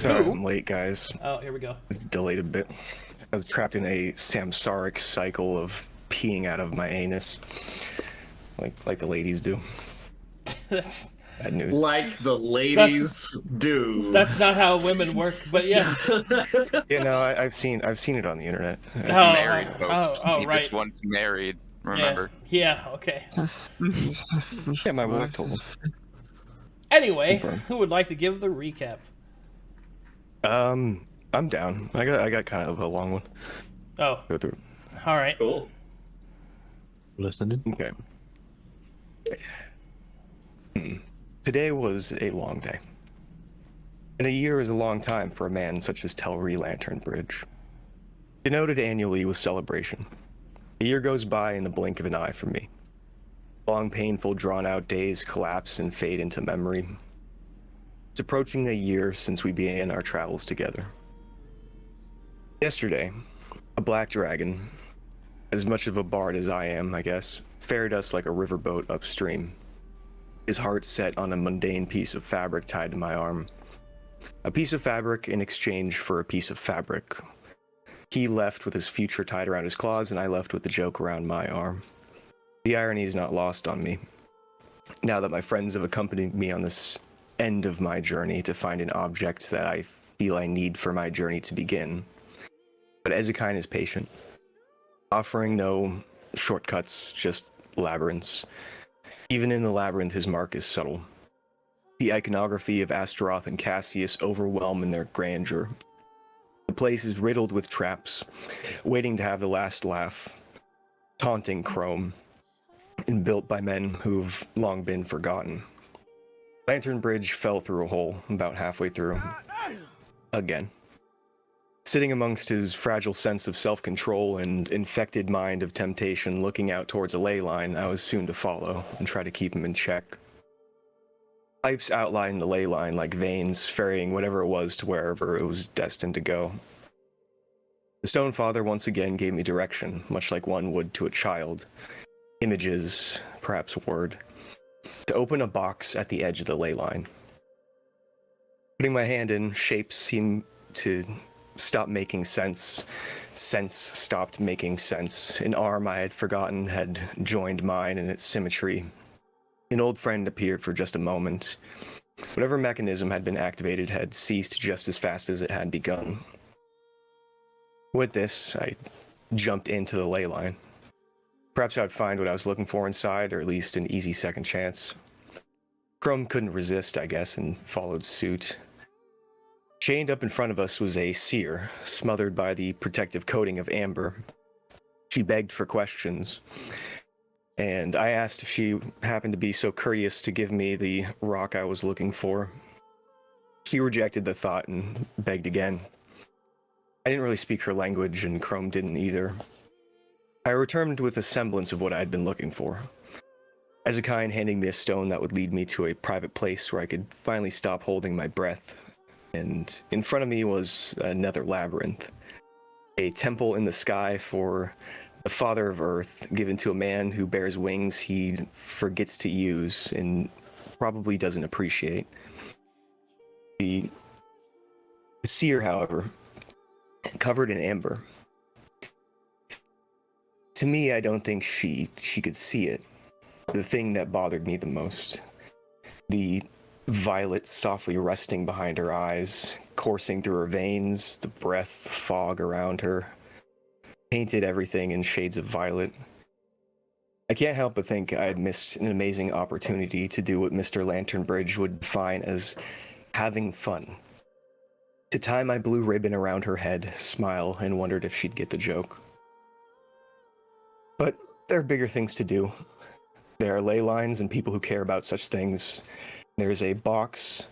Sorry, I'm late, guys. Oh, here we go. It's delayed a bit. I was trapped in a samsaric cycle of peeing out of my anus, like the ladies do. That's Bad news. Like the ladies do. That's not how women work, but yeah. You know, I've seen it on the internet. Married folks. He right. just once married. Remember? Yeah. Okay. Yeah, my wife told me. Anyway, Confirmed. who would like to give the recap? I'm down. I got kind of a long one. Oh, Go through. all right. Cool. Listening. Okay. Today was a long day. And a year is a long time for a man such as Telry Lantern Bridge. Denoted annually with celebration. A year goes by in the blink of an eye for me. Long, painful, drawn-out days collapse and fade into memory. It's approaching a year since we began our travels together. Yesterday, a black dragon, as much of a bard as I am, I guess, ferried us like a riverboat upstream. His heart set on a mundane piece of fabric tied to my arm. A piece of fabric in exchange for a piece of fabric. He left with his future tied around his claws, and I left with the joke around my arm. The irony is not lost on me, now that my friends have accompanied me on this end of my journey to find an object that I feel I need for my journey to begin. But Ezekine is patient, offering no shortcuts, just labyrinths. Even in the labyrinth, his mark is subtle. The iconography of Astaroth and Cassius overwhelm in their grandeur. The place is riddled with traps, waiting to have the last laugh, taunting Chrome, and built by men who've long been forgotten. Lantern Bridge fell through a hole about halfway through. Again. Sitting amongst his fragile sense of self-control and infected mind of temptation, looking out towards a ley line, I was soon to follow and try to keep him in check. Pipes outlined the ley line like veins, ferrying whatever it was to wherever it was destined to go. The Stone Father once again gave me direction, much like one would to a child. Images, perhaps word, to open a box at the edge of the ley line. Putting my hand in, shapes seemed to stop making sense. Sense stopped making sense. An arm I had forgotten had joined mine in its symmetry. An old friend appeared for just a moment. Whatever mechanism had been activated had ceased just as fast as it had begun. With this, I jumped into the ley line. Perhaps I'd find what I was looking for inside, or at least an easy second chance. Chrome couldn't resist, I guess, and followed suit. Chained up in front of us was a seer, smothered by the protective coating of amber. She begged for questions, and I asked if she happened to be so courteous to give me the rock I was looking for. She rejected the thought and begged again. I didn't really speak her language, and Chrome didn't either. I returned with a semblance of what I had been looking for. Ezekine handing me a stone that would lead me to a private place where I could finally stop holding my breath. And in front of me was another labyrinth. A temple in the sky for the Father of Earth, given to a man who bears wings he forgets to use and probably doesn't appreciate. The seer, however, covered in amber. To me, I don't think she could see it. The thing that bothered me the most. The violet softly resting behind her eyes, coursing through her veins, the breath fog around her, painted everything in shades of violet. I can't help but think I had missed an amazing opportunity to do what Mr. Lantern Bridge would define as having fun. To tie my blue ribbon around her head, smile, and wondered if she'd get the joke. But there are bigger things to do. There are ley lines and people who care about such things. There's a box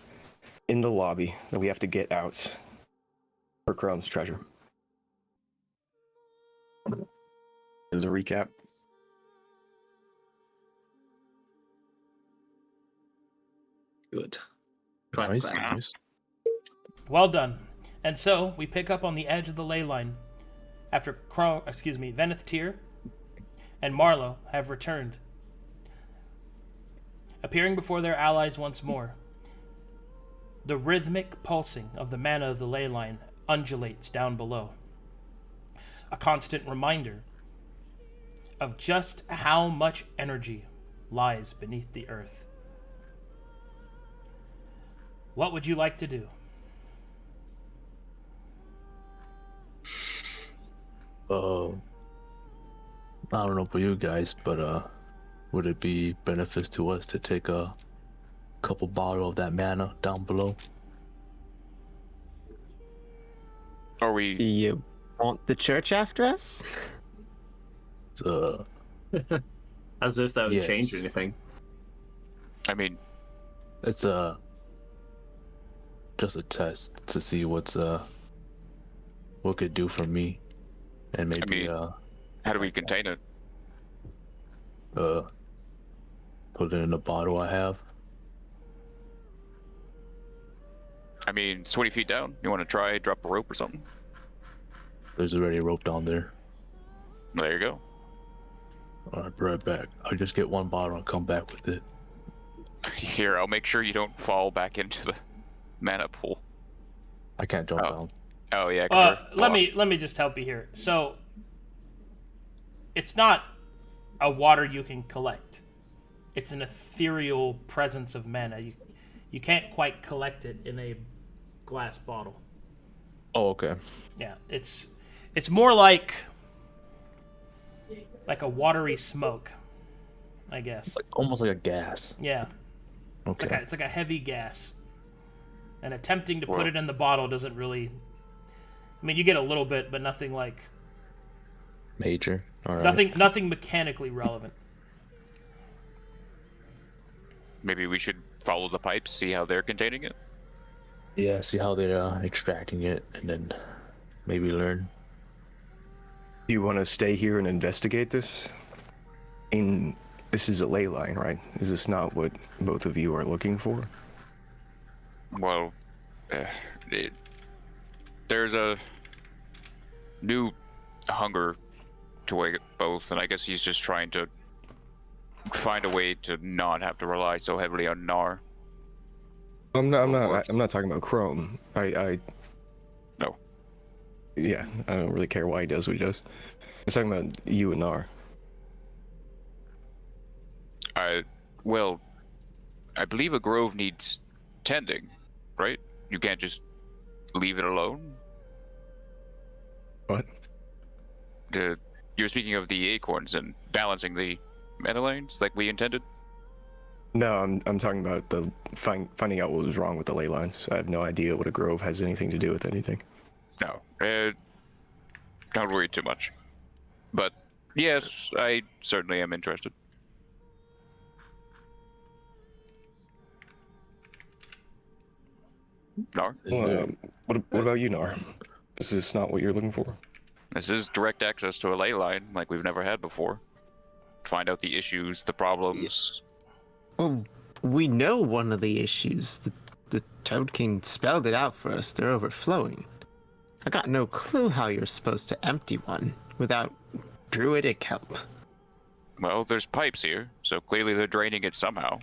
in the lobby that we have to get out for Chrome's treasure. As a recap. Good. Clap, Nice, clap. nice. Well done. And so we pick up on the edge of the ley line after Veneth Tyr and Marlowe have returned, appearing before their allies once more. The rhythmic pulsing of the mana of the ley line undulates down below. A constant reminder of just how much energy lies beneath the earth. What would you like to do? I don't know for you guys, but would it be benefits to us to take a couple bottle of that mana down below? Are we? You want the church after us? As if that would Yes. change anything. I mean, It's just a test to see what could do for me, and maybe how do we contain it? put it in a bottle I have. I mean, it's 20 feet down. You want to try drop a rope or something? There's already a rope down there. There you go. Alright, be right back. I'll just get one bottle and come back with it. Here, I'll make sure you don't fall back into the mana pool. I can't jump down. Oh yeah. 'Cause Let me just help you here. So, it's not a water you can collect. It's an ethereal presence of mana. You can't quite collect it in a glass bottle. Oh, okay. Yeah, it's more like a watery smoke, I guess. Almost like a gas. Yeah, Okay. it's like a heavy gas. And attempting to put it in the bottle doesn't really. I mean, you get a little bit, but nothing like Major. Alright. nothing mechanically relevant. maybe we should follow the pipes, see how they're containing it. Yeah, see how they're extracting it, and then maybe learn. Do you want to stay here and investigate this? This is a ley line, right? Is this not what both of you are looking for? Well, there's a new hunger to wake both, and I guess he's just trying to find a way to not have to rely so heavily on Knarh. I'm not talking about Chrome. No. Yeah, I don't really care why he does what he does. I'm talking about you and Knarh. Well, I believe a grove needs tending, right? You can't just leave it alone. What? You were speaking of the acorns and balancing the mana lanes like we intended? No, I'm talking about the finding out what was wrong with the ley lines. I have no idea what a grove has anything to do with anything. No. Don't worry too much. But yes, I certainly am interested. Knarh? What about you, Knarh? Is this not what you're looking for? This is direct access to a ley line like we've never had before. Find out the issues, the problems. Well, we know one of the issues. The Toad King spelled it out for us. They're overflowing. I got no clue how you're supposed to empty one without druidic help. Well, there's pipes here, so clearly they're draining it somehow.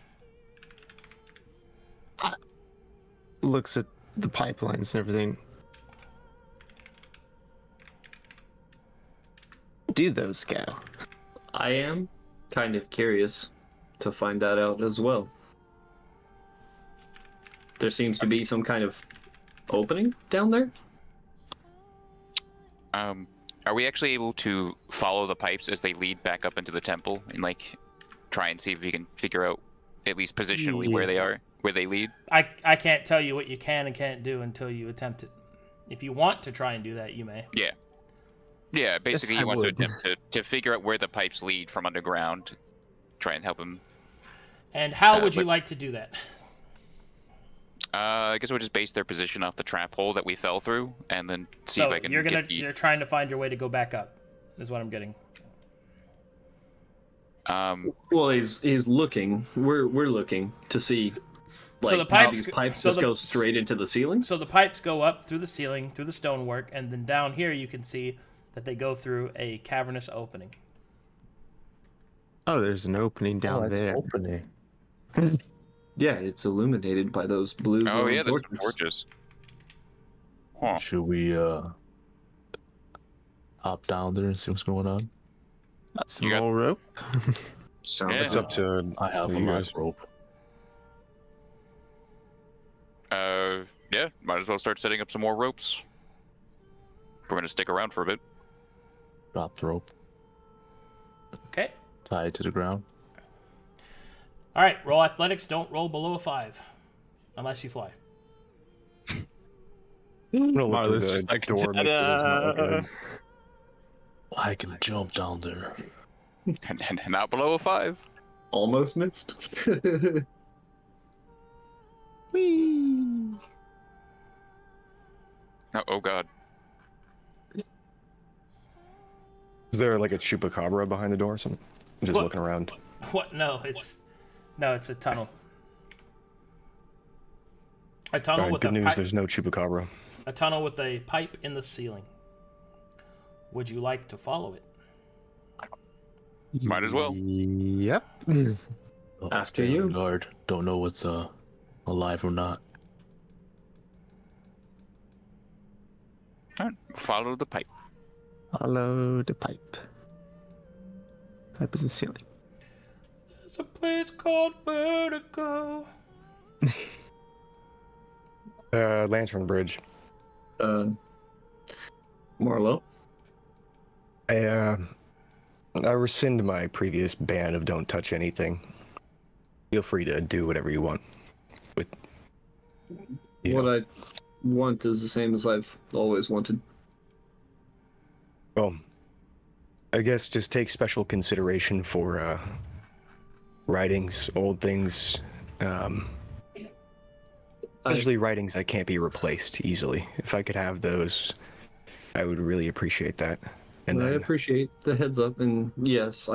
Looks at the pipelines and everything. Do those go? I am kind of curious to find that out as well. There seems to be some kind of opening down there. Are we actually able to follow the pipes as they lead back up into the temple and like try and see if we can figure out at least positionally where they are, where they lead? I can't tell you what you can and can't do until you attempt it. If you want to try and do that, you may. Yeah. Yeah, basically Yes, he I wants to would. attempt to figure out where the pipes lead from underground, try and help him. And how would you like to do that? I guess we'll just base their position off the trap hole that we fell through, and then see So if I can you're trying to find your way to go back up, is what I'm getting. Well, he's looking. We're looking to see, like, So the how pipes these go- pipes so just the- go straight into the ceiling. So the pipes go up through the ceiling, through the stonework, and then down here you can see that they go through a cavernous opening. Oh, there's an opening down it's there. opening. Yeah, it's illuminated by those blue. Oh glowing yeah, there's torches. torches. Huh. Should we hop down there and see what's going on? Some You got- more rope. Sounds Yeah. It's up to I have a you live guys. rope. Yeah, might as well start setting up some more ropes. We're gonna stick around for a bit. Drop the rope. Okay. Tie it to the ground. All right. Roll athletics. Don't roll below a 5, unless you fly. I'm gonna look Marlowe's through just the like, door, make sure there's not like a... I can jump down there. And not below a 5. almost missed. Whee! Oh god. Is there like a chupacabra behind the door or something? I'm just What? looking around. What? No, it's a tunnel. A tunnel Alright, with good a news, pipe. there's no chupacabra. A tunnel with a pipe in the ceiling. Would you like to follow it? Might as well. Yep. Oh, After stay on you. guard. Don't know what's alive or not. Alright, follow the pipe. Follow the pipe. Pipe in the ceiling. There's a place called Vertigo. Lantern Bridge. Marlowe. I rescind my previous ban of don't touch anything. Feel free to do whatever you want. With you What know. I want is the same as I've always wanted. Well, I guess just take special consideration for writings, old things, especially writings that can't be replaced easily. If I could have those, I would really appreciate that. And I then, appreciate the heads up, and yes,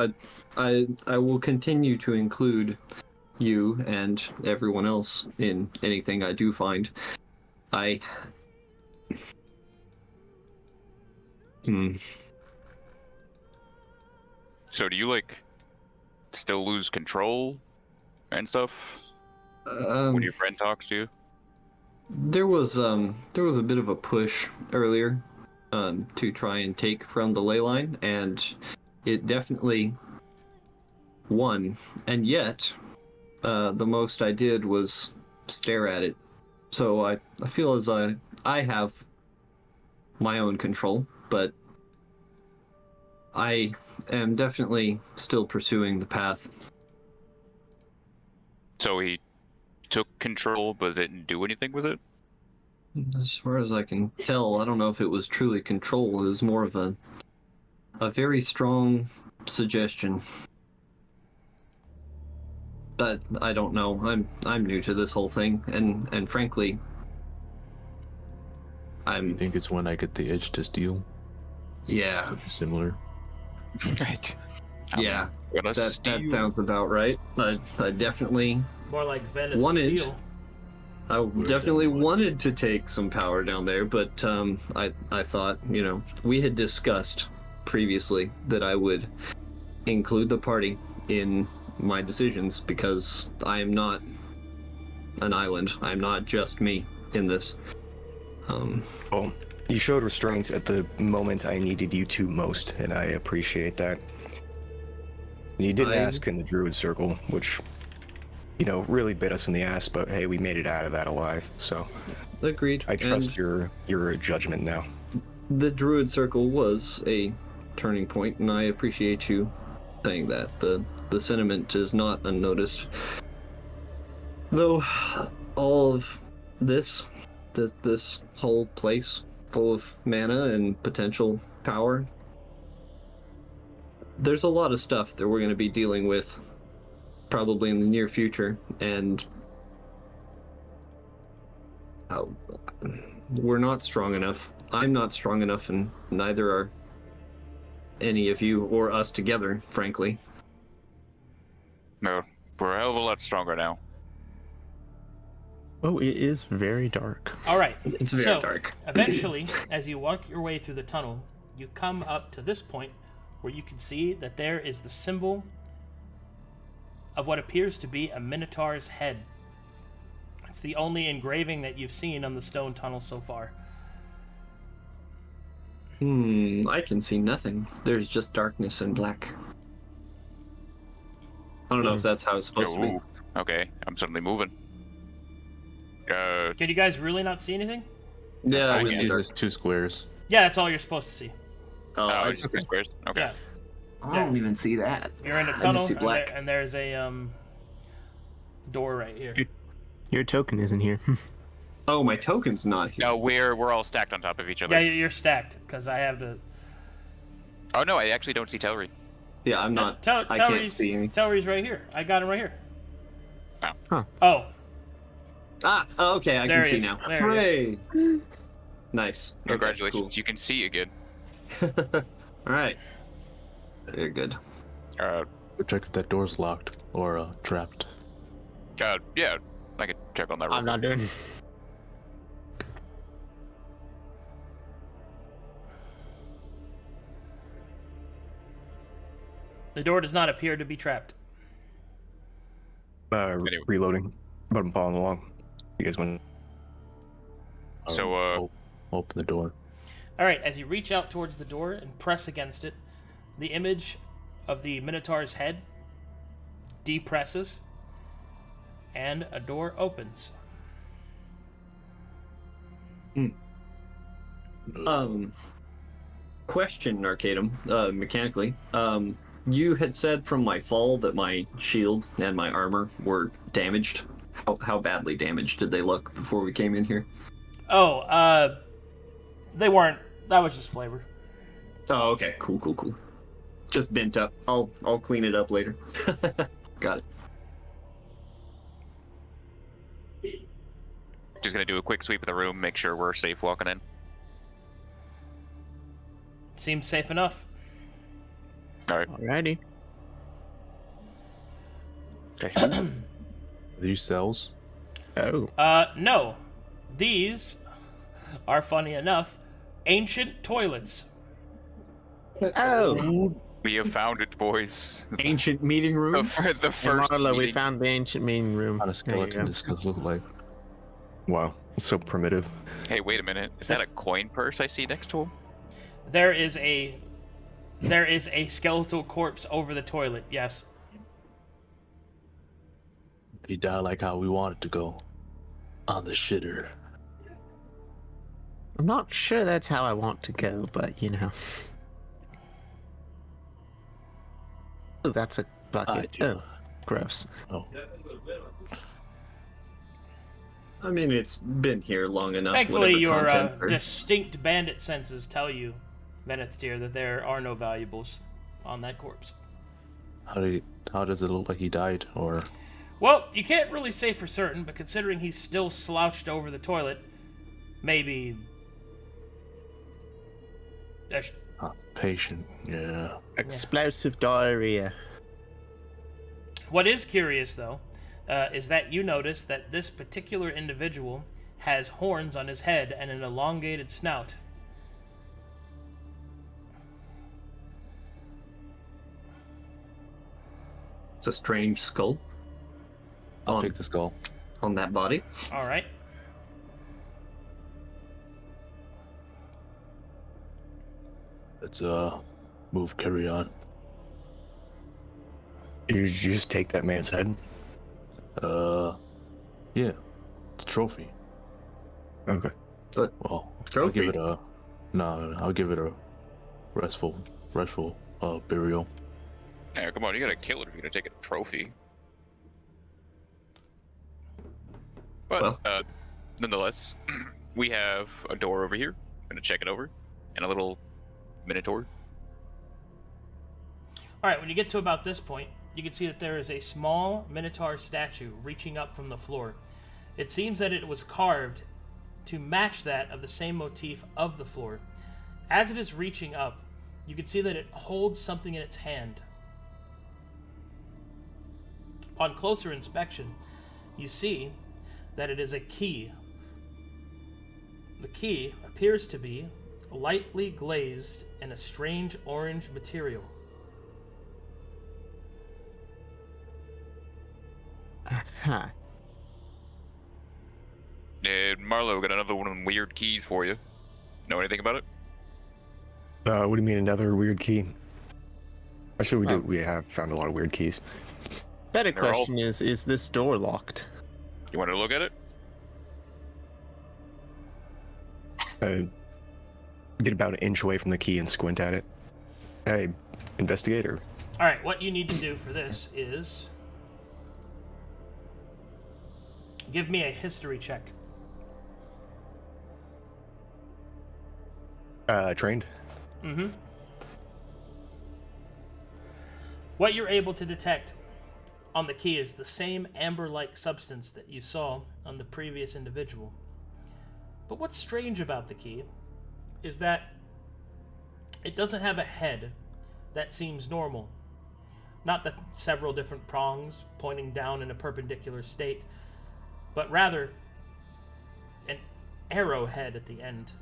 I will continue to include you and everyone else in anything I do find. So do you like still lose control and stuff when your friend talks to you? There was a bit of a push earlier to try and take from the ley line, and it definitely won. And yet, the most I did was stare at it. So I feel as I have my own control, but I am definitely still pursuing the path. So he took control but didn't do anything with it? As far as I can tell, I don't know if it was truly control. It was more of a very strong suggestion. But I don't know. I'm new to this whole thing, and frankly, I think it's when I get the itch to steal. yeah. Similar. Right. Yeah, Gonna that steal. sounds about right. I definitely More like Venice Wanted. Steel. I definitely wanted to take some power down there, but I thought, we had discussed previously that I would include the party in my decisions because I am not an island. I'm not just me in this. well, you showed restraint at the moment I needed you to most, and I appreciate that. And you didn't ask in the Druid Circle, which, really bit us in the ass, but hey, we made it out of that alive, so Agreed. I trust And your judgment now. the Druid Circle was a turning point, and I appreciate you saying that. The sentiment is not unnoticed. Though all of this whole place full of mana and potential power, there's a lot of stuff that we're going to be dealing with probably in the near future, and we're not strong enough. I'm not strong enough, and neither are any of you or us together, frankly. No, we're a hell of a lot stronger now. Oh, it is very dark. All right. It's very So, dark. Eventually, as you walk your way through the tunnel, you come up to this point where you can see that there is the symbol of what appears to be a minotaur's head It's the only engraving that you've seen on the stone tunnel so far. I can see nothing. There's just darkness and black. I don't know if that's how it's supposed to be. Ooh, okay, I'm suddenly moving. Can you guys really not see anything? Yeah, I All we it's see is dark. just 2 squares. Yeah, that's all you're supposed to see. Oh, Oh, I, it's just 2 squares. Okay. Yeah, I don't even see that. you're in a I tunnel, just see black. and there's a door right here. Your token isn't here. Oh, my token's not here. No, we're all stacked on top of each other. Yeah, you're stacked because I have to. Oh no, I actually don't see Telry. Yeah, I'm not. I can't see any. Telry's right here. I got him right here. Oh. Huh. Oh, Ah, okay, I There can he see is. now. There Hooray! Nice. Okay, Congratulations, you can see again. cool. All right. Very good. Uh, Check if that door's locked or trapped. yeah, I could check on that. I'm not doing. the door does not appear to be trapped. Reloading, but I'm following along. You guys want? So, Open the door. All right, as you reach out towards the door and press against it, the image of the Minotaur's head depresses, and a door opens. Question, Arcadum, mechanically. You had said from my fall that my shield and my armor were damaged. How badly damaged did they look before we came in here? Oh, they weren't. That was just flavor. Oh, okay. Cool. Just bent up. I'll clean it up later. Got it. just gonna do a quick sweep of the room, make sure we're safe walking in. Seems safe enough. All right. Alrighty. Okay. Are these cells? Oh. No. These are, funny enough, ancient toilets. Oh. We have found it, boys. Ancient meeting The, room. the In first Marlowe, we meeting. found the ancient meeting room. How a There you skeleton go. this does look like? Wow, so primitive. Hey, wait a minute. Is that a coin purse I see next to him? There is a skeletal corpse over the toilet. Yes. He died like how we wanted to go. On the shitter. I'm not sure that's how I want to go, but you know. Oh, that's a bucket. do. Oh, gross. Oh. I mean, it's been here long enough. Thankfully, whatever your contents are- distinct bandit senses tell you, Veneth dear, that there are no valuables on that corpse. How does it look like he died? Or Well, you can't really say for certain, but considering he's still slouched over the toilet, maybe. patient? Yeah. Explosive diarrhea. What is curious, though, is that you notice that this particular individual has horns on his head and an elongated snout. It's a strange skull I'll on, take the skull. on that body. All right. Let's move. Carry on. You just take that man's head. Yeah. It's a trophy. Okay. But Well, I'll Trophy? give it a. No, I'll give it a restful burial. Yeah, come on, you gotta kill it if you're gonna take a trophy. But, Well. Nonetheless, we have a door over here. I'm gonna check it over. And a little minotaur. All right, when you get to about this point, you can see that there is a small minotaur statue reaching up from the floor. It seems that it was carved to match that of the same motif of the floor. As it is reaching up, you can see that it holds something in its hand. Upon closer inspection, you see that it is a key. The key appears to be lightly glazed in a strange orange material. Aha. Marlowe, got another one of them weird keys for you. Know anything about it? What do you mean, another weird key? Actually, we have found a lot of weird keys. Better They're all- question is this door locked? You want to look at it? Get about an inch away from the key and squint at it. Hey, investigator. All right, what you need to do for this is give me a history check. Trained? Mm-hmm. What you're able to detect on the key is the same amber-like substance that you saw on the previous individual. But what's strange about the key is that it doesn't have a head that seems normal. Not the several different prongs pointing down in a perpendicular state, but rather an arrowhead at the end.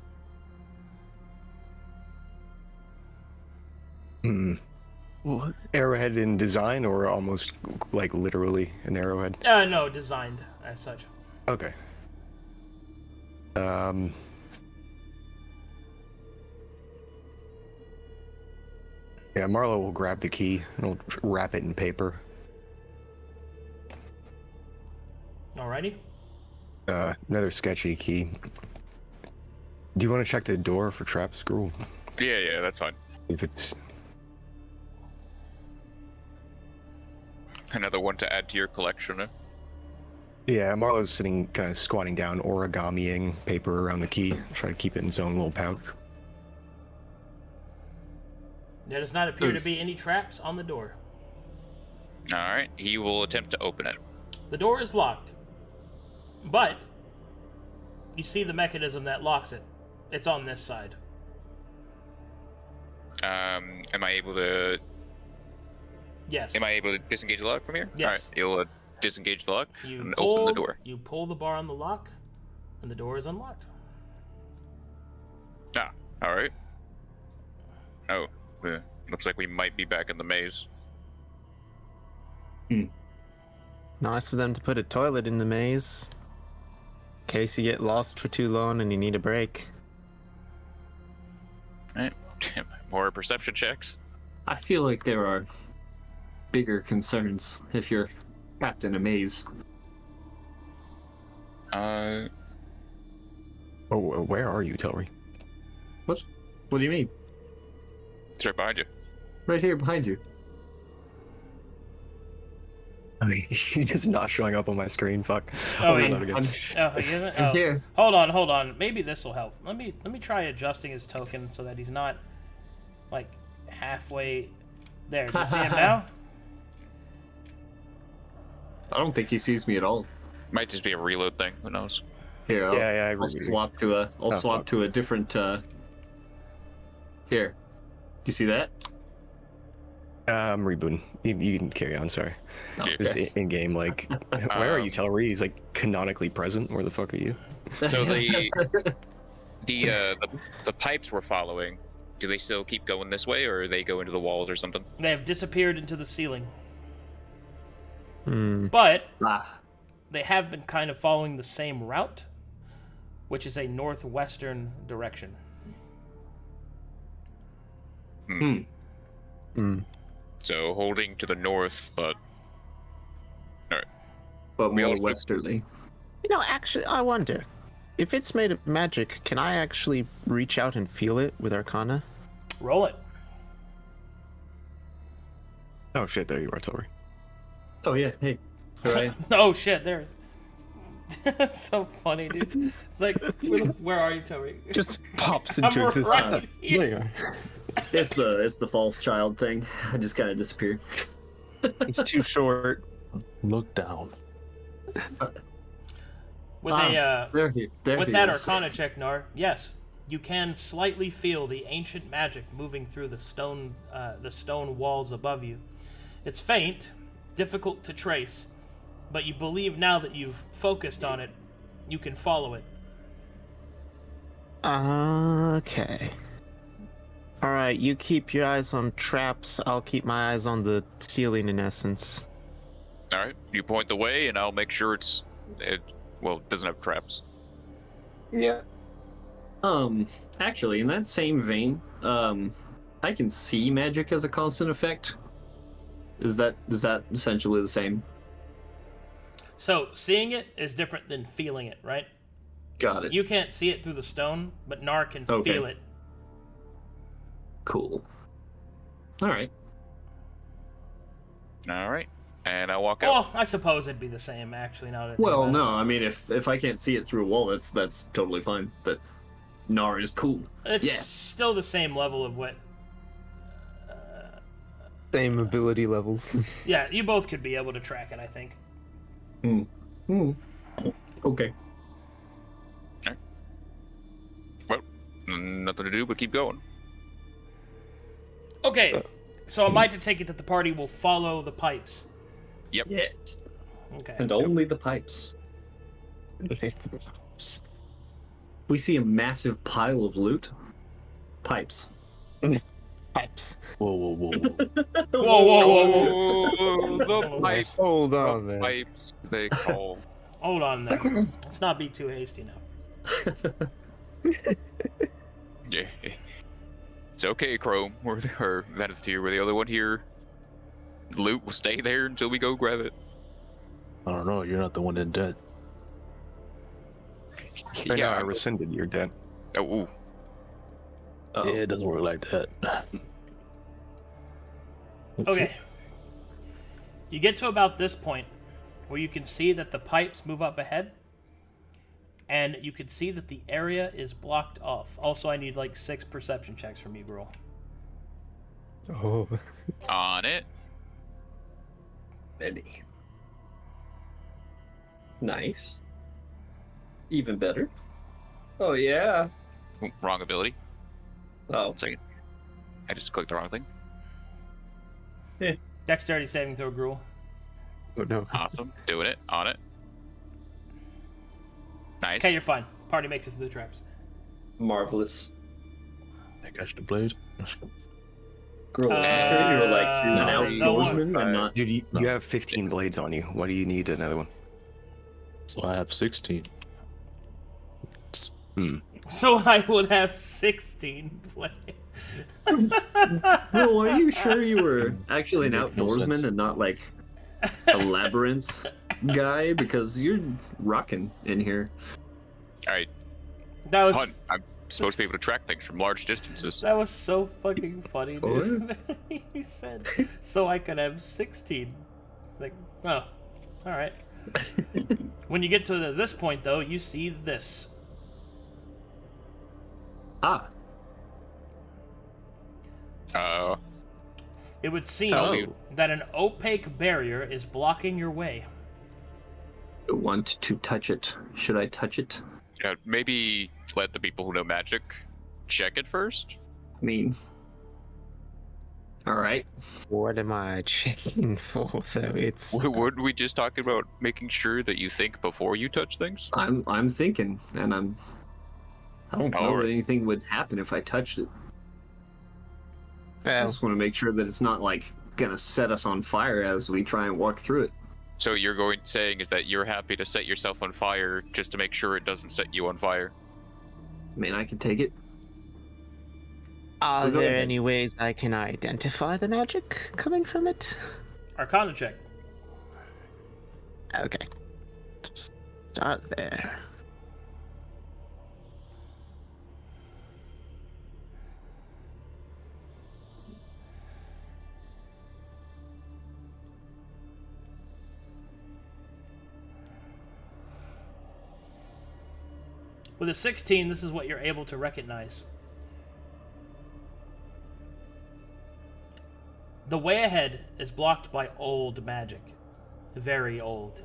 What? Arrowhead in design, or almost like literally an arrowhead? No, designed as such. Okay. Yeah, Marlowe will grab the key and we'll wrap it in paper. Alrighty. Another sketchy key. Do you want to check the door for traps, Gruul? Yeah, that's fine. If it's... Another one to add to your collection. Yeah, Marlowe's sitting kind of squatting down, origamiing paper around the key, trying to keep it in its own little pouch. There does not appear to be any traps on the door. Alright, he will attempt to open it. The door is locked, but you see the mechanism that locks it. It's on this side. Am I able to Yes. disengage the lock from here? Yes. Alright, you'll disengage the lock You and pull, open the door. You pull the bar on the lock, and the door is unlocked. Ah, alright. Oh, looks like we might be back in the maze. Nice of them to put a toilet in the maze. In case you get lost for too long and you need a break. Alright, more perception checks. I feel like there are bigger concerns if you're trapped in a maze. Oh, where are you, Telry? What? What do you mean? It's right behind you. Right here behind you. I mean, he's just not showing up on my screen. Fuck. Oh, I'll wait. reload again. Oh, he isn't? I'm Oh. here. Hold on. Maybe this will help. Let me try adjusting his token so that he's not like halfway there. Do you see him now? I don't think he sees me at all. Might just be a reload thing, who knows? Here, I'll, Yeah, I I'll agree. swap to a. I'll swap fuck. to a different. Here, you see that? I'm rebooting. You can carry on, sorry. Okay. Just in game, like, where are you, Telry? He's like canonically present. Where the fuck are you? So the pipes we're following, do they still keep going this way, or they go into the walls or something? They have disappeared into the ceiling, Hmm. but Ah, they have been kind of following the same route, which is a northwestern direction. So holding to the north, but but We more also- westerly. You know, actually, I wonder. If it's made of magic, can I actually reach out and feel it with Arcana? Roll it. Oh shit, there you are, Telry. Oh yeah, hey. All right. Oh shit, there it is. That's so funny, dude. It's like, where are you, Telry? Just pops I'm into existence. right here. There you are. It's the false child thing. I just kind of disappeared. It's too short. Look down. With There he with he that is. Arcana check, Knarh, yes, you can slightly feel the ancient magic moving through the stone walls above you. It's faint, difficult to trace, but you believe now that you've focused on it, you can follow it. Okay. Alright, you keep your eyes on traps, I'll keep my eyes on the ceiling in essence. all right, you point the way, and I'll make sure it doesn't have traps. Yeah. Actually, in that same vein, I can see magic as a constant effect. Is that essentially the same? So seeing it is different than feeling it, right? Got it. You can't see it through the stone, but Knarh can feel it. Cool. All right. All right. And I walk out. Oh, I suppose it'd be the same, actually, now that I think Well, about no, it. I mean, if I can't see it through a wall, that's totally fine. But Nara is cool. It's Yes. still the same level of what... Same ability levels. Yeah, you both could be able to track it, I think. Okay. Well, nothing to do but keep going. Okay, so am I to take it that the party will follow the pipes? Yep. Yes. Okay. And only the pipes. We see a massive pile of loot. Pipes. Pipes. Whoa, whoa, whoa, whoa. Whoa, whoa, whoa, whoa. The pipes. Hold The on there. pipes they call. Hold on there. Let's not be too hasty now. Yeah. It's okay, Chrome. Or Vanityr, we're the other one here. The loot will stay there until we go grab it. I don't know. You're not the one in debt. Right now, I rescinded your debt. Oh, ooh. Oh. Yeah, it doesn't work like that. Okay. You get to about this point where you can see that the pipes move up ahead. And you can see that the area is blocked off. Also, I need like 6 perception checks from you, Gruul. Oh. On it. Ready. Nice. Even better. Oh, yeah. Ooh, wrong ability. Oh. 1 second. I just clicked the wrong thing. Dexterity saving throw, Gruul. Oh no. Awesome. Doing it. On it. Nice. Okay, you're fine. Party makes it through the traps. Marvelous. I got the blade. Girl, I'm sure you were like an the outdoorsman one- and not. Dude, you have 15 blades on you. Why do you need another one? So I have 16. So I would have 16 play. Girl, are you sure you were actually an Makes no outdoorsman sense. and not like a labyrinth guy? Because you're rocking in here. All right. That was Hunt. I'm supposed to be able to track things from large distances. that was so fucking funny, dude. He said, so I could have 16. Like, oh, all right. When you get to this point, though, you see this. Ah. It would seem that an opaque barrier is blocking your way. I want to touch it. Should I touch it? Maybe let the people who know magic check it first. I mean. Alright. What am I checking for, though? It's. Weren't we just talking about making sure that you think before you touch things? I'm thinking, and I don't know Alright. that anything would happen if I touched it. I Well, just want to make sure that it's not like gonna set us on fire as we try and walk through it. So you're saying is that you're happy to set yourself on fire just to make sure it doesn't set you on fire? I mean, I can take it. are Go there ahead. any ways I can identify the magic coming from it? Arcana check. Okay. Start there. With a 16, this is what you're able to recognize. The way ahead is blocked by old magic. Very old.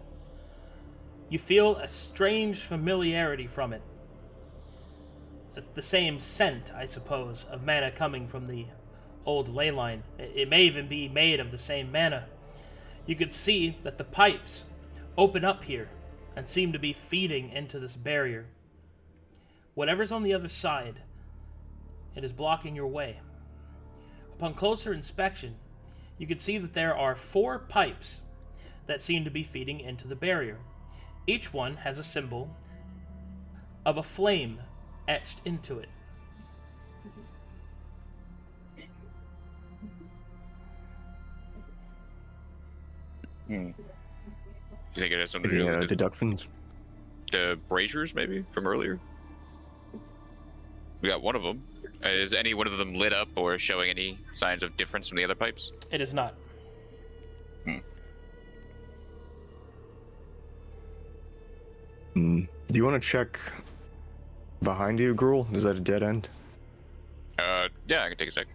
You feel a strange familiarity from it. It's the same scent, I suppose, of mana coming from the old ley line. It may even be made of the same mana. You could see that the pipes open up here and seem to be feeding into this barrier. Whatever's on the other side, it is blocking your way. Upon closer inspection, you can see that there are 4 pipes that seem to be feeding into the barrier. Each one has a symbol of a flame etched into it. Do you think it has something to Any do with the deductions? braziers, maybe, from earlier? We got one of them. Is any one of them lit up or showing any signs of difference from the other pipes? It is not. Do you want to check behind you, Gruul? Is that a dead end? Yeah, I can take a sec.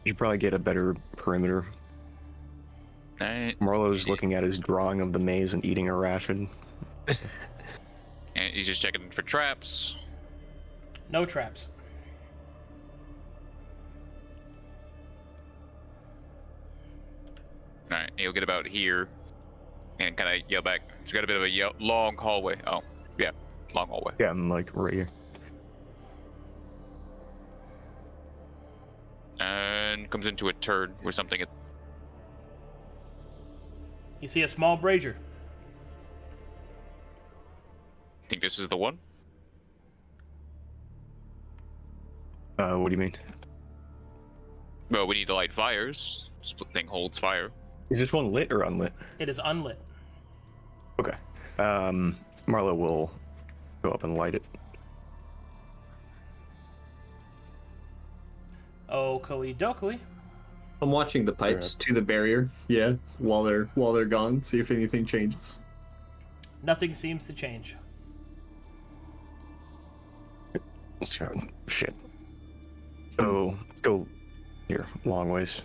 You probably get a better perimeter. Alright. Marlowe's looking at his drawing of the maze and eating a ration. And he's just checking for traps. No traps. Alright, he'll get about here and kind of yell back. He's got a bit of a long hallway. Oh, yeah, long hallway. Yeah, I'm like right here. And comes into a turn with something. You see a small brazier. Think this is the one? What do you mean? Well, we need to light fires. This thing holds fire. Is this one lit or unlit? It is unlit. Okay. Marlowe will go up and light it. Oakley dokley. I'm watching the pipes to the barrier. Yeah, while they're gone, see if anything changes. Nothing seems to change. Shit. So go here, long ways.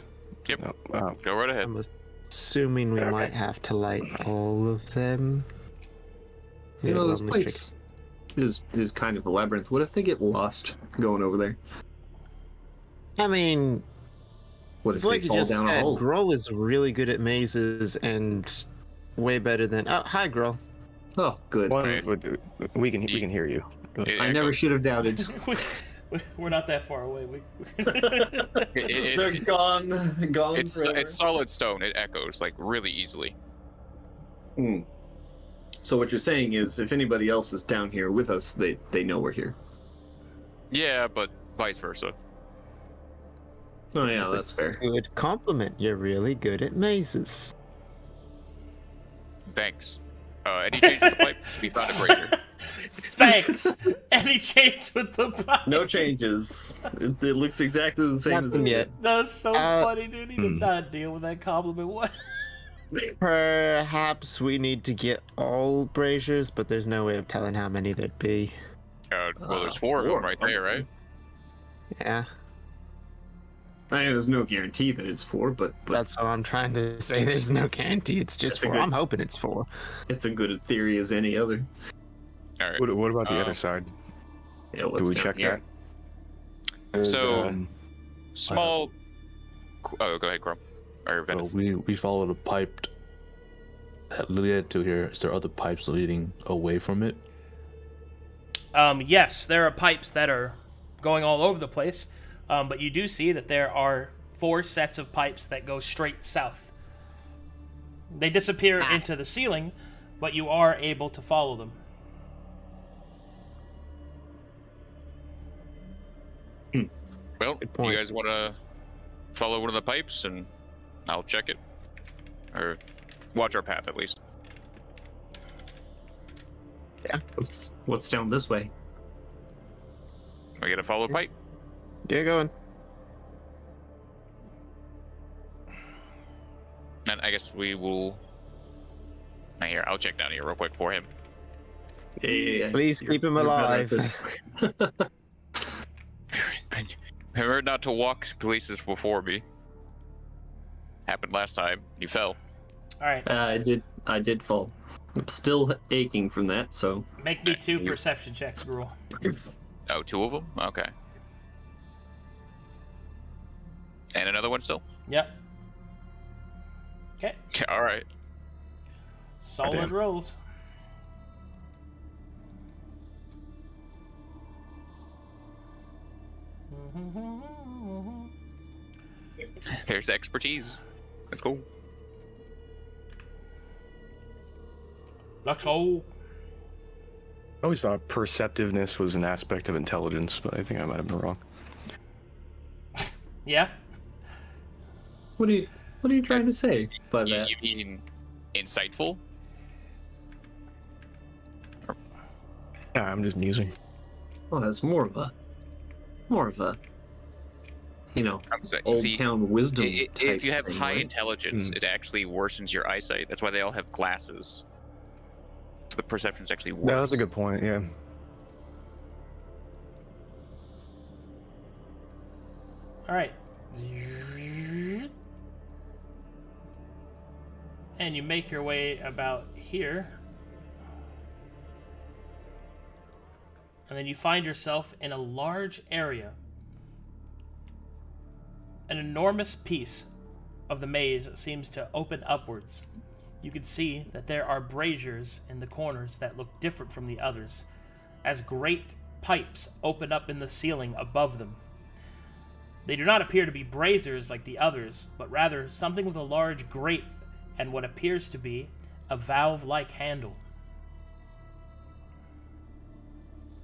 Yep. No, Go right ahead. I'm assuming we might have to light all of them. You know, this It'll place is kind of a labyrinth. What if they get lost going over there? I mean, What if it's they like you fall just down a said, hole? Gruul is really good at mazes and way better than. Oh, hi, Gruul. Oh, good. we can hear you. I never should have doubted. We're not that far away. They're gone. It's solid stone. It echoes like really easily. So what you're saying is, if anybody else is down here with us, they know we're here. Yeah, but vice versa. Oh yeah, that's fair. Good compliment. You're really good at mazes. Thanks. Any change with the pipe? We found a brazier. Thanks. Any change with the pipe? No changes. It looks exactly the same as Nothing it yet. That was so funny, dude. He did not deal with that compliment. What? Perhaps we need to get all braziers, but there's no way of telling how many there'd be. Well, there's four of them right there, right? Yeah, I mean, there's no guarantee that it's 4, but that's what I'm trying to say. There's no guarantee. It's just That's a 4. good- I'm hoping it's 4. it's a good a theory as any other. All right. What about the other side? Yeah, Do we check here? that? So- Um, Small. Oh, go ahead, Chrome. Or So Venice. we followed a pipe that led to here. Is there other pipes leading away from it? Yes, there are pipes that are going all over the place, but you do see that there are 4 sets of pipes that go straight south. They disappear into the ceiling, but you are able to follow them. Well, point. you guys want to follow one of the pipes, and I'll check it, or watch our path at least. Yeah. What's down this way? We gotta follow a pipe. Get going. And I guess we will. Now here, I'll check down here real quick for him. Yeah. Please keep him You're better at alive. this. Remember not to walk places before me. Happened last time. You fell. All right, I did fall. I'm still aching from that, so make me 2 perception checks, Gruul. Oh, 2 of them? Okay. And another one still? Yep. Okay, All right. solid Goddamn. rolls. There's expertise. That's cool. Let's go. I always thought perceptiveness was an aspect of intelligence, but I think I might have been wrong. Yeah. What are you trying to say by that? You mean insightful? Yeah, I'm just musing. Well, that's more of a, I'm saying, old see, town wisdom. if type you have thing, high right? intelligence, it actually worsens your eyesight. That's why they all have glasses. So the perception's actually worse. No, that's a good point. Yeah. All right. And you make your way about here. And then you find yourself in a large area. An enormous piece of the maze seems to open upwards. You can see that there are braziers in the corners that look different from the others, as great pipes open up in the ceiling above them. They do not appear to be braziers like the others, but rather something with a large grate and what appears to be a valve-like handle.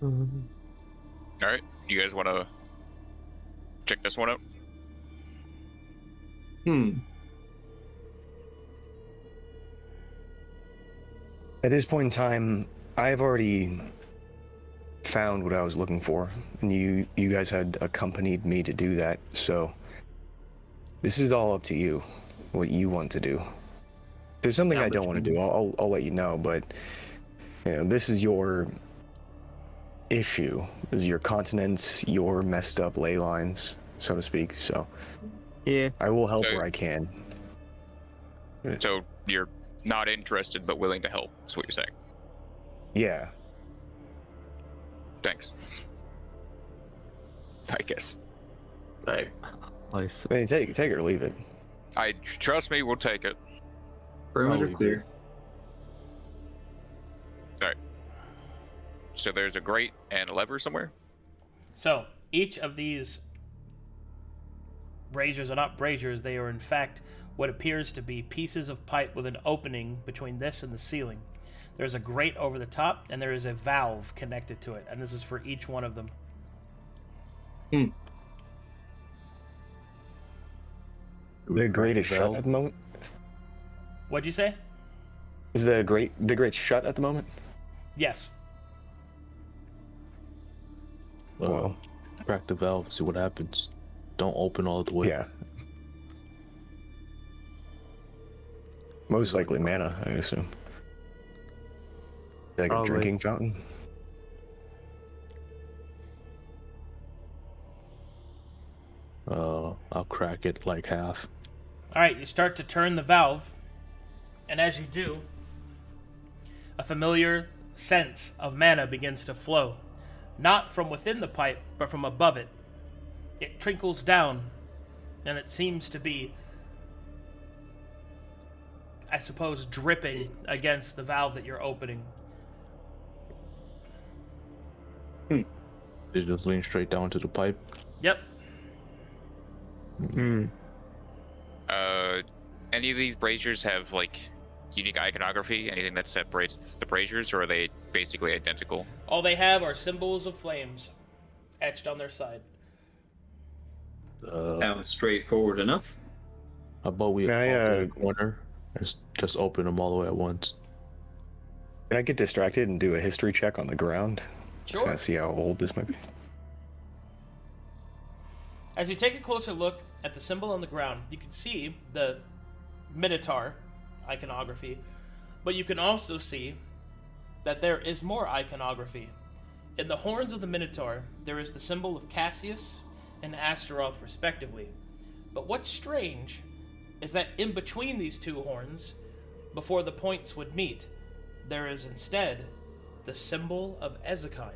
Alright, you guys want to check this one out? At this point in time, I've already found what I was looking for, and you guys had accompanied me to do that, so this is all up to you, what you want to do. If there's something I don't want to do, I'll let you know, but this is your issue. This is your continents, your messed up ley lines, so to speak, so Yeah. I will help So- where I can. So you're not interested but willing to help, is what you're saying. Yeah. Thanks. I guess. Right. I mean, take it or leave it. Trust me, we'll take it. Perimeter I'll clear. Alright. So there's a grate and a lever somewhere? So, each of these braziers are not braziers, they are in fact what appears to be pieces of pipe with an opening between this and the ceiling. There's a grate over the top, and there is a valve connected to it, and this is for each one of them. The grate is shut at the moment? What'd you say? Is the grate shut at the moment? Yes. Well. Crack the valve, see what happens. Don't open all the way. Yeah. Most likely mana, I assume. Like a Probably. drinking fountain? I'll crack it like half. Alright, you start to turn the valve, and as you do, a familiar sense of mana begins to flow. Not from within the pipe, but from above it. It trickles down, and it seems to be, I suppose, dripping against the valve that you're opening. It just lean straight down to the pipe. Yep. Any of these braziers have, like, unique iconography? Anything that separates the braziers, or are they basically identical? All they have are symbols of flames etched on their side. Sounds straightforward enough. How about we Can I, open the corner and just open them all the way at once? Can I get distracted and do a history check on the ground? Just Sure. to see how old this might be. As you take a closer look at the symbol on the ground, you can see the Minotaur iconography, but you can also see that there is more iconography. In the horns of the Minotaur, there is the symbol of Cassius and Astaroth, respectively. But what's strange is that in between these two horns, before the points would meet, there is instead the symbol of Ezekine.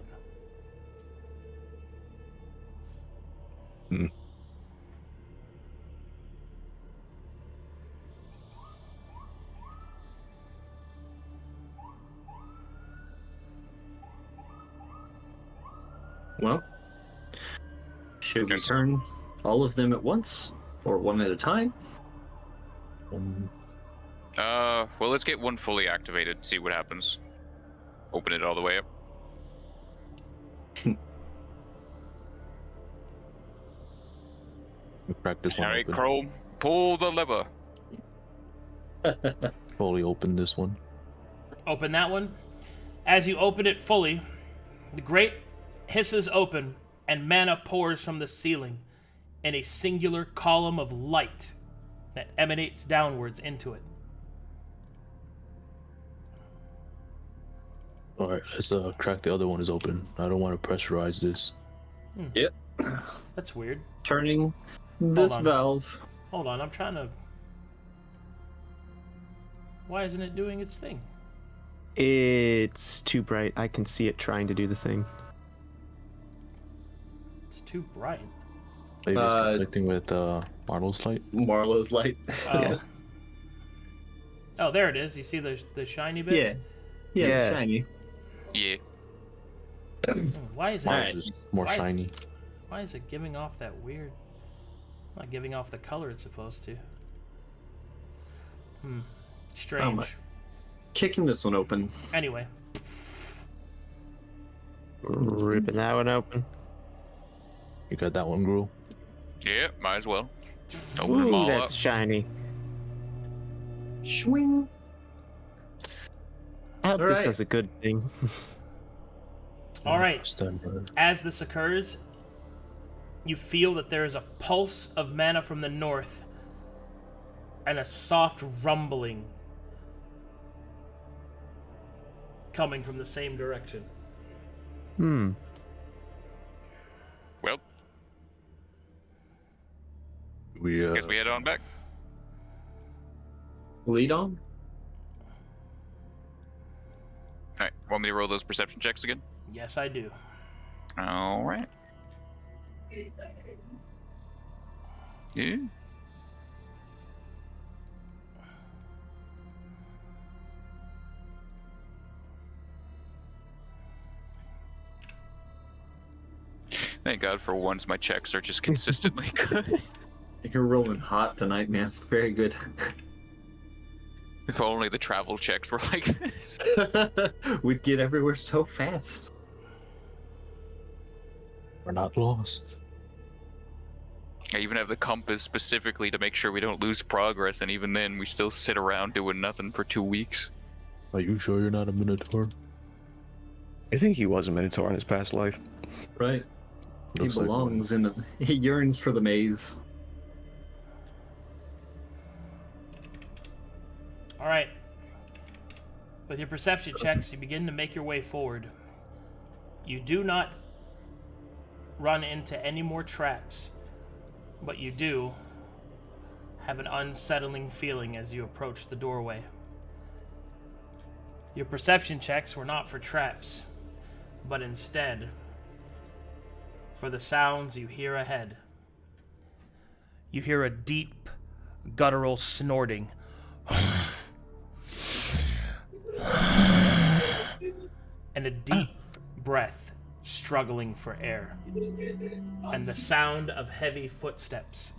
Well, should we Yes. turn all of them at once, or one at a time? Well, let's get one fully activated, see what happens. Open it all the way up. We crack this one Alright, open. Chrome, pull the lever. Fully open this one. Open that one. As you open it fully, the grate hisses open and mana pours from the ceiling in a singular column of light that emanates downwards into it. Alright, let's crack the other one is open. I don't want to pressurize this. Yep. That's weird. Turning this on. valve. Hold on, I'm trying to... Why isn't it doing its thing? It's too bright. I can see it trying to do the thing. It's too bright. Maybe it's conflicting with Marlowe's light. Marlowe's light. Oh. Yeah. Oh, there it is. You see the shiny bits? Yeah. Shiny. Yeah. Why is it... Marlowe's is more Why is- shiny. Why is it giving off that weird... Not giving off the color it's supposed to. Strange. Kicking this one open. Anyway. Ripping that one open. You got that one, Gruul? Yeah, might as well. Open them Ooh, all that's up. shiny. Swing. I hope this Alright. does a good thing. All right. Stand by. As this occurs, you feel that there is a pulse of mana from the north and a soft rumbling coming from the same direction. Well, We guess we head on back. Lead on. Alright, want me to roll those perception checks again? Yes, I do. Alright. Yeah. Thank God for once my checks are just consistently good. You're rolling hot tonight, man. Very good. If only the travel checks were like this. We'd get everywhere so fast. We're not lost. I even have the compass specifically to make sure we don't lose progress, and even then, we still sit around doing nothing for 2 weeks. Are you sure you're not a Minotaur? I think he was a Minotaur in his past life. Right. Looks he like belongs in a... He yearns for the maze. All right. With your perception checks, you begin to make your way forward. You do not run into any more traps, but you do have an unsettling feeling as you approach the doorway. Your perception checks were not for traps, but instead for the sounds you hear ahead. You hear a deep, guttural snorting. And a deep breath struggling for air. And the sound of heavy footsteps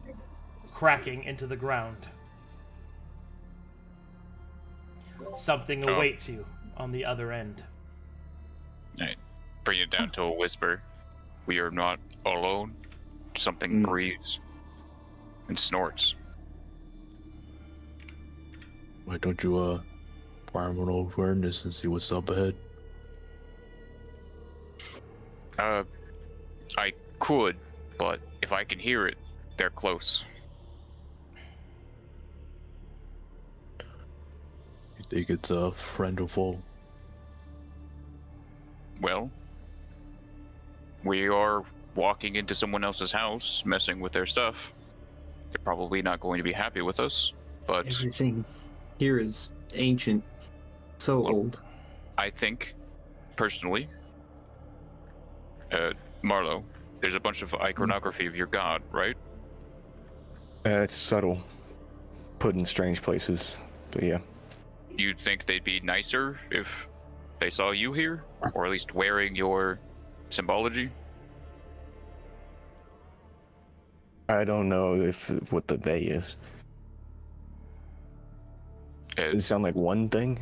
cracking into the ground. Something awaits you on the other end. Alright, bring it down to a whisper. We are not alone. Something breathes and snorts. Why don't you fire an awareness and see what's up ahead? I could, but if I can hear it, they're close. You think it's a friend or foe? Well, we are walking into someone else's house, messing with their stuff. They're probably not going to be happy with us, but Everything here is ancient. So old. I think, personally, Marlowe, there's a bunch of iconography of your god, right? It's subtle. Put in strange places. But yeah. You'd think they'd be nicer if they saw you here, or at least wearing your symbology? I don't know if what the they is. Does it sound like one thing?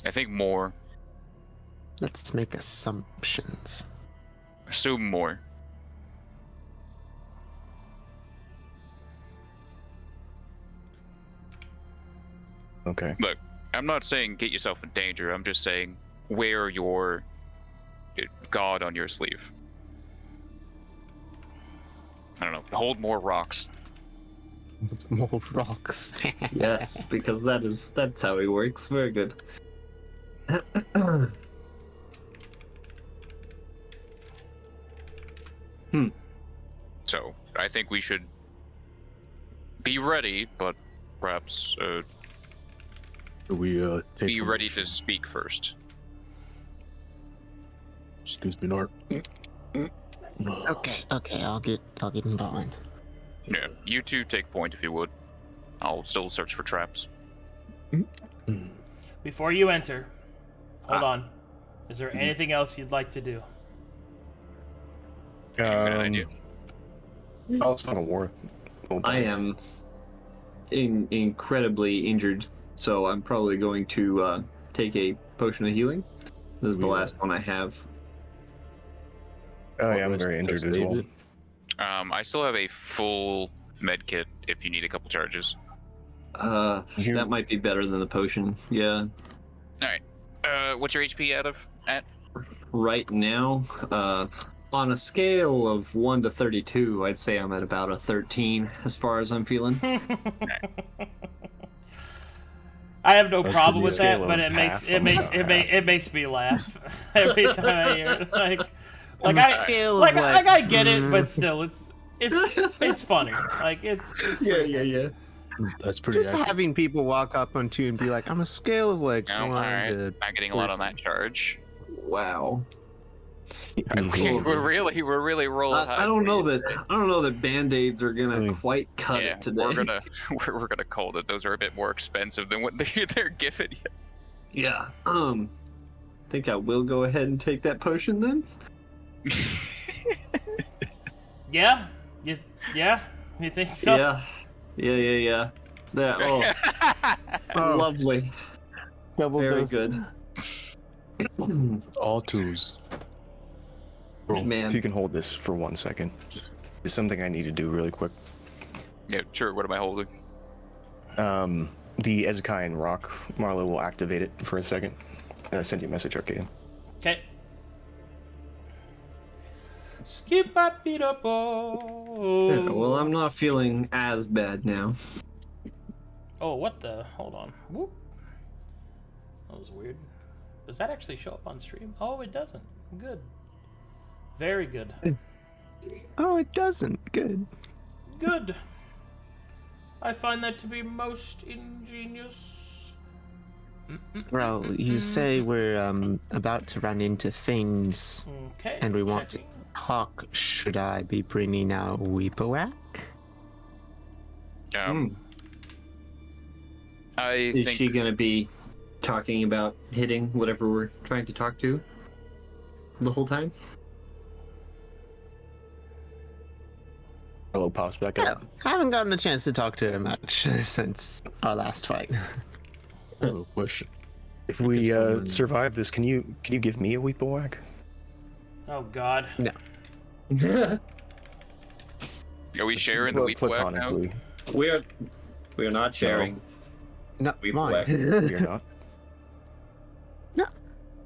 I think more. Let's make assumptions. Assume more. Okay. Look, I'm not saying get yourself in danger. I'm just saying wear your god on your sleeve. I don't know. Hold more rocks. More rocks. Yes, because that's how he works. Very good. So I think we should be ready, but perhaps Do we take be some- ready to speak first. Excuse me, Knarh. Okay, I'll get involved. Yeah, you two take point if you would. I'll still search for traps. Before you enter, hold on. Is there anything else you'd like to do? Idea. I'll start a war. I am incredibly injured, so I'm probably going to take a potion of healing. This is the last one I have. Oh yeah, I'm very injured as well. I still have a full med kit if you need a couple charges. That might be better than the potion. Yeah. Alright. What's your HP at? Right now, on a scale of 1 to 32, I'd say I'm at about a 13 as far as I'm feeling. I have no That's problem pretty with scale that, but of it makes half, it I'm makes about it, half. it makes me laugh every time I hear it. Like I scale like of, I get it, but still, it's funny. Like it's Yeah. That's pretty Just accurate. having people walk up on you and be like, I'm a scale of like No, 1 alright. to. Not getting a lot on that charge. Wow. Okay, we're really rolling high. I don't for know you that today. I don't know that band-aids are gonna quite cut Yeah, it today. we're gonna call it. Those are a bit more expensive than what they're giving you. Yeah. Think I will go ahead and take that potion then. yeah. You think so? Yeah. That lovely. Double Very dose. good. All twos. Bro, Man. if you can hold this for 1 second, there's something I need to do really quick. Yeah, sure. What am I holding? The Ezekiah rock, Marlowe will activate it for a second. Send you a message, Arcadum. Okay. Skip up it up. Well, I'm not feeling as bad now. Oh, what the? Hold on. Whoop. That was weird. Does that actually show up on stream? Oh, it doesn't. Good. Very good. Oh, it doesn't. Good. Good. I find that to be most ingenious. Well, you say we're about to run into things, Okay. and we want to checking. talk. Should I be bringing out Weepawack? I Is think she gonna be talking about hitting whatever we're trying to talk to the whole time? Marlowe pops back No, up. I haven't gotten a chance to talk to her much since our last fight. I have a question. If we someone- survive this, can you give me a Weepawack? Oh God. No. are we sharing the weep whack now? Platonically, We're not sharing. No, Weepawack. mine. you're not.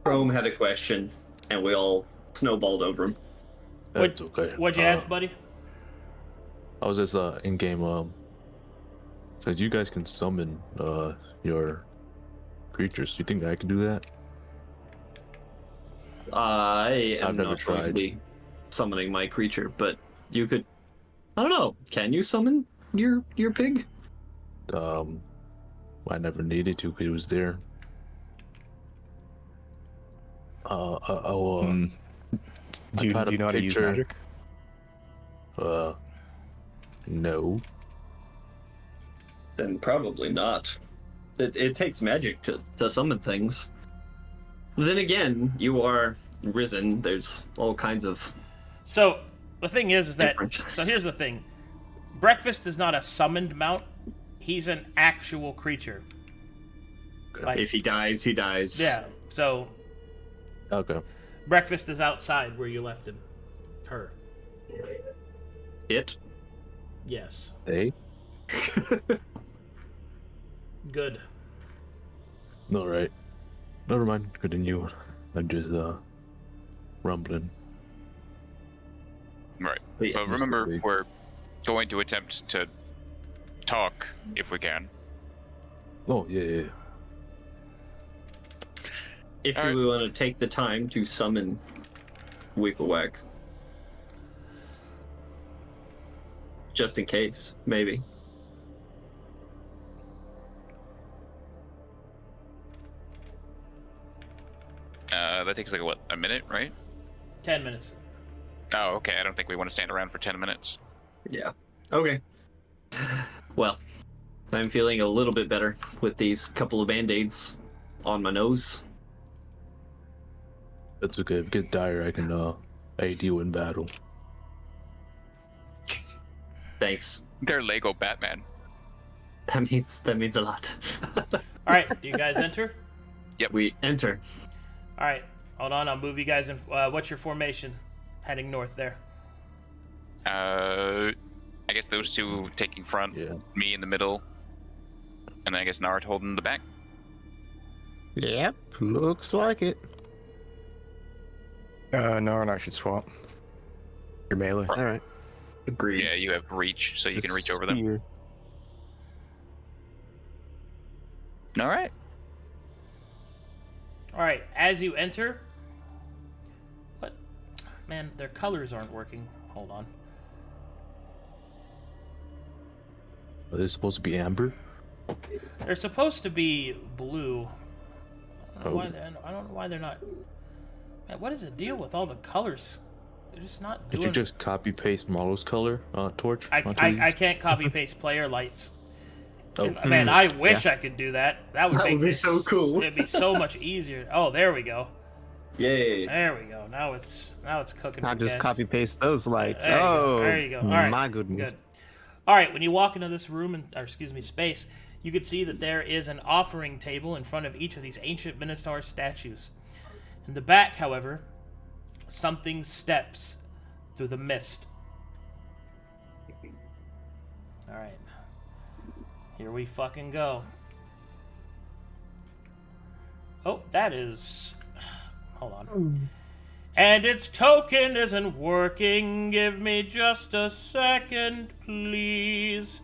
Chrome had a question, and we all snowballed over him. That's okay. What'd you ask, buddy? I was just in game. Says you guys can summon your creatures. You think I can do that? I am I've never not going to tried. be summoning my creature, but you could. I don't know. Can you summon your pig? I never needed to because it was there. Do you tried to know how to use picture- magic? No. Then probably not. It takes magic to summon things. Then again, you are risen. There's all kinds of So the thing is that. different. So here's the thing. Breakfast is not a summoned mount. He's an actual creature. Like, If he dies, he dies. yeah. So Okay. Breakfast is outside where you left him. Her. It? Yes. Hey. Good. All right. Never mind. Continue. I'm just rumbling. Right. But yes. But remember, Big. we're going to attempt to talk if we can. Oh yeah. If Alright. you want to take the time to summon Weeperwhack. Just in case, maybe. That takes like what, a minute, right? 10 minutes. Oh, okay. I don't think we want to stand around for 10 minutes. Yeah. Okay. Well, I'm feeling a little bit better with these couple of band-aids on my nose. That's okay. If it gets dire, I can aid you in battle. Thanks. They're Lego Batman. That means a lot. All right, do you guys enter? We enter. All right, hold on. I'll move you guys in. What's your formation? Heading north there. I guess those two taking front, Yeah. me in the middle, and I guess Knarh holding the back. Yep, looks like it. Nara and I should swap. Your melee. All right. Agreed. Yeah, you have reach, so you can reach over them. Spear. All right. All right, as you enter. What? Man, their colors aren't working. Hold on. Are they supposed to be amber? They're supposed to be blue. I don't know Oh. I don't know why they're not. Man, what is the deal with all the colors? They're just not Did doing. you just copy paste Marlowe's color torch? I onto can't copy paste player lights. Oh. Man, I wish I could do that. That would That make would be this so cool. It'd be so much easier. Oh, there we go. Yay. There we go. Now it's cooking. Not for just gas. copy paste those lights. There you go. Oh, There you go. All right. my goodness. Good. All right. When you walk into this room, space, you can see that there is an offering table in front of each of these ancient Minotaur statues. In the back, however, something steps through the mist. All right. Here we fucking go. Oh, that is... Hold on. And its token isn't working. Give me just a second, please.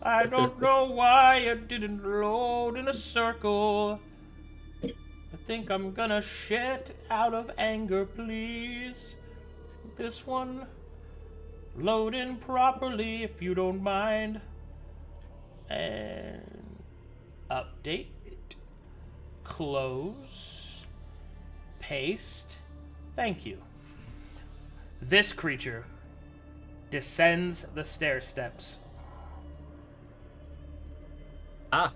I don't know why it didn't load in a circle. I think I'm gonna shit out of anger, please. This one, load in properly if you don't mind. And update, close, paste. Thank you. This creature descends the stair steps. Ah,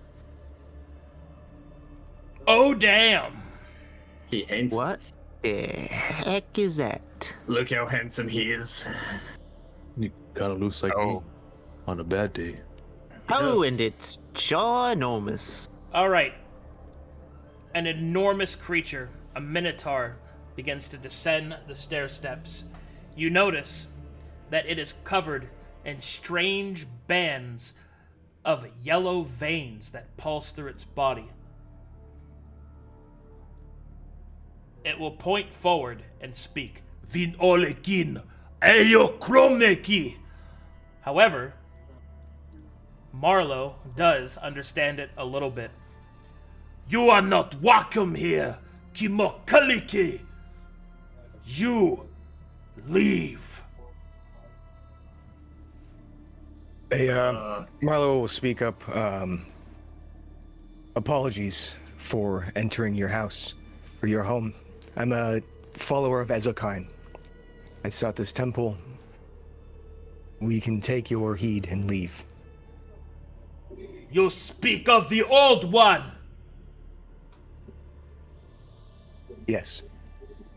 Oh damn! he hints. What the heck is that? Look how handsome he is. You kind of looks like me on a bad day. Oh, and it's ginormous. All right. An enormous creature, a minotaur, begins to descend the stair steps. You notice that it is covered in strange bands of yellow veins that pulse through its body. It will point forward and speak. Vin olekin, eyo kromneki. However, Marlowe does understand it a little bit. You are not welcome here, Kimokaliki. You leave. Hey, Marlowe will speak up. Apologies for entering your house, or your home. I'm a follower of Ezokine. I sought this temple. We can take your heed and leave. You speak of the old one. Yes.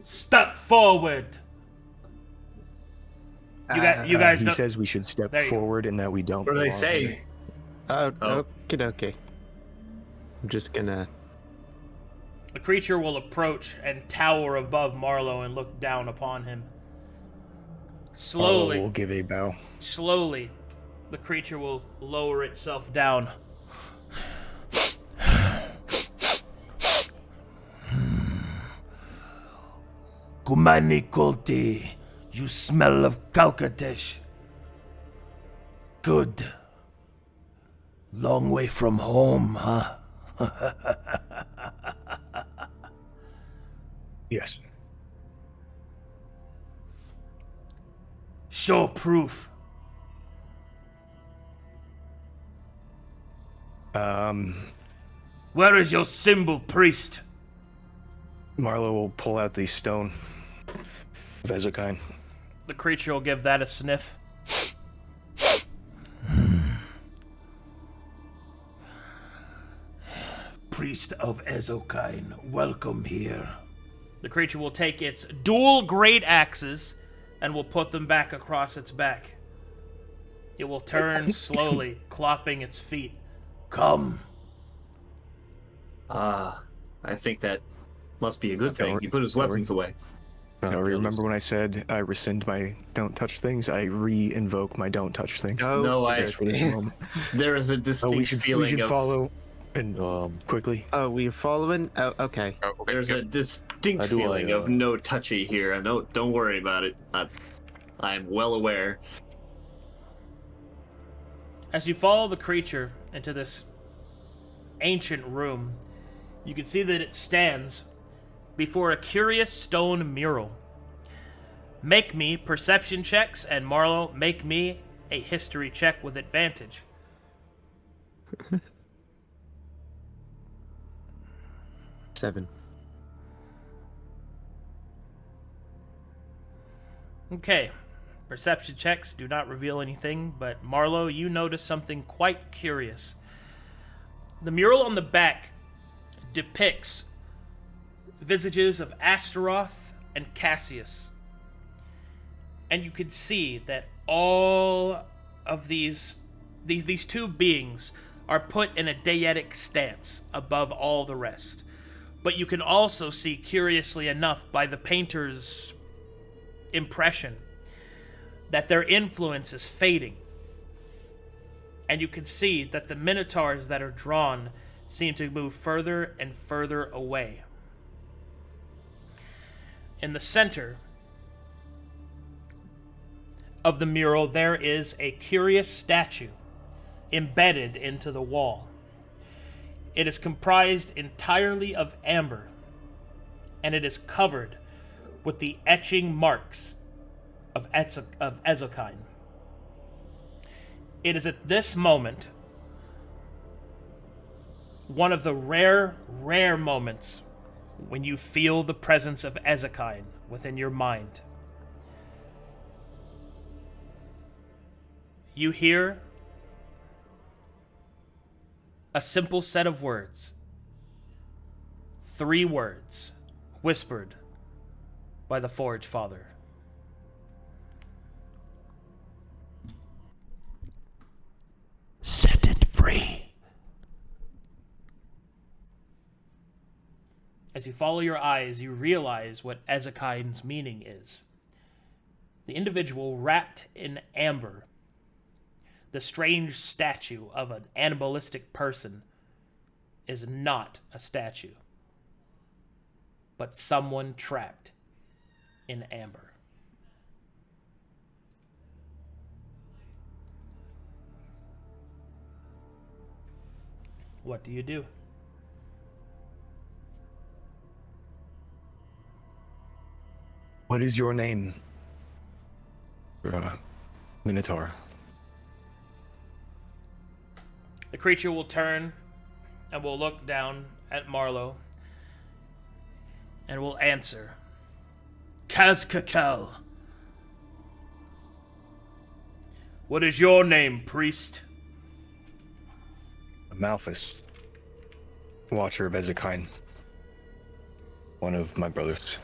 Step forward. You guys. He don't- says we should step There you go. forward and that we don't. What do they belong say? here. Oh. Okay. I'm just gonna. The creature will approach and tower above Marlowe and look down upon him. Marlowe will give a bow. Slowly, the creature will lower itself down. Kumani Kolti, you smell of Kalkatesh. Good. Long way from home, huh? Yes. Show proof. Where is your symbol, priest? Marlowe will pull out the stone of Ezokine. The creature will give that a sniff. Priest of Ezokine, welcome here. The creature will take its dual great axes and will put them back across its back. It will turn slowly, clopping its feet. Come. I think that must be a good thing. He put his weapons away. Now, remember when I said I rescind my don't touch things? I re-invoke my don't touch things. No, Just for this moment. there is a distinct we feeling should of follow and quickly. Oh, we're following? Oh, okay. Oh, okay, there's yep. a distinct I do feeling wanna, of no touchy here. Don't worry about it. I'm well aware. As you follow the creature into this ancient room, you can see that it stands before a curious stone mural. Make me perception checks, and Marlowe, make me a history check with advantage. Seven. Okay. Perception checks do not reveal anything, but Marlowe, you notice something quite curious. The mural on the back depicts visages of Astaroth and Cassius. And you can see that all of these two beings are put in a deity stance above all the rest. But you can also see, curiously enough, by the painter's impression, that their influence is fading. And you can see that the minotaurs that are drawn seem to move further and further away. In the center of the mural, there is a curious statue embedded into the wall. It is comprised entirely of amber, and it is covered with the etching marks of Ezokine. It is at this moment one of the rare moments when you feel the presence of Ezokine within your mind. You hear a simple set of words. 3 words, whispered by the Forge Father. Set it free. As you follow your eyes, you realize what Ezokine's meaning is. The individual wrapped in amber, the strange statue of an animalistic person, is not a statue, but someone trapped in amber. What do you do? What is your name, Minotaur? The creature will turn and will look down at Marlowe and will answer, Kazkakal. What is your name, priest? Malthus, Watcher of Ezokine. One of my brothers.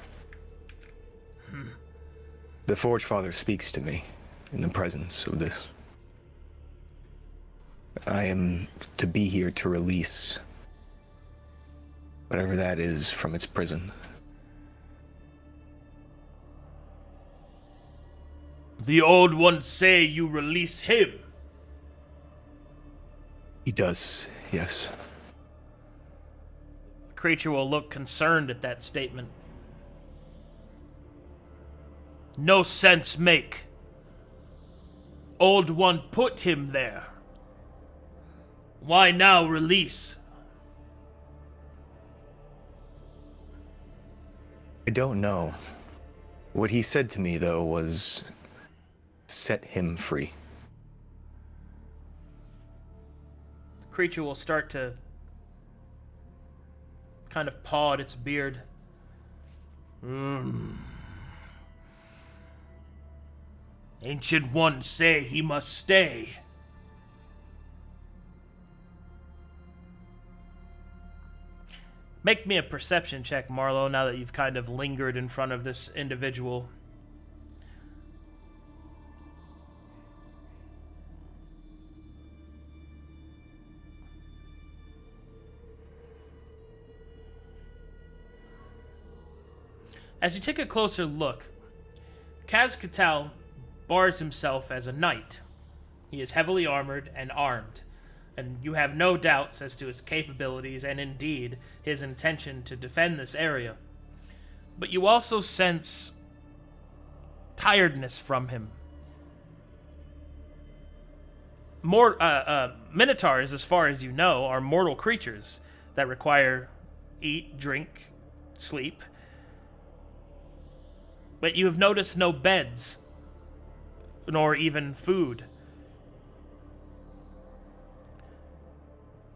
The Forge Father speaks to me in the presence of this. I am to be here to release whatever that is, from its prison. The Old Ones say you release him. He does, yes. The creature will look concerned at that statement. No sense make. Old One put him there. Why now release? I don't know. What he said to me, though, was set him free. The creature will start to kind of paw at its beard. Ancient Ones say he must stay. Make me a perception check, Marlowe, now that you've kind of lingered in front of this individual. As you take a closer look, Kaz-Katal bars himself as a knight. He is heavily armored and armed, and you have no doubts as to his capabilities and indeed his intention to defend this area. But you also sense tiredness from him. Minotaurs, as far as you know, are mortal creatures that require eat, drink, sleep. But you have noticed no beds, nor even food.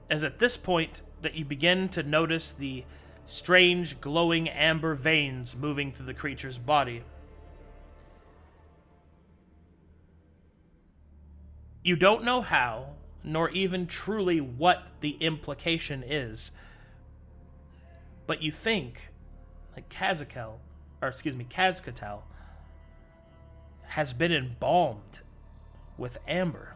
As at this point that you begin to notice the strange glowing amber veins moving through the creature's body. You don't know how, nor even truly what the implication is, but you think that Kaz-Katal has been embalmed with amber.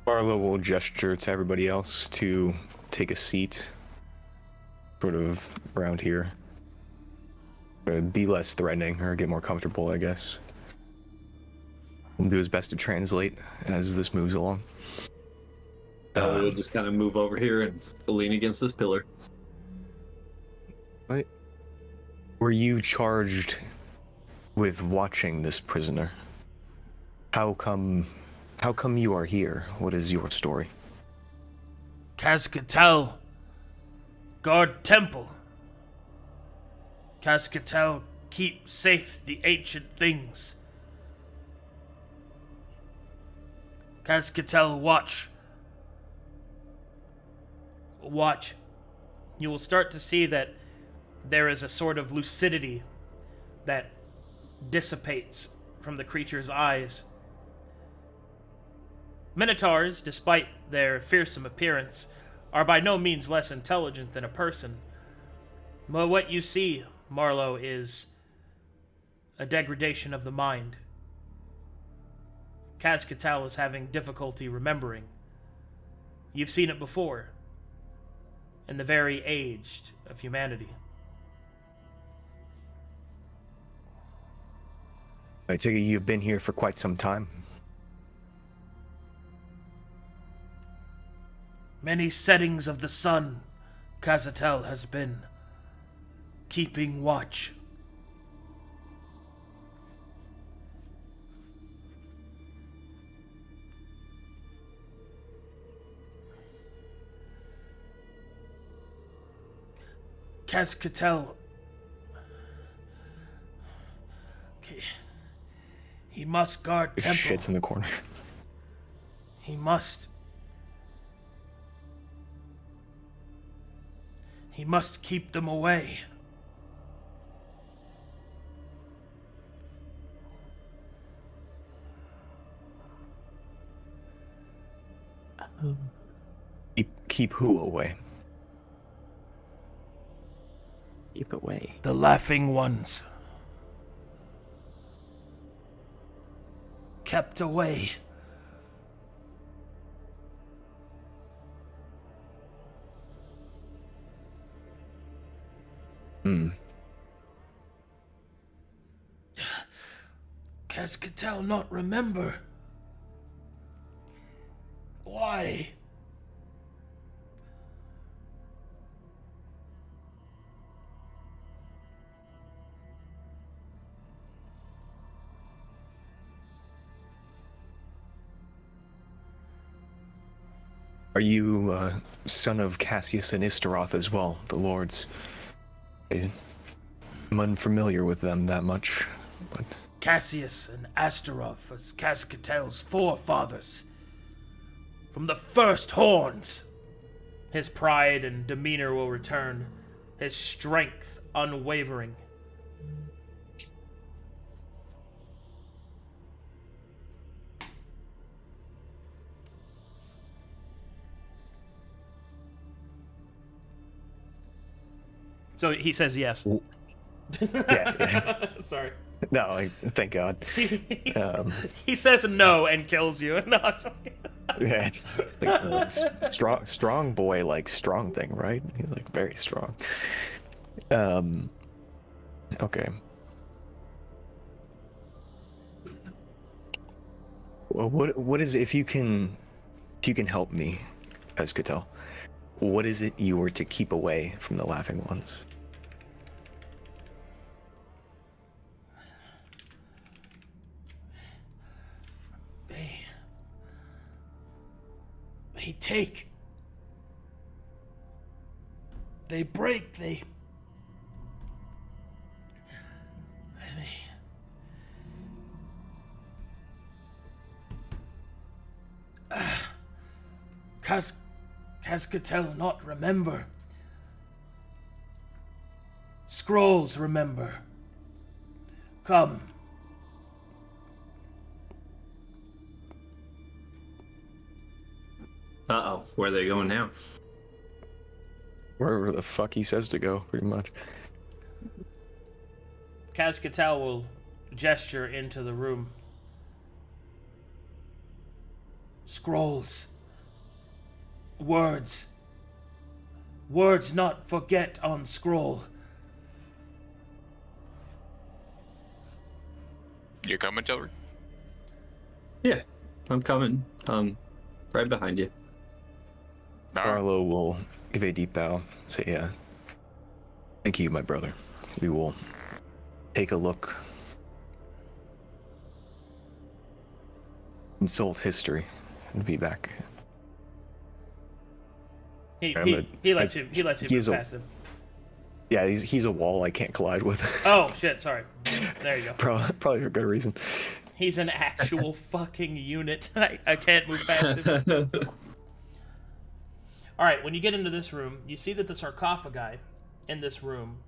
Marlowe will gesture to everybody else to take a seat, sort of around here. Be less threatening, or get more comfortable, I guess. He'll do his best to translate as this moves along. We'll just kind of move over here and lean against this pillar. Right. Were you charged with watching this prisoner? How come you are here? What is your story? Kaz-Katal, guard temple. Kaz-Katal, keep safe the ancient things. Kaz-Katal, watch. Watch. You will start to see that there is a sort of lucidity that dissipates from the creature's eyes. Minotaurs, despite their fearsome appearance, are by no means less intelligent than a person. But what you see, Marlowe, is a degradation of the mind. Kaz-Katal is having difficulty remembering. You've seen it before, in the very aged of humanity. I take it you've been here for quite some time. Many settings of the sun, Kaz-Katal has been keeping watch. Kaz-Katal, he must guard temple. Shit's in the corner. He must. He must keep them away. Keep who away? Keep away. The laughing ones. Kept away. Hmm. Cascatel not remember? Why? Are you son of Cassius and Istaroth as well, the lords? I'm unfamiliar with them that much, but... Cassius and Astaroth as Cascatel's forefathers. From the first horns. His pride and demeanor will return, his strength unwavering. So he says yes. Yeah. Sorry. No, thank God. He says no and kills you. No, I'm just Yeah. Strong boy, like strong thing, right? He's like very strong. Okay. Well, what is, if you can help me, Escatel, what is it you were to keep away from the Laughing Ones? They take. They break. They Cascatel not remember. Scrolls remember. Come. Uh-oh, where are they going now? Wherever the fuck he says to go, pretty much. Cascatel will gesture into the room. Scrolls. Words. Words not forget on scroll. You coming, Telry? Yeah, I'm coming. Right behind you. Marlowe will give a deep bow, say, yeah. Thank you, my brother. We will take a look. Consult history and be back. He lets you move past him. Yeah, he's a wall I can't collide with. Oh shit, sorry. There you go. Probably for good reason. He's an actual fucking unit. I can't move past him. Alright, when you get into this room, you see that the sarcophagi in this room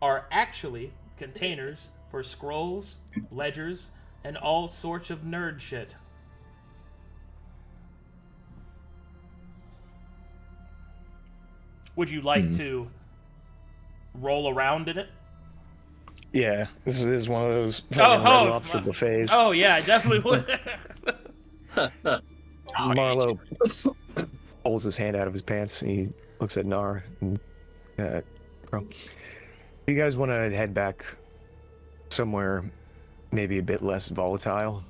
are actually containers for scrolls, ledgers, and all sorts of nerd shit. Would you like to roll around in it? Yeah, this is one of those fucking Red Lobster buffets. Oh yeah, I definitely would. Marlowe pulls his hand out of his pants and he looks at Knarh and you guys want to head back somewhere maybe a bit less volatile?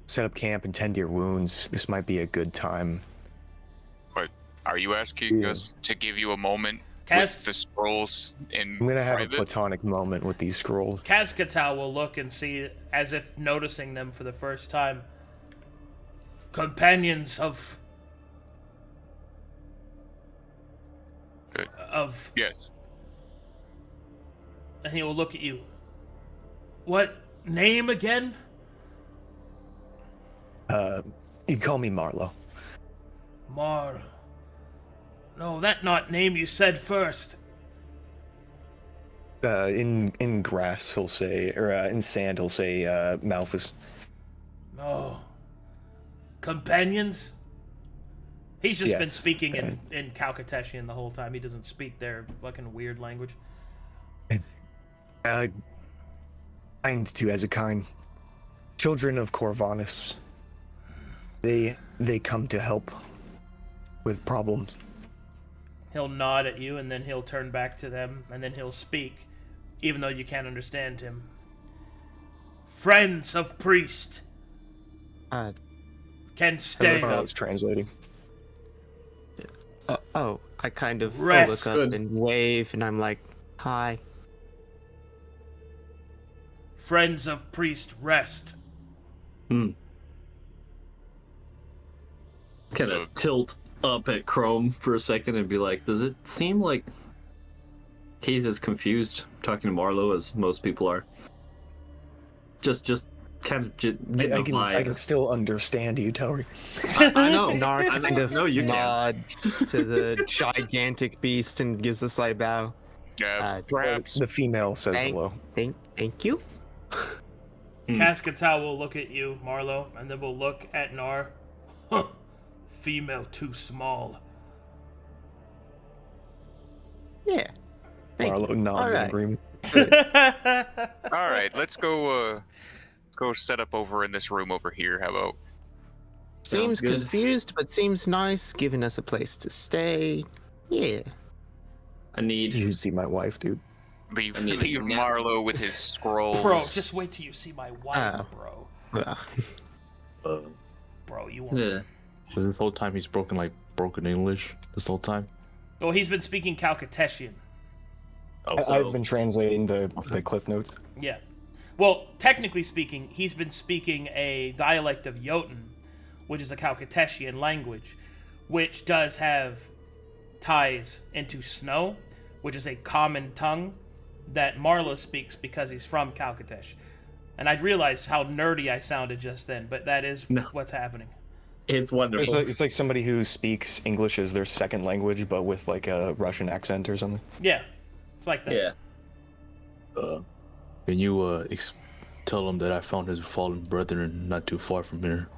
Set up camp and tend to your wounds. This might be a good time. But are you asking us to give you a moment with the scrolls in I'm gonna have private? a platonic moment with these scrolls. Cascatel will look and see, as if noticing them for the first time. Companions of Good. Of Yes. And he will look at you. what name again? You call me Marlowe. No, that not name you said first. In grass he'll say, or in sand he'll say Malphus. No. Companions? He's just been Yes. speaking in Calcatetian the whole time. He doesn't speak their fucking weird language. Kind to Ezekine. Children of Corvanus. They come to help with problems. He'll nod at you, and then he'll turn back to them, and then he'll speak, even though you can't understand him. Friends of priest can stay. I was translating. I kind of Rest. look up and wave, and I'm like, hi. Friends of priest, rest. Kind of tilt up at Chrome for a second and be like, does it seem like he's as confused talking to Marlowe as most people are? Just kind of I can still understand you, Telry. I know. Knarh kind of you nods to the gigantic beast and gives a slight bow. Perhaps. The female says Thank- hello. Thank you. Cascatel will look at you, Marlowe, and then we'll look at Knarh. Huh. Female too small. Yeah. Thank Marlowe you. nods in Alright. agreement. All right, let's go set up over in this room over here. How about? Seems good. confused, but seems nice, giving us a place to stay. Yeah. I need. You see my wife, dude. Leave I need a nap. Marlowe with his scrolls. Bro, just wait till you see my wife, bro. Well, Bro, you won't. Yeah. Was this whole time he's broken English this whole time? Well, he's been speaking Calcatessian. Oh, I've been translating the cliff notes. Yeah. Well, technically speaking, he's been speaking a dialect of Jotun, which is a Calcatessian language, which does have ties into Snow, which is a common tongue that Marlowe speaks because he's from Calcatesh. And I'd realized how nerdy I sounded just then, but that is what's happening. It's wonderful. It's like somebody who speaks English as their second language, but with like a Russian accent or something. Yeah, it's like that. Yeah. Can you tell him that I found his fallen brethren not too far from here?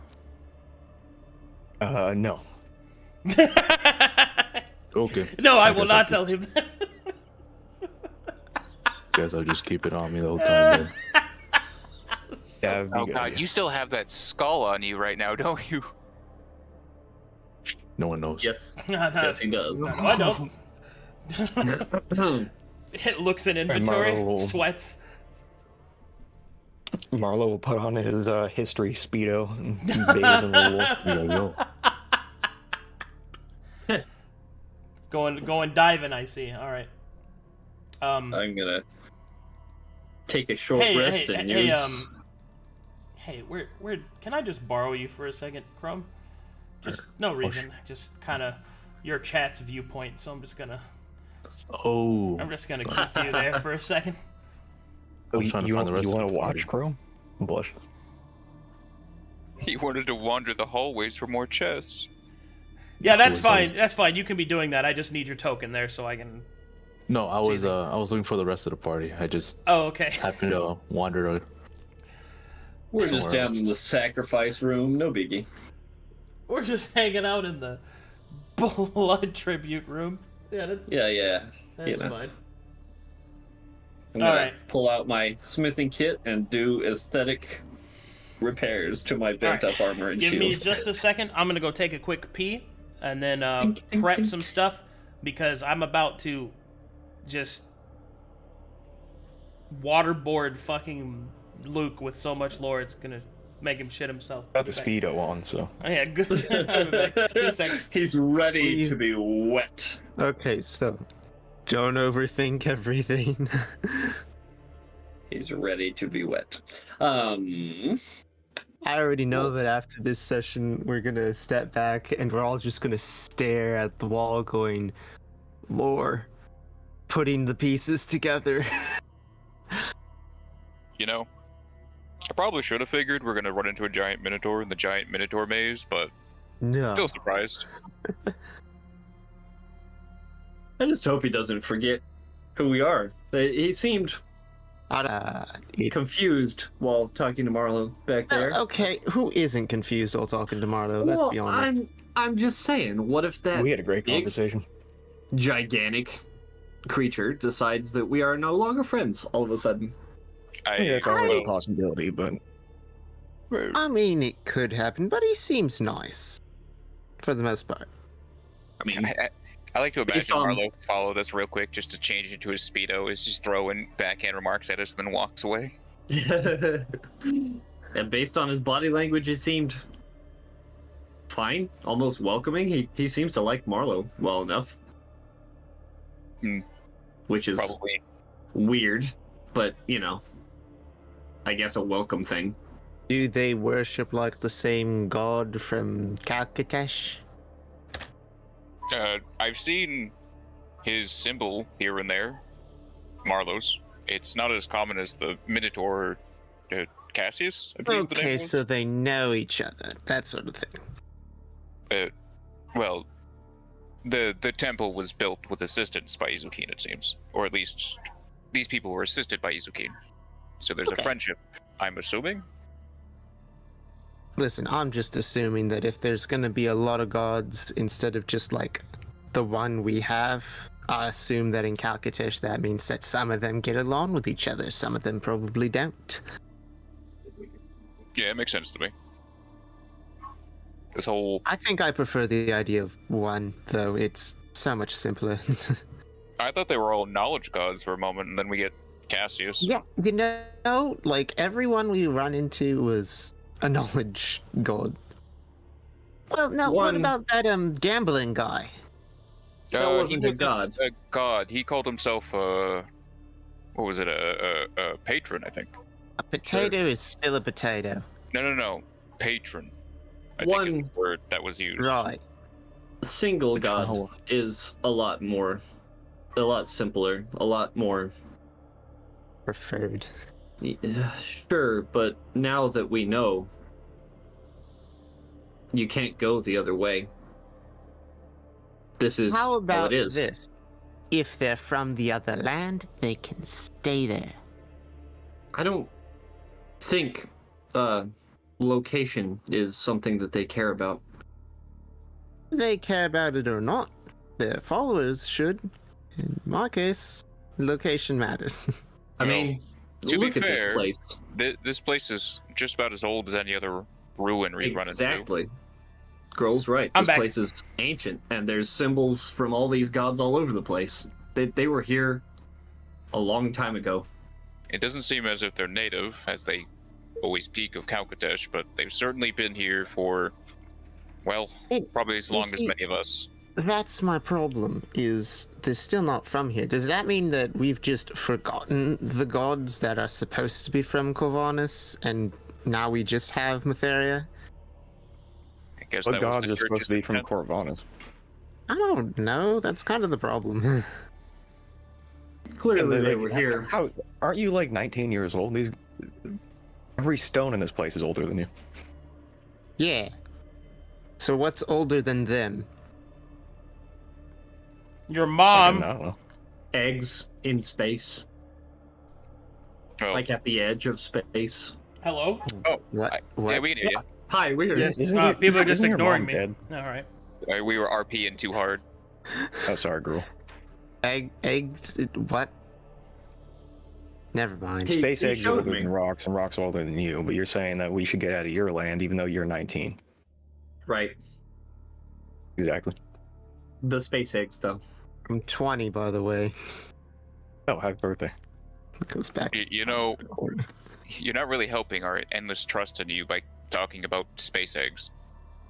No. Okay. No, I I will guess not I tell him that. Guess I'll just keep it on me the whole time then. Yeah, that'd be Oh good, god, yeah. you still have that skull on you right now, don't you? No one knows. Yes. No, Yes, he does. no, I don't. It looks in inventory, Marlowe will- sweats. Marlowe will put on his history speedo and bathe in the wool. Yo. Going diving, I see. All right. I'm gonna take a short rest and hey, use. hey, where? Can I just borrow you for a second, Chrome? Just no reason. Just kind of your chat's viewpoint. So I'm just gonna keep you there for a second. Oh, I'm trying to you find the rest of want the to party. watch Chrome? Blush. He wanted to wander the hallways for more chests. Yeah, that's Cool, fine. so- That's fine. You can be doing that. I just need your token there so I can. No, I was Jesus. I was looking for the rest of the party. I just Oh, okay. happened to wander. We're just somewhere down else. in the sacrifice room. No biggie. We're just hanging out in the blood tribute room. Yeah, that's Yeah. that's you know. fine. I'm gonna Alright. pull out my smithing kit and do aesthetic repairs to my bent-up armor and Give shield. me just a second. I'm gonna go take a quick pee and then prep some stuff because I'm about to just waterboard fucking Luke with so much lore it's gonna make him shit himself. Got the speedo on, so. Oh, yeah, good. I'll be back. 2 seconds. He's ready Please. to be wet. okay, so don't overthink everything. He's ready to be wet. I already know that after this session, we're gonna step back and we're all just gonna stare at the wall, going, "Lore, putting the pieces together." You know, I probably should have figured we're gonna run into a giant minotaur in the giant minotaur maze, but No. still surprised. I just hope he doesn't forget who we are. He seemed confused while talking to Marlowe back there. Okay, who isn't confused while talking to Marlowe? Let's be honest. I'm just saying, what if that We had a great big, conversation. gigantic creature decides that we are no longer friends all of a sudden? Yeah, it's always a possibility, but I mean, it could happen, but he seems nice. For the most part. I mean, I like to Based imagine on- Marlowe followed us real quick just to change into his Speedo, is just throwing backhand remarks at us and then walks away. And based on his body language, it seemed fine, almost welcoming. He seems to like Marlowe well enough. Hmm. Which is Probably. weird, but, you know, I guess a welcome thing. Do they worship like the same god from Calcatesh? I've seen his symbol here and there, Marlowe's. It's not as common as the Minotaur Cassius, I believe the name Okay, was. so they know each other, that sort of thing. Well, the temple was built with assistance by Izukine, it seems. Or at least these people were assisted by Izukine. So there's a Okay. friendship, I'm assuming. Listen, I'm just assuming that if there's gonna be a lot of gods instead of just like the one we have, I assume that in Calcatesh that means that some of them get along with each other, some of them probably don't. Yeah, it makes sense to me. This whole... I think I prefer the idea of one, though. It's so much simpler. I thought they were all knowledge gods for a moment, and then we get Cassius. Yeah, you know, like everyone we run into was a knowledge god. Well, no, what One- about that gambling guy? That He wasn't a god. A god. He called himself what was it? A patron, I think. A potato is still a potato. No. Patron. I One- think is the word that was used. Right. A single Which god one? is a lot simpler, a lot more. Preferred. Yeah, sure, but now that we know, you can't go the other way. This is How about it is. this? If they're from the other land, they can stay there. I don't think location is something that they care about. They care about it or not. Their followers should. In my case, location matters. I Well, mean, to be look at this fair, place. This place is just about as old as any other ruin we run into. Exactly. Gruul's right. I'm This back. place is ancient, and there's symbols from all these gods all over the place. They were here a long time ago. It doesn't seem as if they're native, as they always speak of Calcatesh, but they've certainly been here for, well, probably as long as see- many of us. That's my problem, is they're still not from here. Does that mean that we've just forgotten the gods that are supposed to be from Corvinus, and now we just have Matheria? I guess What that was gods the are supposed to be church's from intent. Corvinus? I don't know. That's kind of the problem. Clearly, And they were here. How aren't you like 19 years old? Every stone in this place is older than you. Yeah. So what's older than them? Your I mom. don't know. Eggs in space, Well, like at the edge of space. Hello. What? yeah, we can hear you. Hi, we heard you. Isn't People are just isn't your ignoring mom me. dead? All right. We were RPing too hard. Oh, sorry, Gruul. Eggs? What? Never mind. He- Space eggs are showed older me. than rocks, and rocks are older than you. But you're saying that we should get out of your land, even though you're 19. Right. Exactly. The space eggs, though. I'm 20, by the way. Oh, happy birthday. It goes back. You know, you're not really helping our endless trust in you by talking about space eggs.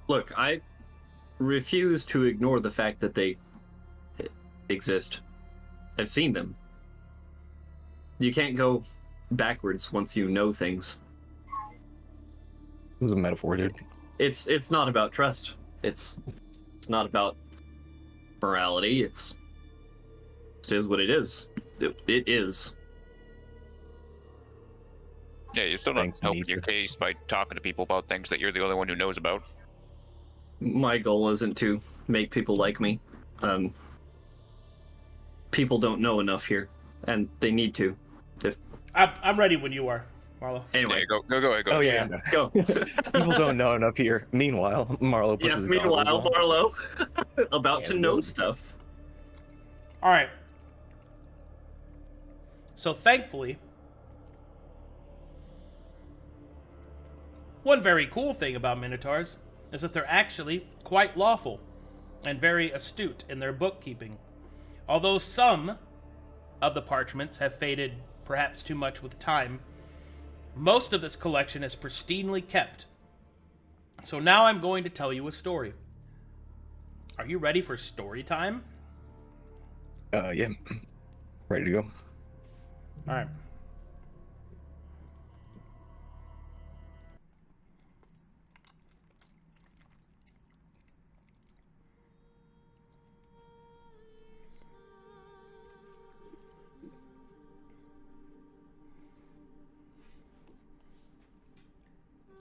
Look, I refuse to ignore the fact that they exist. I've seen them. You can't go backwards once you know things. It was a metaphor, dude. It's not about trust. It's not about morality. It is what it is. It is. Yeah, you're still not Thanks, helping Nietzsche. your case by talking to people about things that you're the only one who knows about. My goal isn't to make people like me. People don't know enough here, and they need to. I'm ready when you are, Marlowe. Anyway, Yeah, go ahead. Oh yeah. go. People don't know enough here. Meanwhile, Marlowe. puts Yes, his meanwhile, goggles on. Marlowe, about Yeah, to know really. stuff. All right. So thankfully, one very cool thing about Minotaurs is that they're actually quite lawful. and very astute in their bookkeeping. Although some of the parchments have faded perhaps too much with time, most of this collection is pristinely kept. So now I'm going to tell you a story. Are you ready for story time? Yeah. Ready to go. All right.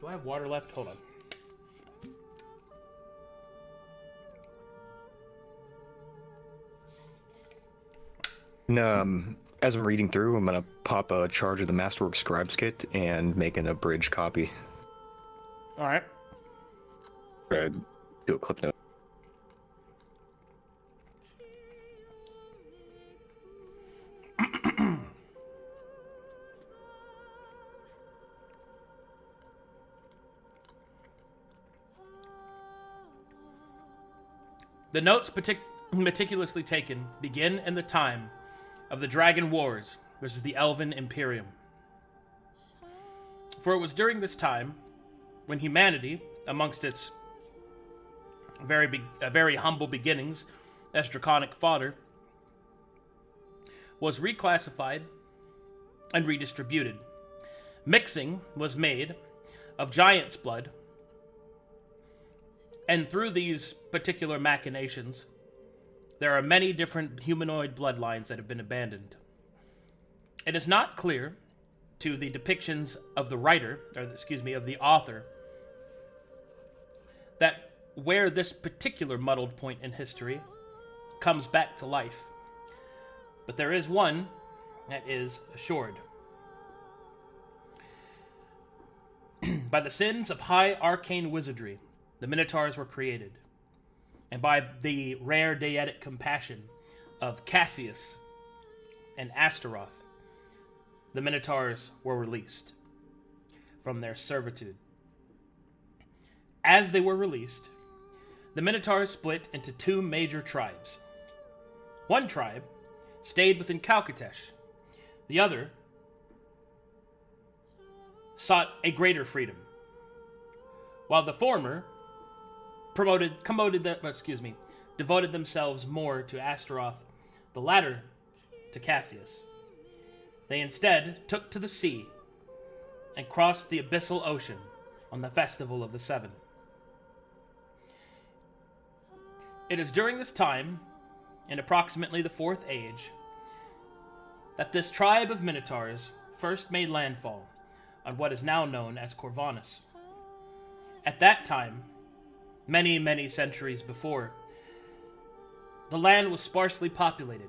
Do I have water left? Hold on. And, as I'm reading through, I'm gonna pop a charge of the Masterwork Scribes Kit and make an abridged copy. All right. Do a clip note. The notes meticulously taken begin in the time of the Dragon Wars versus the Elven Imperium. For it was during this time when humanity, amongst its very humble beginnings as draconic fodder, was reclassified and redistributed. Mixing was made of giant's blood, and through these particular machinations, there are many different humanoid bloodlines that have been abandoned. It is not clear to the depictions of the writer, or of the author, that where this particular muddled point in history comes back to life. But there is one that is assured. By the sins of high arcane wizardry, the Minotaurs were created, and by the rare deity compassion of Cassius and Astaroth, the Minotaurs were released from their servitude. As they were released, the Minotaurs split into two major tribes. One tribe stayed within Calcatesh. The other sought a greater freedom, while the former devoted themselves more to Astaroth, the latter to Cassius. They instead took to the sea and crossed the abyssal ocean on the Festival of the Seven. It is during this time, in approximately the Fourth Age, that this tribe of Minotaurs first made landfall on what is now known as Corvanus. At that time, many, many centuries before, the land was sparsely populated.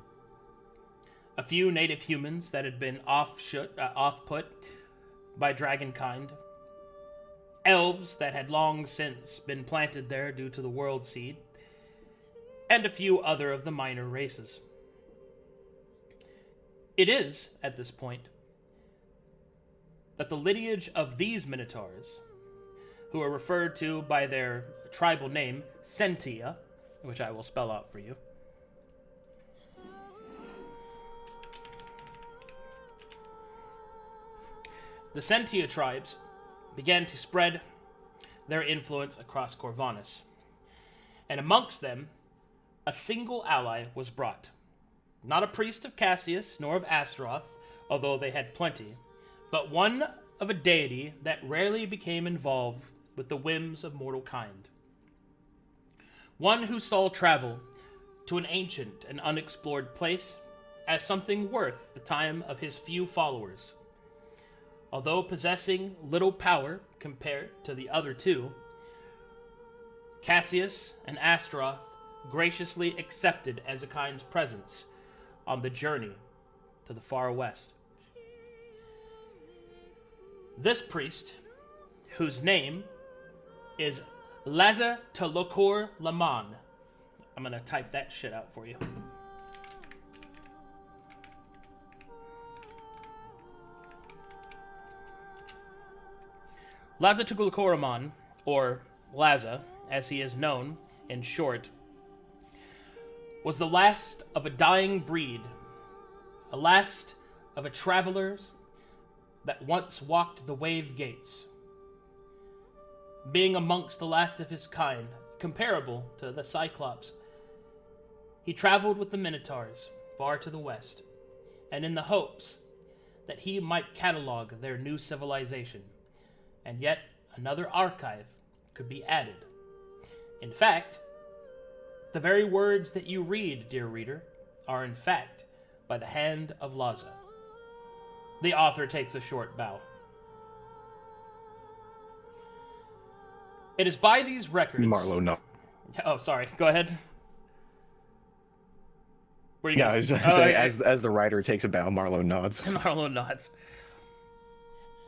A few native humans that had been off-put by dragonkind, elves that had long since been planted there due to the world seed, and a few other of the minor races. It is, at this point, that the lineage of these Minotaurs, who are referred to by their tribal name, Sentia, which I will spell out for you. The Sentia tribes began to spread their influence across Corvanus, and amongst them, a single ally was brought. Not a priest of Cassius, nor of Astaroth, although they had plenty, but one of a deity that rarely became involved with the whims of mortal kind. One who saw travel to an ancient and unexplored place as something worth the time of his few followers. Although possessing little power compared to the other two, Cassius and Astaroth graciously accepted Ezekind's presence on the journey to the far west. This priest, whose name is Laza Telokor Laman. I'm gonna type that shit out for you. Laza Telokor Laman, or Laza, as he is known in short, was the last of a dying breed, a last of a travelers that once walked the wave gates. Being amongst the last of his kind, comparable to the Cyclops, he traveled with the Minotaurs far to the west, and in the hopes that he might catalog their new civilization, and yet another archive could be added. In fact, the very words that you read, dear reader, are in fact by the hand of Laza. The author takes a short bow. It is by these records... Marlowe, no. Oh, sorry. Go ahead. Were you No, guys... I was saying, as the writer takes a bow, Marlowe nods. Marlowe nods.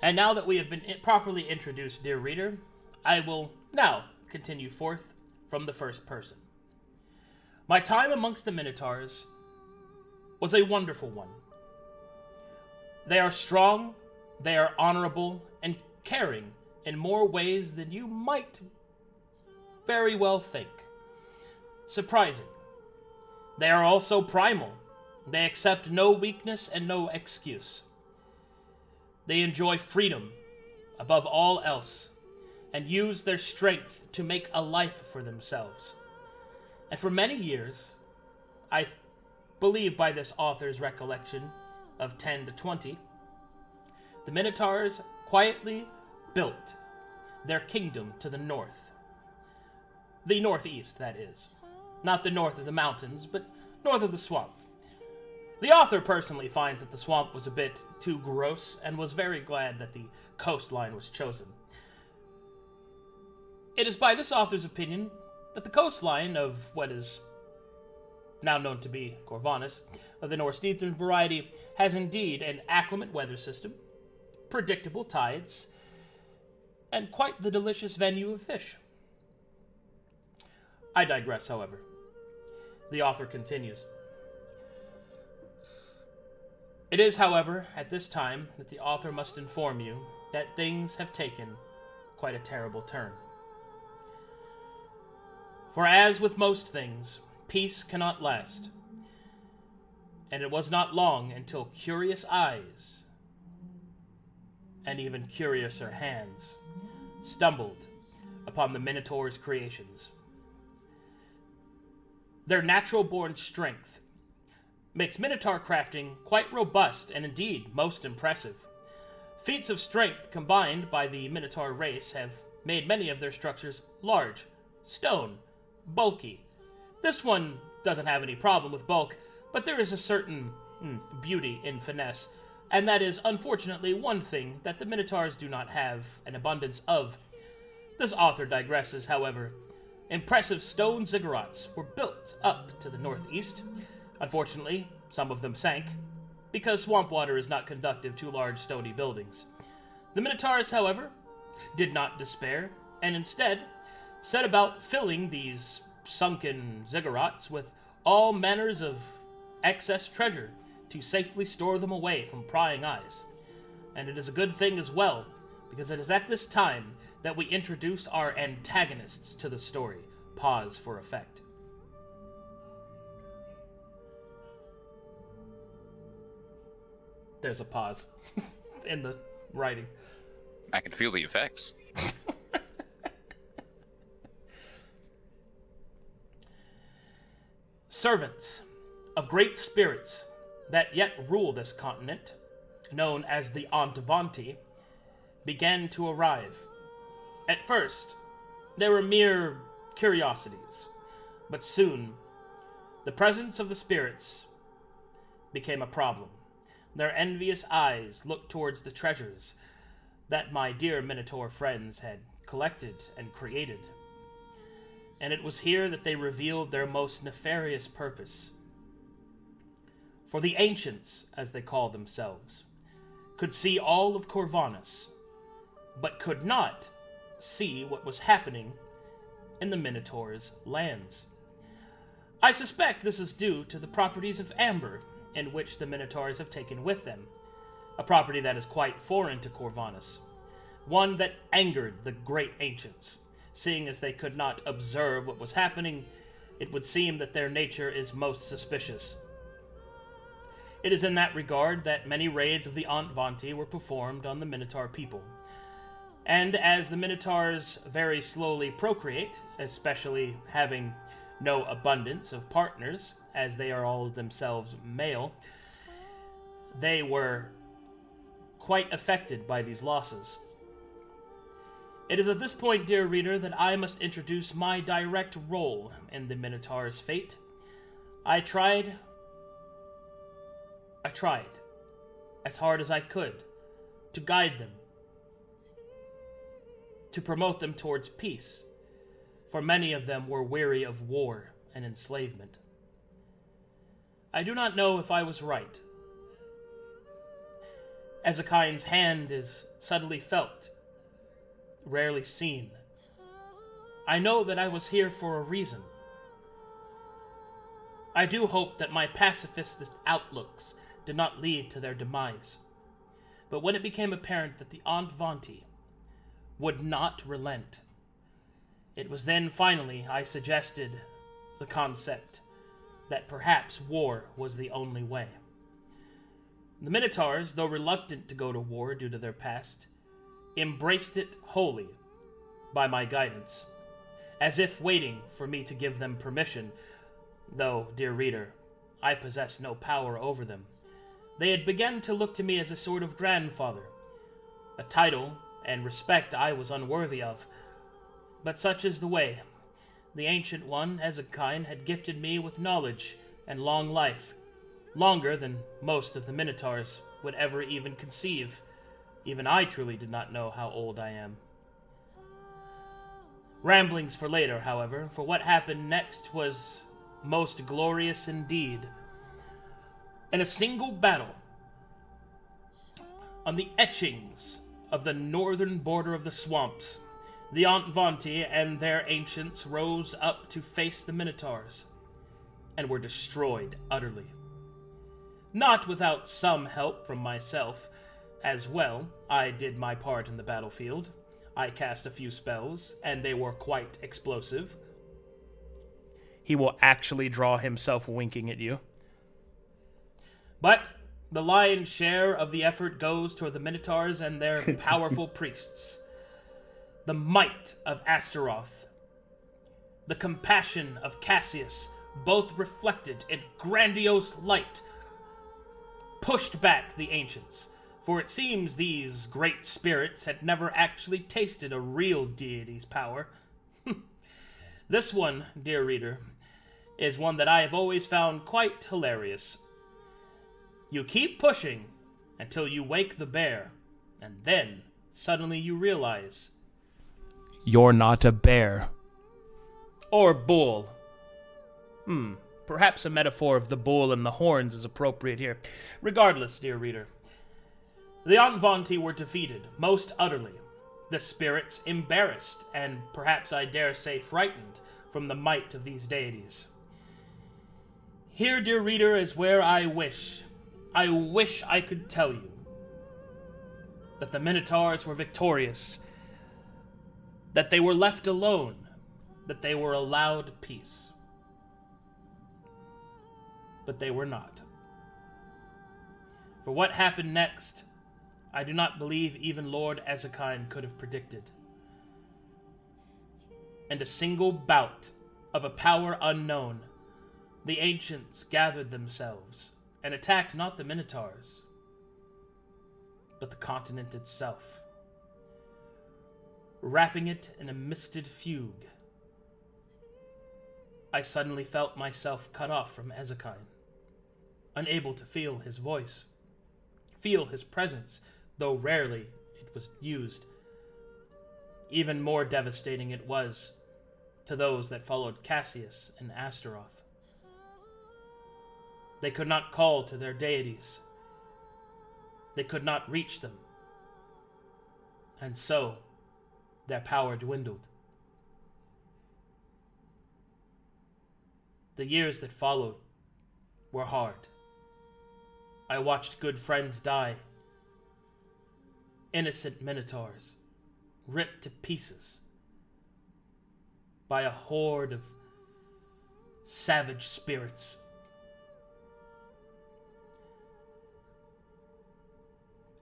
And now that we have been properly introduced, dear reader, I will now continue forth from the first person. My time amongst the Minotaurs was a wonderful one. They are strong, they are honorable, and caring in more ways than you might very well think. Surprising. They are also primal. They accept no weakness and no excuse. They enjoy freedom above all else, and use their strength to make a life for themselves. And for many years, I believe by this author's recollection of 10 to 20, the Minotaurs quietly built their kingdom to the north. The northeast, that is. Not the north of the mountains, but north of the swamp. The author personally finds that the swamp was a bit too gross and was very glad that the coastline was chosen. It is by this author's opinion that the coastline of what is now known to be Corvinus, of the northeastern variety, has indeed an acclimate weather system, predictable tides, and quite the delicious venue of fish. I digress, however. The author continues. It is, however, at this time that the author must inform you that things have taken quite a terrible turn. For as with most things, peace cannot last, and it was not long until curious eyes, and even curiouser hands, stumbled upon the Minotaur's creations. Their natural-born strength makes Minotaur crafting quite robust and indeed most impressive. Feats of strength combined by the Minotaur race have made many of their structures large, stone, bulky. This one doesn't have any problem with bulk, but there is a certain beauty in finesse, and that is unfortunately one thing that the Minotaurs do not have an abundance of. This author digresses, however. Impressive stone ziggurats were built up to the northeast. Unfortunately, some of them sank, because swamp water is not conducive to large stony buildings. The Minotaurs, however, did not despair, and instead set about filling these sunken ziggurats with all manners of excess treasure to safely store them away from prying eyes. And it is a good thing as well, because it is at this time that we introduce our antagonists to the story. Pause for effect. There's a pause in the writing. I can feel the effects. Servants of great spirits that yet rule this continent, known as the Antavanti, began to arrive. At first, they were mere curiosities, but soon the presence of the spirits became a problem. Their envious eyes looked towards the treasures that my dear Minotaur friends had collected and created. And it was here that they revealed their most nefarious purpose. For the ancients, as they call themselves, could see all of Corvinus, but could not see what was happening in the Minotaur's lands. I suspect this is due to the properties of amber in which the Minotaurs have taken with them, a property that is quite foreign to Corvinus, one that angered the great ancients, seeing as they could not observe what was happening it would seem that their nature is most suspicious. It is in that regard that many raids of the Antvanti were performed on the Minotaur people. And as the Minotaurs very slowly procreate, especially having no abundance of partners, as they are all themselves male, they were quite affected by these losses. It is at this point, dear reader, that I must introduce my direct role in the Minotaur's fate. I tried as hard as I could to guide them, to promote them towards peace, for many of them were weary of war and enslavement. I do not know if I was right. Ezekind's hand is subtly felt, rarely seen. I know that I was here for a reason. I do hope that my pacifist outlooks did not lead to their demise. But when it became apparent that the Antvanti would not relent, it was then finally I suggested the concept that perhaps war was the only way. The Minotaurs, though reluctant to go to war due to their past, embraced it wholly by my guidance, as if waiting for me to give them permission, though, dear reader, I possess no power over them. They had begun to look to me as a sort of grandfather, a title and respect I was unworthy of, but such is the way. The Ancient One, Ezekind, had gifted me with knowledge and long life, longer than most of the Minotaurs would ever even conceive. Even I truly did not know how old I am. Ramblings for later, however, for what happened next was most glorious indeed. In a single battle, on the etchings of the northern border of the swamps, the Antvanti and their ancients rose up to face the Minotaurs, and were destroyed utterly. Not without some help from myself as well. I did my part in the battlefield. I cast a few spells, and they were quite explosive. He will actually draw himself winking at you. But the lion's share of the effort goes toward the Minotaurs and their powerful priests. The might of Astaroth, the compassion of Cassius, both reflected in grandiose light, pushed back the ancients, for it seems these great spirits had never actually tasted a real deity's power. This one, dear reader, is one that I have always found quite hilarious. You keep pushing until you wake the bear, and then suddenly you realize you're not a bear. Or bull. Perhaps a metaphor of the bull and the horns is appropriate here. Regardless, dear reader, the Antvanti were defeated, most utterly. The spirits embarrassed, and perhaps I dare say frightened, from the might of these deities. Here, dear reader, is where I wish I could tell you that the Minotaurs were victorious, that they were left alone, that they were allowed peace. But they were not. For what happened next, I do not believe even Lord Ezekind could have predicted. In a single bout of a power unknown, the ancients gathered themselves and attacked not the Minotaurs, but the continent itself, wrapping it in a misted fugue. I suddenly felt myself cut off from Ezekind, unable to feel his voice, feel his presence, though rarely it was used. Even more devastating it was to those that followed Cassius and Astaroth. They could not call to their deities. They could not reach them. And so, their power dwindled. The years that followed were hard. I watched good friends die. Innocent Minotaurs ripped to pieces by a horde of savage spirits.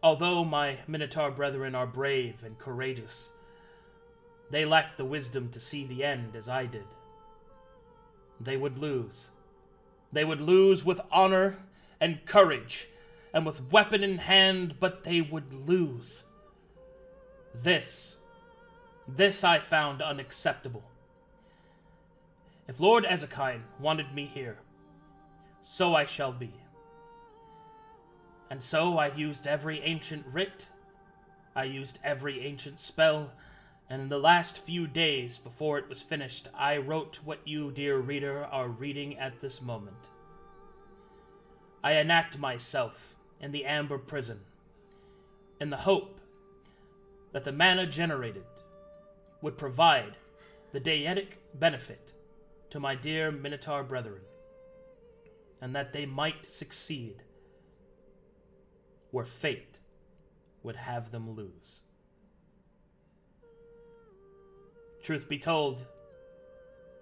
Although my Minotaur brethren are brave and courageous, they lack the wisdom to see the end as I did. They would lose. They would lose with honor and courage, and with weapon in hand, but they would lose. This I found unacceptable. If Lord Ezekine wanted me here, so I shall be. And so I used every ancient writ, I used every ancient spell, and in the last few days before it was finished, I wrote what you, dear reader, are reading at this moment. I enact myself in the Amber Prison, in the hope that the mana generated would provide the deietic benefit to my dear Minotaur brethren, and that they might succeed where fate would have them lose. Truth be told,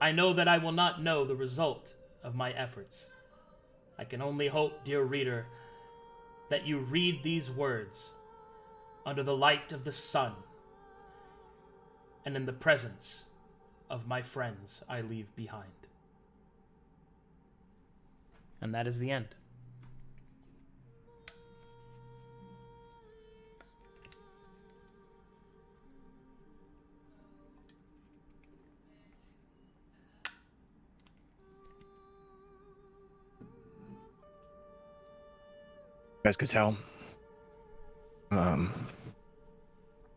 I know that I will not know the result of my efforts. I can only hope, dear reader, that you read these words under the light of the sun and in the presence of my friends I leave behind. And that is the end. As could tell,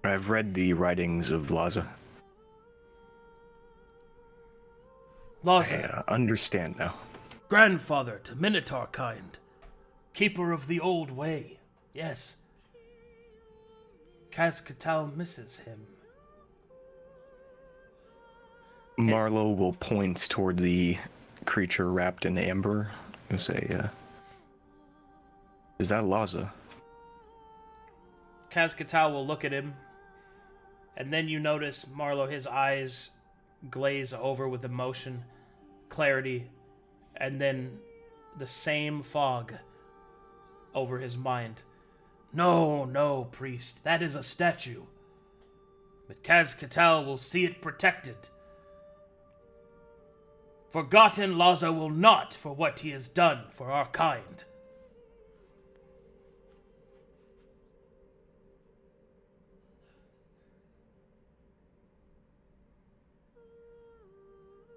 I've read the writings of Laza. Laza, I understand now. grandfather to Minotaur kind, keeper of the old way, yes. Kaz-Katal misses him. Marlowe will point toward the creature wrapped in amber and say, is that Laza? Kaz-Katal will look at him, and then you notice Marlowe, his eyes glaze over with emotion, clarity, and then the same fog over his mind. No, no, priest, that is a statue. But Kaz-Katal will see it protected. Forgotten Laza will not for what he has done for our kind.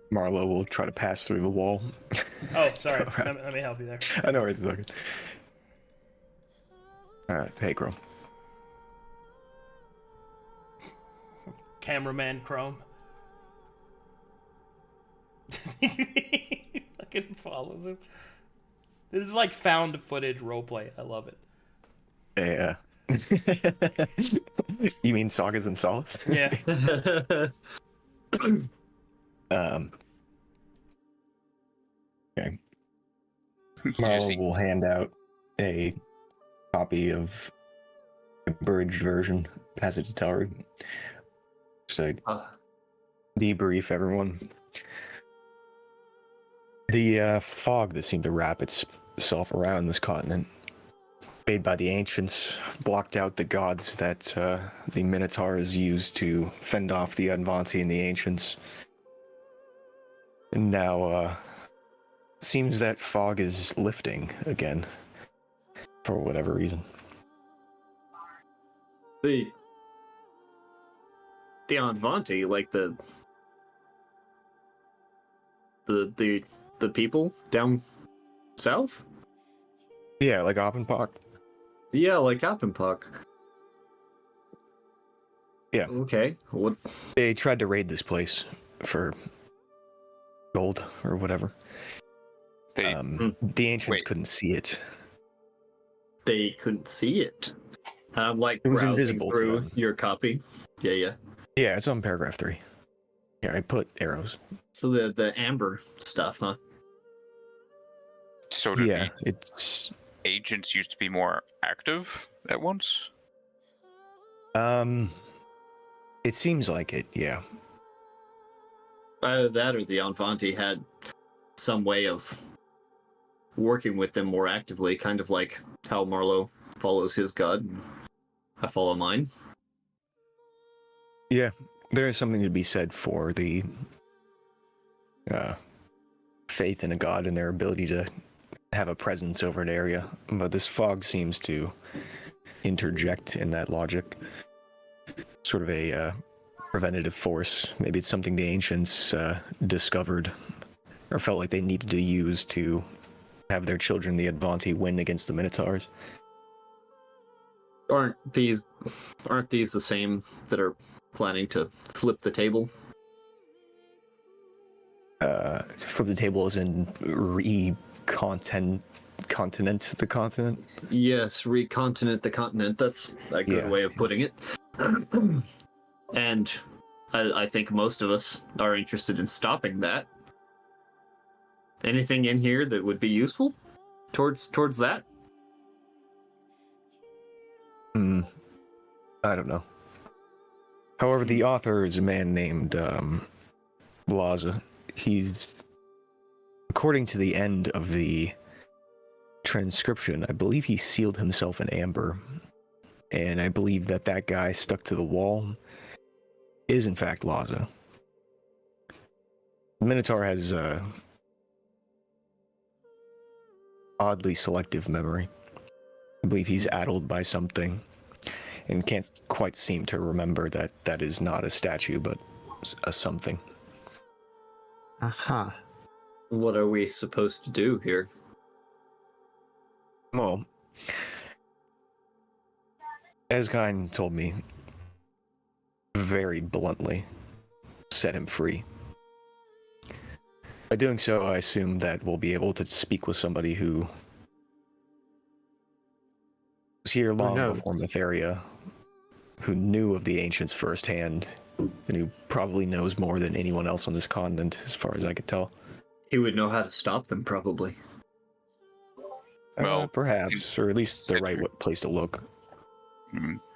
Marlowe will try to pass through the wall. Oh, sorry. Let me help you there. I know he's looking. Hey, Chrome. Cameraman Chrome. Fucking follows him. This is like found footage roleplay. I love it. Yeah. You mean Sagas and Solace? Yeah. Okay. Marlowe will hand out a copy of the abridged version, pass it to Telry. Just to debrief everyone. The fog that seemed to wrap itself around this continent, made by the ancients, blocked out the gods that the Minotaurs used to fend off the Advanti and the ancients. And now, seems that fog is lifting again, for whatever reason. The Advanti, like the people down south? Yeah, like Oppenpock. Yeah, like Oppenpock. Yeah. Okay. What? They tried to raid this place for gold or whatever. The ancients couldn't see it. They couldn't see it. I'm like It was browsing invisible to through them. your copy. Yeah. Yeah, it's on paragraph 3. Yeah, I put arrows. So the amber stuff, huh? So did Yeah, the it's agents used to be more active at once? it seems like it, yeah. Either that or the Advanti had some way of working with them more actively, kind of like how Marlowe follows his god and I follow mine. Yeah, there is something to be said for the faith in a god and their ability to have a presence over an area, but this fog seems to interject in that logic. Sort of a preventative force. Maybe it's something the ancients discovered or felt like they needed to use to have their children, the Advanti, win against the Minotaurs. Aren't these the same that are planning to flip the table? Flip the table as in continent the continent? Yes, recontinent the continent. That's a good way of putting it. And I think most of us are interested in stopping that. Anything in here that would be useful towards that? I don't know. However, the author is a man named Blaza. He's, according to the end of the transcription, I believe he sealed himself in amber. And I believe that guy stuck to the wall is in fact Laza. The Minotaur has oddly selective memory. I believe he's addled by something and can't quite seem to remember that is not a statue but a something. Aha. What are we supposed to do here? Well, Esgine told me very bluntly, set him free. By doing so, I assume that we'll be able to speak with somebody who was here long before Mytheria, who knew of the ancients firsthand, and who probably knows more than anyone else on this continent, as far as I could tell. He would know how to stop them, probably. Well, perhaps, or at least the right place to look.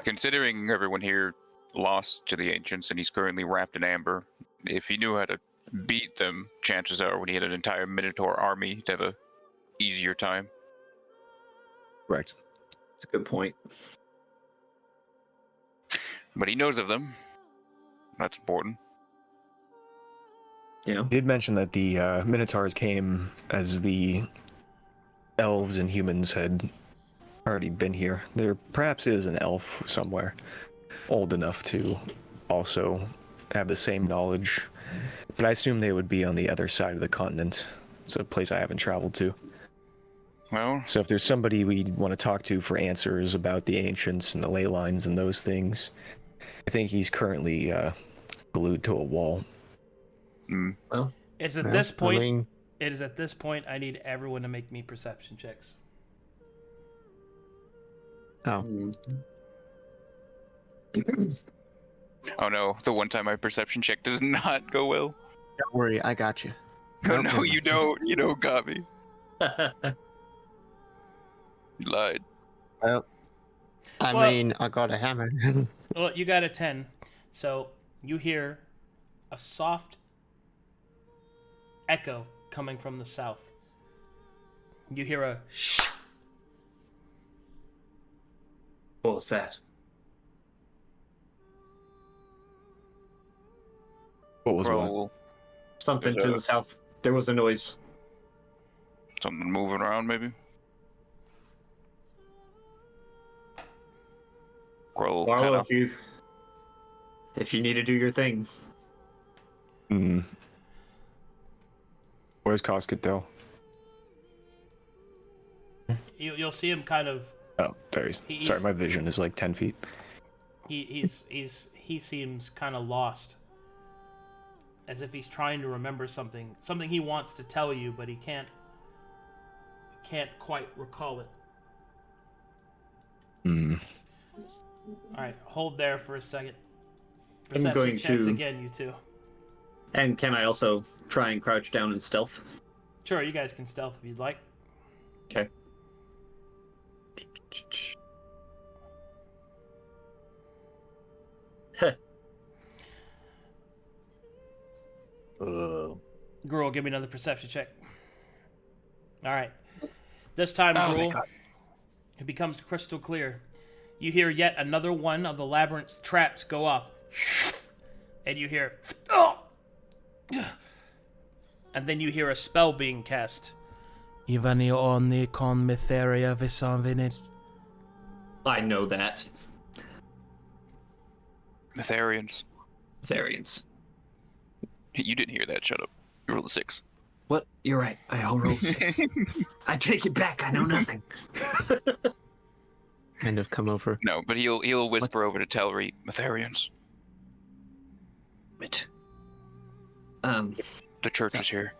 Considering everyone here lost to the ancients and he's currently wrapped in amber, if he knew how to beat them, chances are when he had an entire Minotaur army, he'd have a easier time. Right. That's a good point. But he knows of them. That's important. Yeah. He did mention that the Minotaurs came as the elves and humans had already been here. There perhaps is an elf somewhere old enough to also have the same knowledge, but I assume they would be on the other side of the continent. It's a place I haven't traveled to. Well, So if there's somebody we want to talk to for answers about the ancients and the ley lines and those things, I think he's currently glued to a wall. Well, It's at this point. It is at this point I need everyone to make me perception checks. Oh. oh no, the one time my perception check does not go well. Don't worry, I got you. Oh no, you don't. You don't got me. You lied. Well, I mean, I got a hammer. Well, you got a 10, so you hear a soft echo coming from the south. You hear a shh. what was that? What was what? Roll. Something to the south. There was a noise. Something moving around, maybe. Roll. Marlowe, if you need to do your thing. Where's Koskadel? You'll see him kind of. Oh, there he is. Sorry, my vision is like 10 feet. He seems kind of lost, as if he's trying to remember something he wants to tell you, but he can't quite recall it. All right, hold there for a second. Perception going checks to- again, you two. And can I also try and crouch down in stealth? Sure, you guys can stealth if you'd like. Okay. Gruul, give me another perception check. All right. This time, Oh, thank Gruul, God. it becomes crystal clear. You hear yet another one of the labyrinth's traps go off. And you hear... And then you hear a spell being cast. Ivani onni con Mytheria visanvinit. I know that. Mytharians. Therians. You didn't hear that. Shut up. You rolled a 6. What? You're right. I all rolled 6. I take it back. I know nothing. Kind of come over. No, but he'll whisper over to Telry, Mytharians. Wait. The church is here.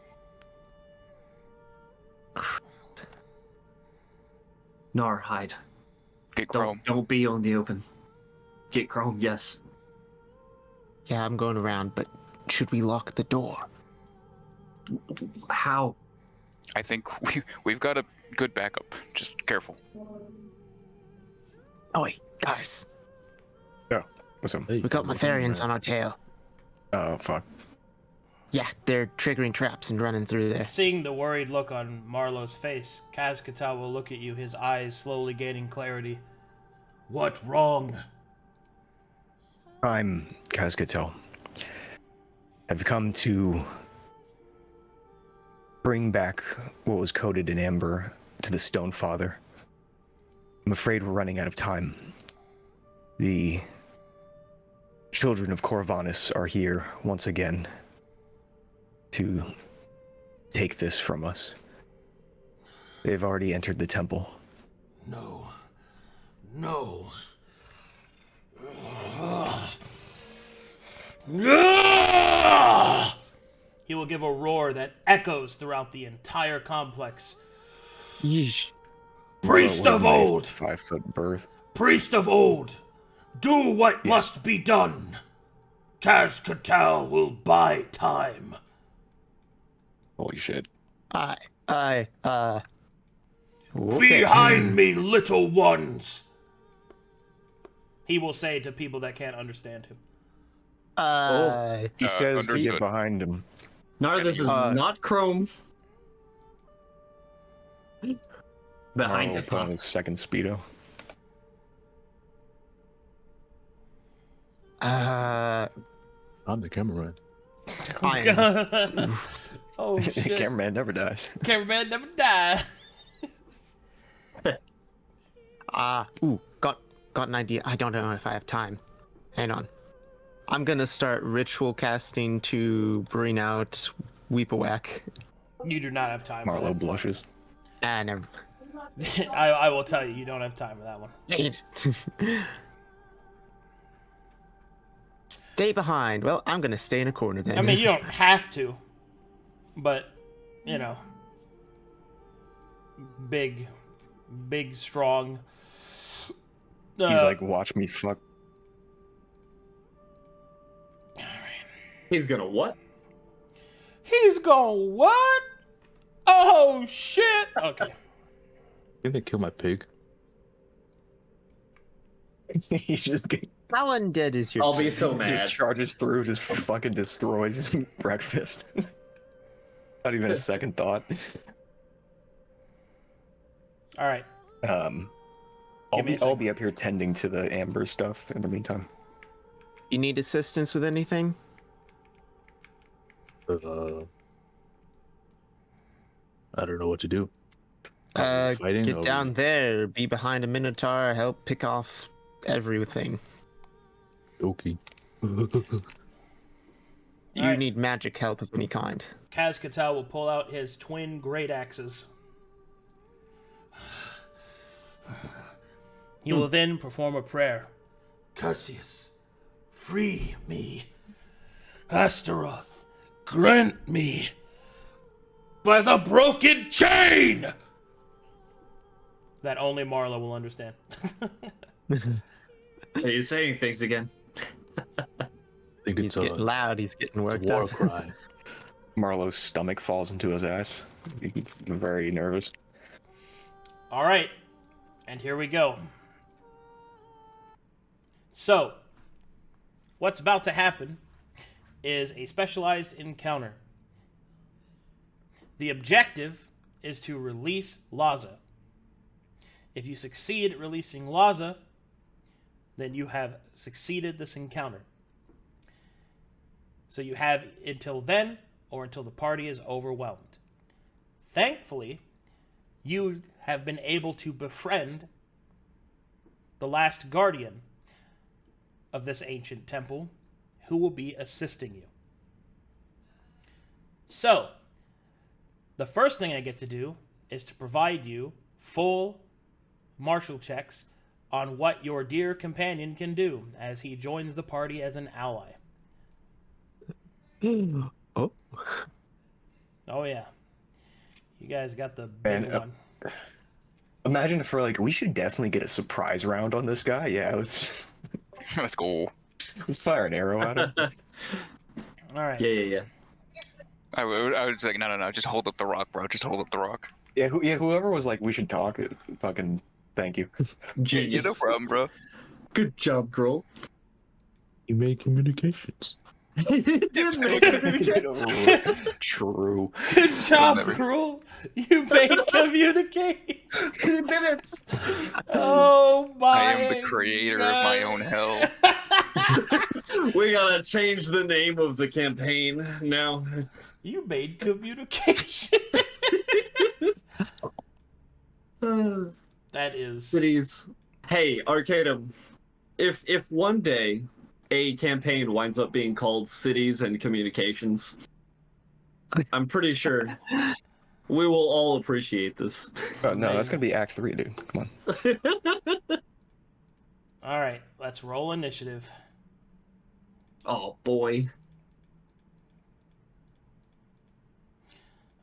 Knarh, hide. Get Chrome. Don't be on the open. Get Chrome, yes. Yeah, I'm going around, but should we lock the door? How? I think we've got a good backup. Just careful. Oh wait, guys, Yeah. What's up? Hey, we got Mytharians on our tail. Oh, fuck. Yeah, they're triggering traps and running through there. Seeing the worried look on Marlowe's face, Kaz-Katal will look at you, his eyes slowly gaining clarity. What wrong? I'm Kaz-Katal. I've come to bring back what was coded in amber to the Stone Father. I'm afraid we're running out of time. The children of Corvanis are here once again to take this from us. They've already entered the temple. No. No. He will give a roar that echoes throughout the entire complex. Yeesh. Priest What of a old! 5-foot birth. Priest of old! Do what must be done! Kaz-Katal will buy time. Holy shit. Okay. Behind me, little ones! He will say to people that can't understand him. He says to understood. get behind him. Knarh, this is not Chrome. Behind Marlowe it, put on huh? his second speedo. I'm the cameraman. Oh shit. Cameraman never dies. Cameraman never die. Got an idea. I don't know if I have time. Hang on. I'm gonna start ritual casting to bring out Weep-A-Whack. You do not have time. Marlowe blushes. Never. I will tell you, you don't have time for that one. Dang it. Stay behind. Well, I'm gonna stay in a corner then. I mean, you don't have to, but you know, big, strong. He's like, watch me fuck. He's gonna what? He's going what? Oh shit! Okay. You're gonna kill my pig. He just How undead is your? I'll be so just mad. charges through, just fucking destroys breakfast. Not even a second thought. All right. I'll be up here tending to the amber stuff in the meantime. You need assistance with anything? I don't know what to do. Fighting? Get or- down there. Be behind a minotaur. Help pick off everything. Okay. You Alright. need magic help of any kind. Kaz-Katal will pull out his twin great axes. He will then perform a prayer. Cassius, free me. Astaroth, grant me. By the broken chain! That only Marlowe will understand. He's saying things again. I think He's it's getting loud. He's getting a worked war up. cry. Marlowe's stomach falls into his ass. He's very nervous. All right, and here we go. So, what's about to happen is a specialized encounter. The objective is to release Laza. If you succeed at releasing Laza, then you have succeeded this encounter. So you have until then, or until the party is overwhelmed. Thankfully, you have been able to befriend the last guardian of this ancient temple, who will be assisting you. So, the first thing I get to do is to provide you full martial checks on what your dear companion can do as he joins the party as an ally. Oh. Oh yeah. You guys got the big one. Imagine if we're like, we should definitely get a surprise round on this guy. Yeah, let's Let's go. fire an arrow at him. All right. Yeah. I was like, no, just hold up the rock, bro. Just hold up the rock. Yeah, whoever was like, we should talk. Fucking thank you. Yeah, no problem, bro. Good job, Gruul. You made communications. Did make it. True. Good job, never- Gruul. You made communicate. You did it. Oh my! I am the creator of my own hell. We gotta change the name of the campaign now. You made communication. That is. Cities. Hey, Arcadum. If one day a campaign winds up being called Cities and Communications, I'm pretty sure we will all appreciate this. Oh, no, that's gonna be Act 3, dude. Come on. All right, let's roll initiative. Oh boy,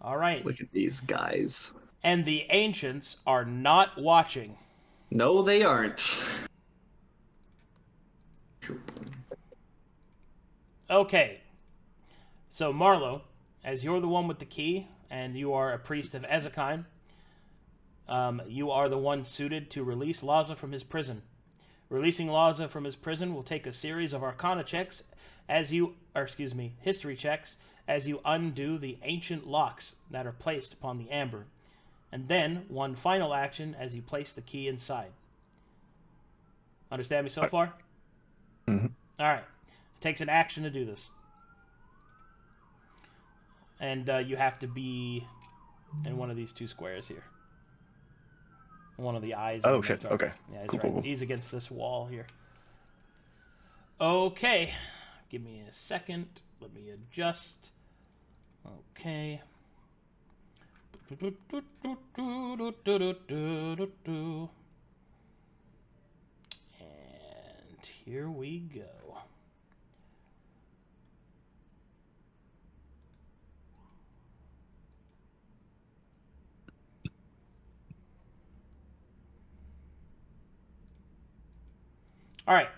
All right, look at these guys. and the ancients are not watching. No, they aren't. Okay, so Marlowe, as you're the one with the key, and you are a priest of Ezekine, you are the one suited to release Laza from his prison. Releasing Laza from his prison will take a series of Arcana checks history checks, as you undo the ancient locks that are placed upon the amber, and then one final action as you place the key inside. Understand me so far? Mm-hmm. All right. It takes an action to do this. And you have to be in one of these two squares here. One of the eyes. Oh, shit. Okay. Yeah, he's Cool, right. cool, cool. He's against this wall here. Okay. Give me a second. Let me adjust. Okay. And here we go. All right,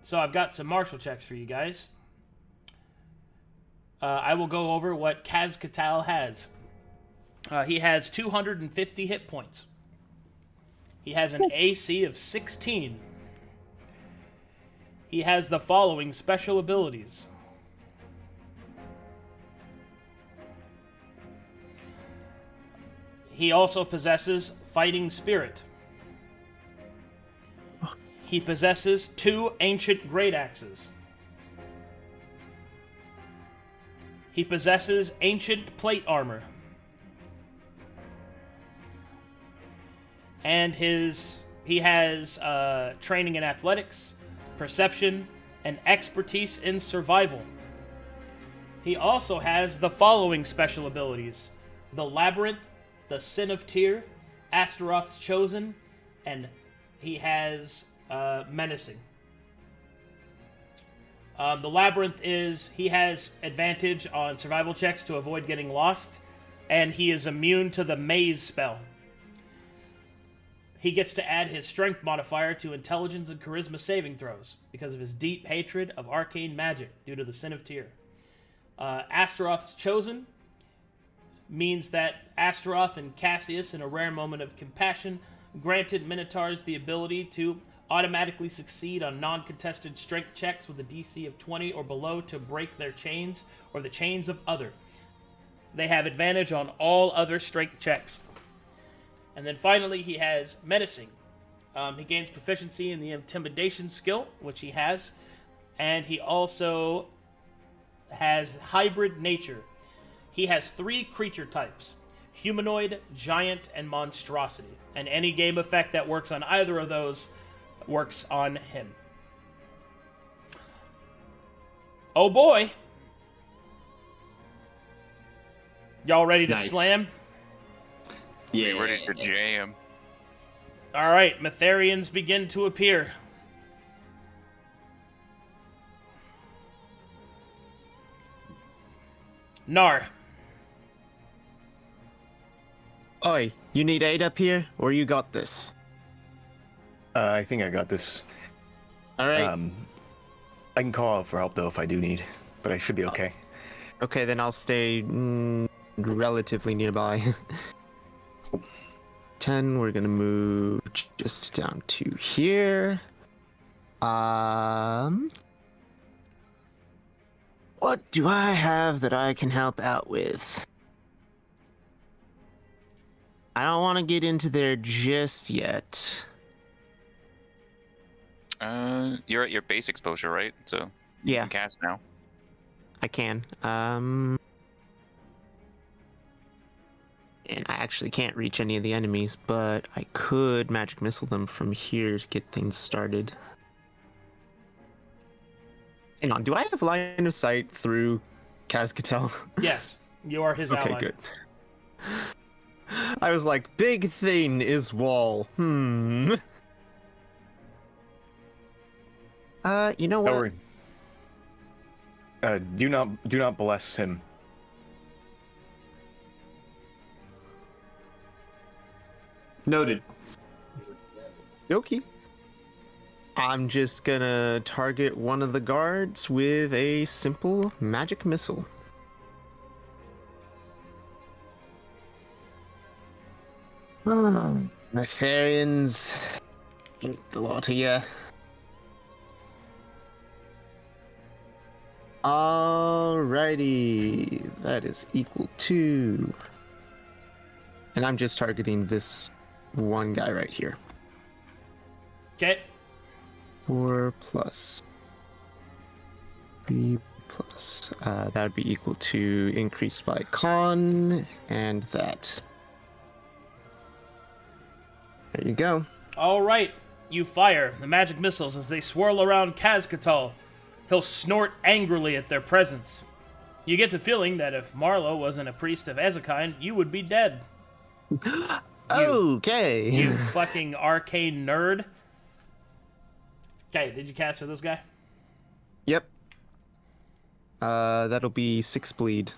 so I've got some martial checks for you guys. I will go over what Kaz-Katal has. He has 250 hit points. He has an AC of 16. He has the following special abilities. He also possesses Fighting Spirit. He possesses 2 ancient great axes. He possesses ancient plate armor. And he has training in athletics, perception, and expertise in survival. He also has the following special abilities: the Labyrinth, the Sin of Tyr, Astaroth's Chosen, and he has Menacing. The Labyrinth he has advantage on survival checks to avoid getting lost, and he is immune to the Maze spell. He gets to add his Strength modifier to Intelligence and Charisma saving throws because of his deep hatred of arcane magic due to the Sin of Tyr. Astaroth's Chosen means that Astaroth and Cassius, in a rare moment of compassion, granted Minotaurs the ability to automatically succeed on non-contested strength checks with a DC of 20 or below to break their chains or the chains of others. They have advantage on all other strength checks. And then finally, he has Menacing. He gains proficiency in the Intimidation skill, which he has. And he also has Hybrid Nature. He has 3 creature types: Humanoid, Giant, and Monstrosity. And any game effect that works on either of those works on him. Oh boy! Y'all ready to Nice. slam? Yeah. Ready to jam. All right, Metharians begin to appear. Knarh. Oi, you need aid up here, or you got this? I think I got this. All right. I can call out for help though if I do need, but I should be okay. Okay, then I'll stay relatively nearby. 10, we're gonna move just down to here. What do I have that I can help out with? I don't want to get into there just yet. You're at your base exposure, right? So you Yeah. can cast now. I can. And I actually can't reach any of the enemies, but I could magic missile them from here to get things started. Hang on, do I have line of sight through Kazkatel? Yes, you are his Okay, ally. good. I was like, big thing is wall. You know Don't what? worry. Do not bless him. Noted. Yoki. I'm just gonna target one of the guards with a simple magic missile. Nefarians, get the lot of ya. Alrighty, that is equal to, and I'm just targeting this one guy right here. Okay. 4 plus 3 plus. That would be equal to increased by con, and that. There you go. All right. You fire the magic missiles as they swirl around Kazkatal. He'll snort angrily at their presence. You get the feeling that if Marlowe wasn't a priest of Ezekiel, you would be dead. Okay. You fucking arcane nerd. Okay, did you cast this guy? Yep. That'll be 6 bleed.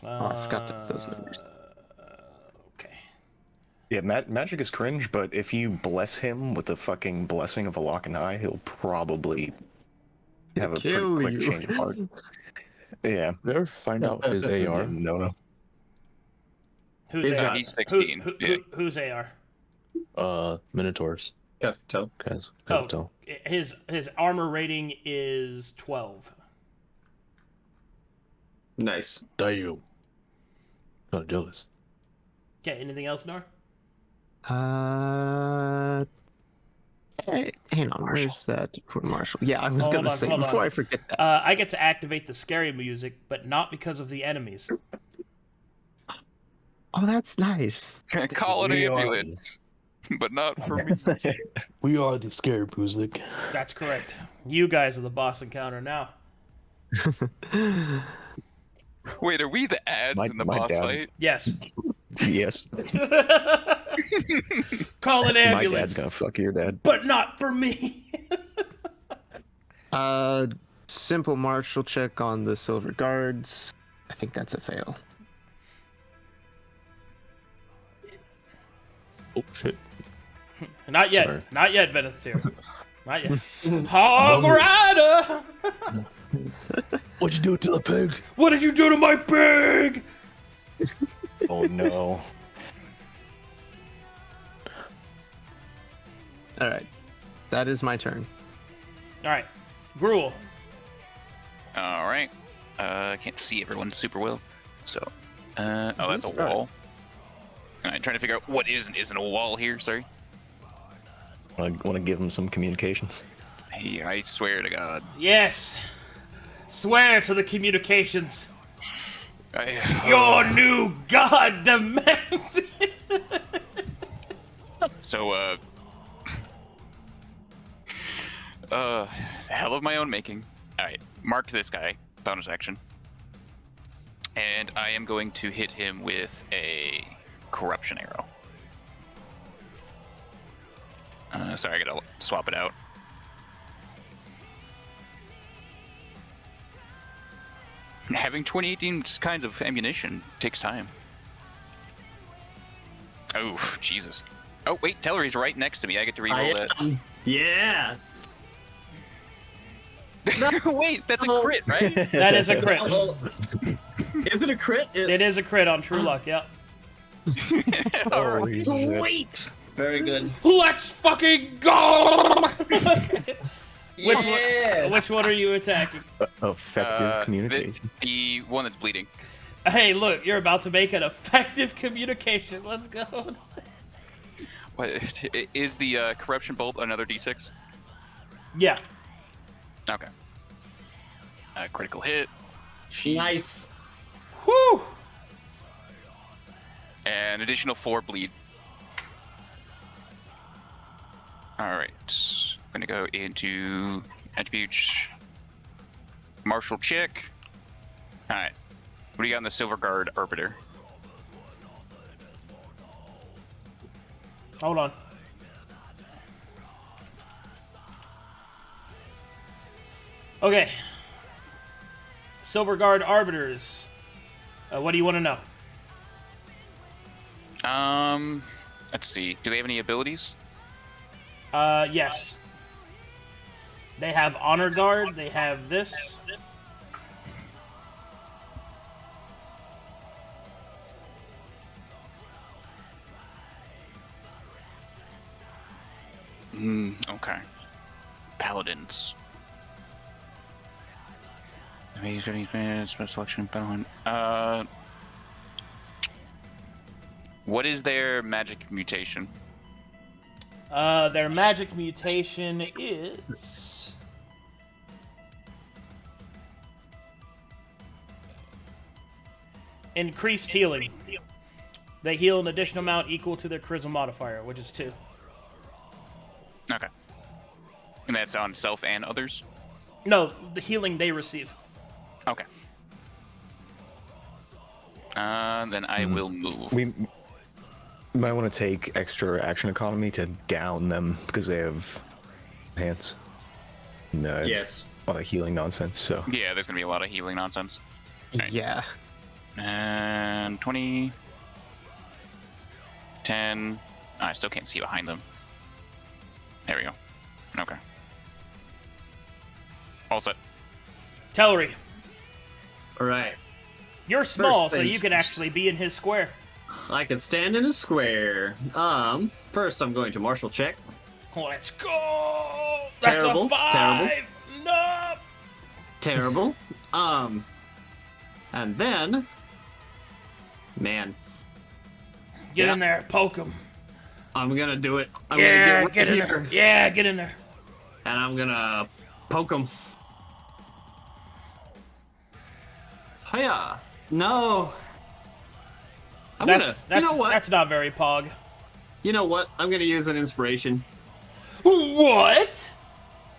Oh, I forgot those numbers. Okay. Yeah, magic is cringe, but if you bless him with the fucking blessing of a lock and eye, he'll probably have a pretty Kill quick you. change of heart. Yeah. You ever find out his AR? No. Who's He's AR? He's 16. Who's AR? Minotaurs. Kazkatel. Kazkatel. His armor rating is 12. Nice. Damn. Not jealous. Okay, anything else, Knarh? Hang on, where's that for Marshall? Yeah, I was Hold gonna on, say hold before on. I forget that. I get to activate the scary music, but not because of the enemies. Oh, that's nice. Call an We are- ambulance. But not for me. We are the scary music. That's correct. You guys are the boss encounter now. Wait, are we the ads in the my boss dad's- fight? Yes. Yes. Call an My ambulance, dad's gonna fuck your dad. but not for me. Simple martial check on the silver guards. I think that's a fail. Oh shit. Not yet. Sorry. Not yet, Venethir. Not yet. Hog Rider! What'd you do to the pig? What did you do to my pig? Oh no. All right, that is my turn. All right. Gruul. All right. I can't see everyone super well. So, oh, that's a wall. Alright, trying to figure out what is and isn't a wall here, sorry. I want to give him some communications. Hey, I swear to God. Yes. Swear to the communications. I, Your new god demands it. So, hell of my own making. Alright, mark this guy, bonus action. And I am going to hit him with a corruption arrow. Sorry, I gotta swap it out. Having 2018 kinds of ammunition takes time. Oh, Jesus. Oh, wait, Telry's right next to me. I get to reroll that. Yeah. No, wait, that's a crit, right? That is a crit. Is it a crit? It is a crit on True Luck, yep. Holy shit. Sweet. Very good. Let's fucking go! Yeah. Which one are you attacking? Effective communication. The one that's bleeding. Hey, look, you're about to make an effective communication. Let's go. What, is the corruption bolt another d6? Yeah. Okay. Critical hit. Nice. Whew! And additional 4 bleed. Alright. I'm gonna go into attributes. Martial check. Alright. What do you got in the Silver Guard Arbiter? Hold on. Okay. Silver Guard Arbiters. What do you want to know? Let's see. Do they have any abilities? Yes. They have Honor Guard. They have this. Okay. Paladins. Special selection, Battlehunt. What is their magic mutation? Their magic mutation is... increased healing. They heal an additional amount equal to their charisma modifier, which is 2. Okay. And that's on self and others? No, the healing they receive. Okay. Then I will move. We might want to take extra action economy to down them because they have hands. No. Yes. All the healing nonsense. So. Yeah, there's gonna be a lot of healing nonsense. Right. Yeah. And 20, 10. I still can't see behind them. There we go. Okay. All set. Telry, All right. you're small, First so things you can first. actually be in his square. I can stand in a square. First I'm going to martial check. Let's go! That's Terrible, a 5! No! Terrible. And then, man, Get Yeah. in there, poke him. I'm gonna do it. I'm Yeah, gonna get in right there. here, Yeah, get in there. and I'm gonna poke him. Hiya! No. That's you know what? That's not very pog. You know what? I'm gonna use an inspiration. What?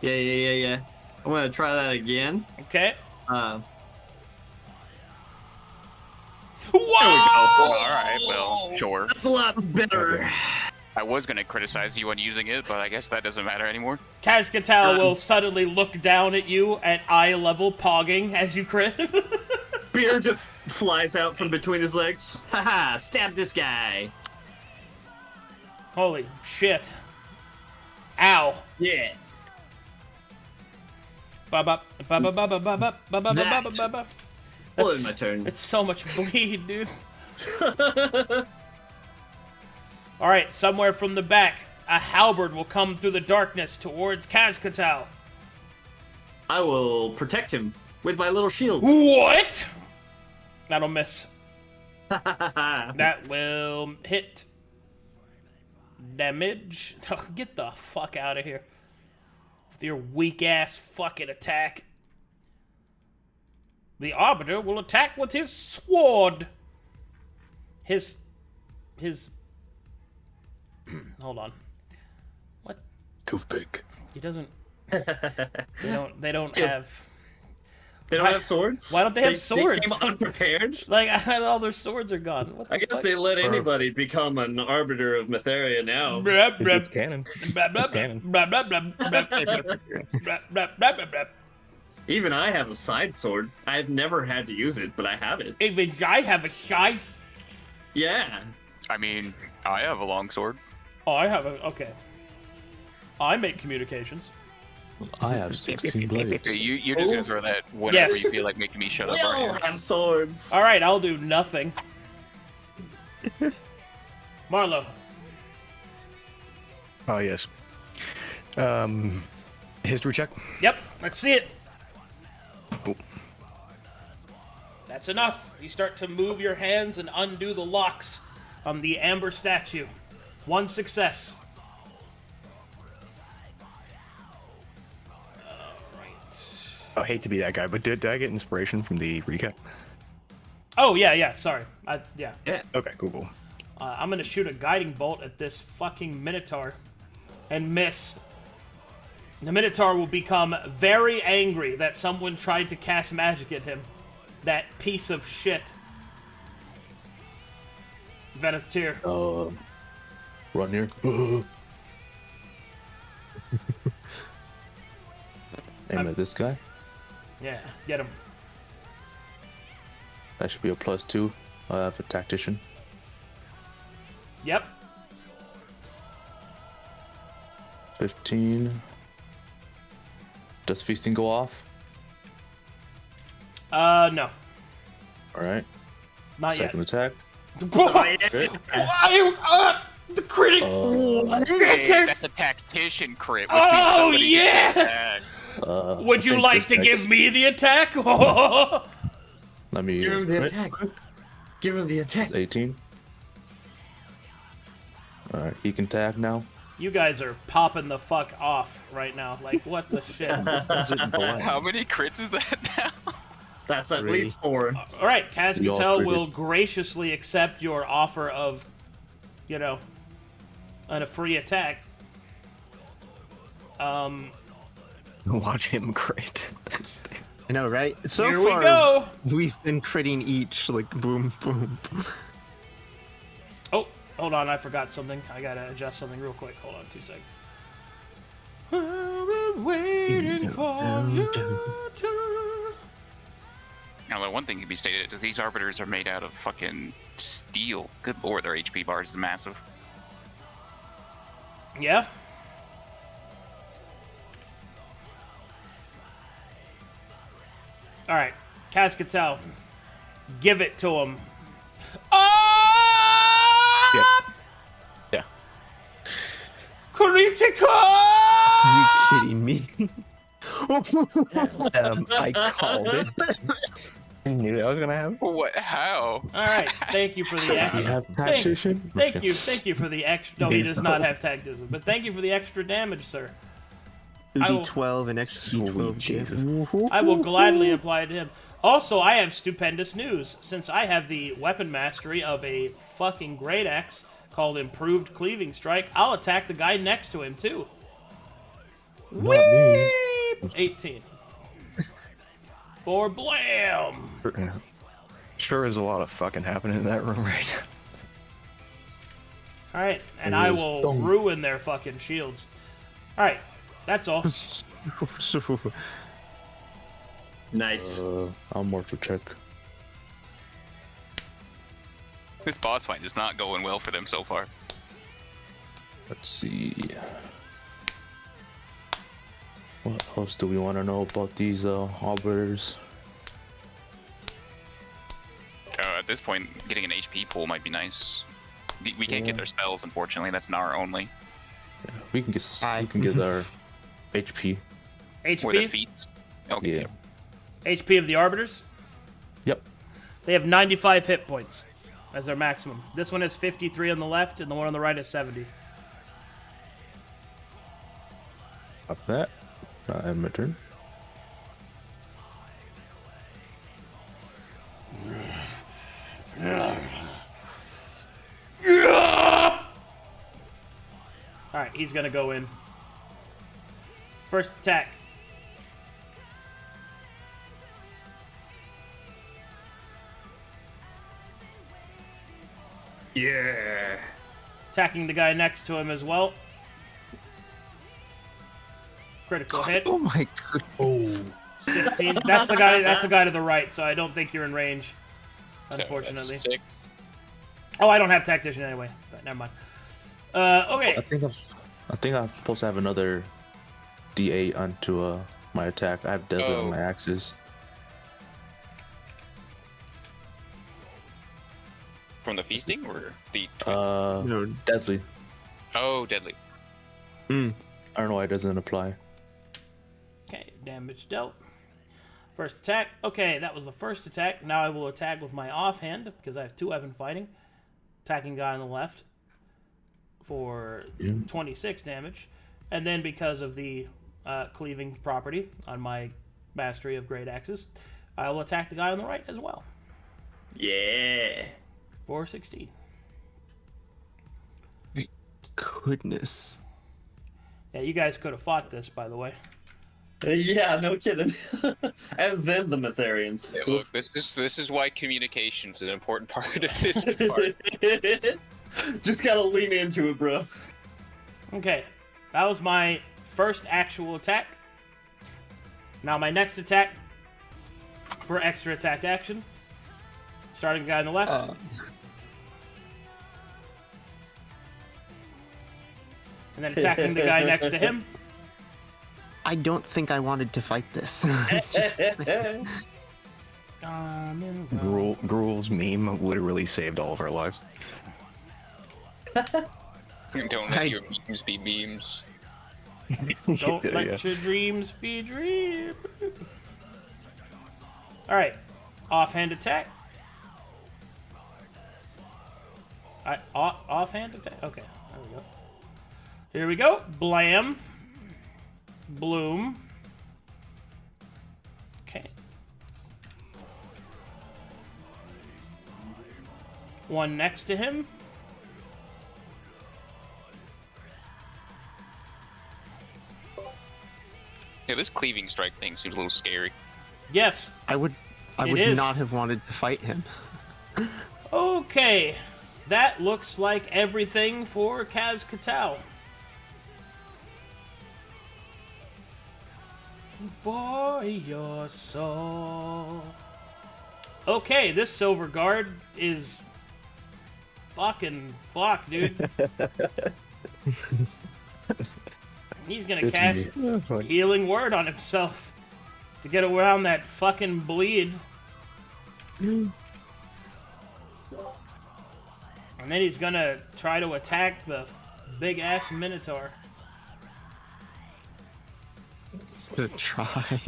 Yeah. I'm gonna try that again. Okay. Whoa! There we go. All right, well, sure. That's a lot better. I was going to criticize you on using it, but I guess that doesn't matter anymore. Kazkatal will suddenly look down at you at eye level pogging as you crit. Beer just flies out from between his legs. Haha, stab this guy. Holy shit. Ow. Yeah. Well, it's my turn. It's so much bleed, dude. Alright, somewhere from the back, a halberd will come through the darkness towards Kazkatal. I will protect him with my little shield. What? That'll miss. That will hit. Damage. Get the fuck out of here with your weak ass fucking attack. The Arbiter will attack with his sword. His hold on. What? Toothpick. He doesn't. They don't have. They don't have swords? Why don't they have swords? They came unprepared? Like, all their swords are gone. What the I guess fuck? they let anybody become an arbiter of Matheria now. It's canon. It's canon. Even I have a side sword. I've never had to use it, but I have it. Even I have a scythe. Yeah. I mean, I have a longsword. Oh, I have a. Okay. I make communications. I have 16 blades. You're just gonna throw that whenever you feel like making me shut up, We all aren't you? have swords. All right, I'll do nothing. Marlowe. Oh, yes. History check. Yep, let's see it. Oh. That's enough. You start to move your hands and undo the locks on the amber statue. 1 success. I hate to be that guy, but did I get inspiration from the recap? Oh, yeah, sorry. Yeah. Okay, cool. I'm gonna shoot a guiding bolt at this fucking Minotaur and miss. The Minotaur will become very angry that someone tried to cast magic at him. That piece of shit. Veneth Tear. Run here. Aim at this guy. Yeah, get him. That should be a +2 for tactician. Yep. 15. Does feasting go off? No. Alright. Not Second yet. attack. Why? The critic. Hey, that's a tactician crit. Which means Oh, somebody gets yes! attacked. Would I you think like this to guy give just- me the attack? Let me. Give him the right? attack. Give him the attack. It's 18. Alright, he can tag now. You guys are popping the fuck off right now. Like, what the shit? How many crits is that now? That's at 3. least 4. All right, Kaz We all Patel critted. will graciously accept your offer of, a free attack. Watch him crit. I know, right? So Here we far, go. we've been critting each, like, boom, boom. Oh, hold on, I forgot something. I gotta adjust something real quick. Hold on, 2 seconds. I've been waiting for you to... Now, the one thing can be stated is these arbiters are made out of fucking steel. Good lord, their HP bars is massive. Yeah? Alright, Cascatel. Give it to him. Ah! Yeah. Critical! You kidding me? I called it. I knew that was gonna happen. What? How? Alright, thank you for the You extra. have tactician? Thank you for the extra. No, he does not have tactism, but thank you for the extra damage, sir. I will- 2d12 and extra Sweet d12. Jesus. I will gladly apply it to him. Also, I have stupendous news. Since I have the weapon mastery of a fucking great axe called Improved Cleaving Strike, I'll attack the guy next to him, too. Not me. 18. For blam! Sure is a lot of fucking happening in that room right now. Alright, and It I is will dumb. ruin their fucking shields. Alright, that's all. Nice. I'll mortal check. This boss fight is not going well for them so far. Let's see. What else do we want to know about these arbiters? At this point, getting an HP pool might be nice. We can't get their spells, unfortunately. That's Knarh only. We can get our HP. Or their HP? feats. Okay. Yeah. HP of the Arbiters? Yep. They have 95 hit points. as their maximum. This one is 53 on the left, and the one on the right is 70. Up that. End my turn. Alright, he's gonna go in. First attack. Yeah. Attacking the guy next to him as well. Critical hit. Oh my goodness. 16. That's the guy. That's the guy to the right. So I don't think you're in range. Unfortunately. So that's 6. Oh, I don't have tactician anyway. But never mind. Okay. I think I'm supposed to have another D8 onto my attack. I have deadly on my axes. From the feasting or the? No. Deadly. Oh, deadly. I don't know why it doesn't apply. Okay, damage dealt. First attack. Okay, that was the first attack. Now I will attack with my offhand because I have 2 weapon fighting. Attacking guy on the left for 26 damage. And then because of the cleaving property on my mastery of great axes, I will attack the guy on the right as well. Yeah. For 16. Goodness. Yeah, you guys could have fought this, by the way. Yeah, no kidding. And then the Metharians. Yeah, look, this is why communication's an important part of this part. Just gotta lean into it, bro. Okay, that was my first actual attack. Now my next attack for extra attack action. Starting the guy on the left. And then attacking the guy next to him. I don't think I wanted to fight this. Gruul's meme literally saved all of our lives. Don't let your memes be memes. Don't let your dreams be dreams. Alright. Offhand attack. Offhand attack? Okay. There we go. Here we go. Blam. Bloom. Okay. One next to him. Yeah, this cleaving strike thing seems a little scary. Yes. I would not have wanted to fight him. Okay. That looks like everything for Kaz Katal. For your soul. Okay, this silver guard is fucking fuck, dude. He's gonna cast healing word on himself to get around that fucking bleed. And then he's gonna try to attack the big ass Minotaur. He's gonna try.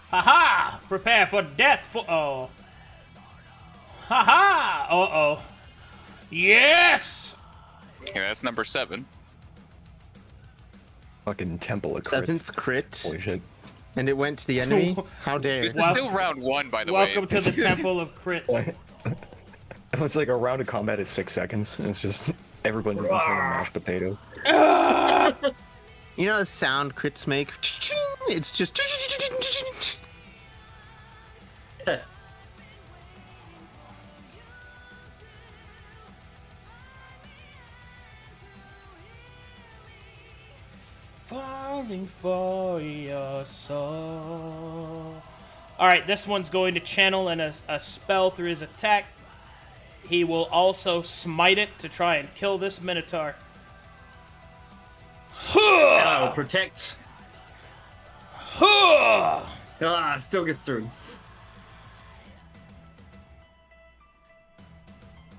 Haha! Prepare for death for. Oh. Haha! Uh oh. Yes! Yeah, that's number 7. Fucking Temple of Crits. 7th crit. Holy shit. And it went to the enemy? How dare. This is still round 1, by the way. Welcome to the Temple of Crits. It's like a round of combat is 6 seconds, and it's just everyone's just playing mashed potatoes. You know the sound crits make? It's just... Falling for your soul. Alright, this one's going to channel in a spell through his attack. He will also smite it to try and kill this Minotaur. Oh, protect. Still gets through.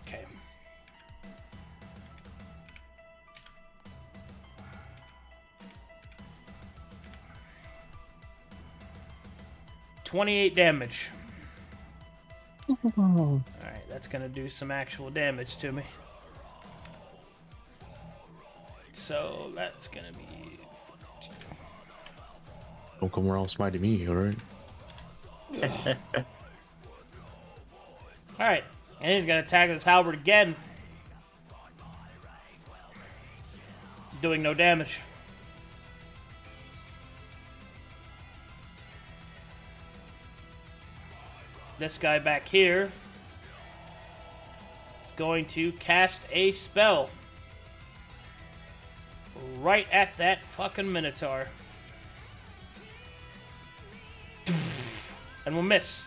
Okay. $28 damage. Alright. That's gonna do some actual damage to me. So that's gonna be. Don't come around smiting me, alright? Alright, and he's gonna attack this halberd again. Doing no damage. This guy back here is going to cast a spell right at that fucking Minotaur. And we'll miss.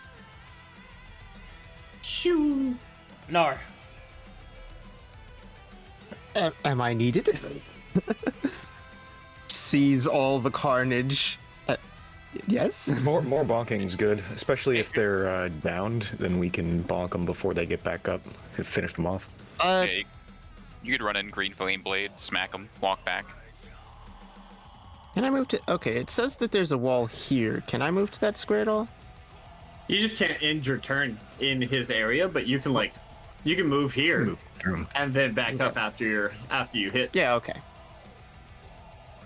Shoo! Knarh. Am I needed? Sees all the carnage. Yes? More bonking is good, especially if they're downed. Then we can bonk them before they get back up and finish them off. Yeah, you could run in Green Flame Blade, smack them, walk back. Can I move to... Okay, it says that there's a wall here. Can I move to that square at all? You just can't end your turn in his area, but you can you can move here Move through 'em. and then back up after you hit. Yeah, okay.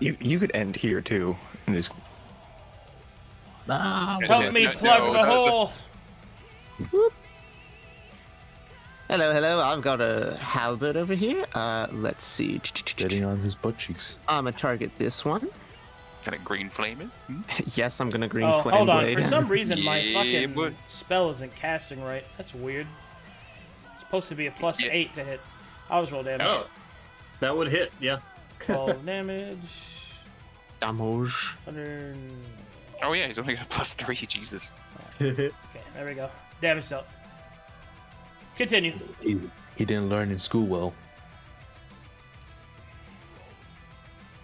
You could end here too, and just Help me plug the hole. Hello. I've got a halberd over here. Let's see. Getting on his butt cheeks. I'm gonna target this one. Got a Green Flame it? Yes, I'm gonna green Oh, flame hold on. blade. For some reason, my Yeah, fucking but- spell isn't casting right. That's weird. It's supposed to be a plus Yeah. 8 to hit. I'll just roll damage. Oh, that would hit. Yeah. 12 damage. Damage. 100. Oh yeah, he's only got a +3, Jesus. Okay, there we go. Damage dealt. Continue. He didn't learn in school well.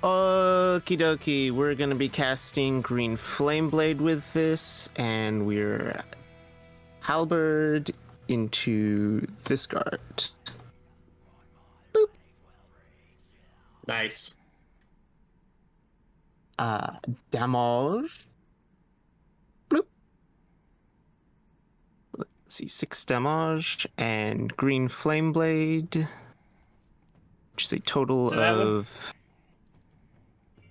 Okie dokie, we're gonna be casting Green Flame Blade with this, and we're halberd into this guard. Boop. Nice. Damage. Bloop. Let's see, 6 damage, and Green Flame Blade, which is a total To that one? of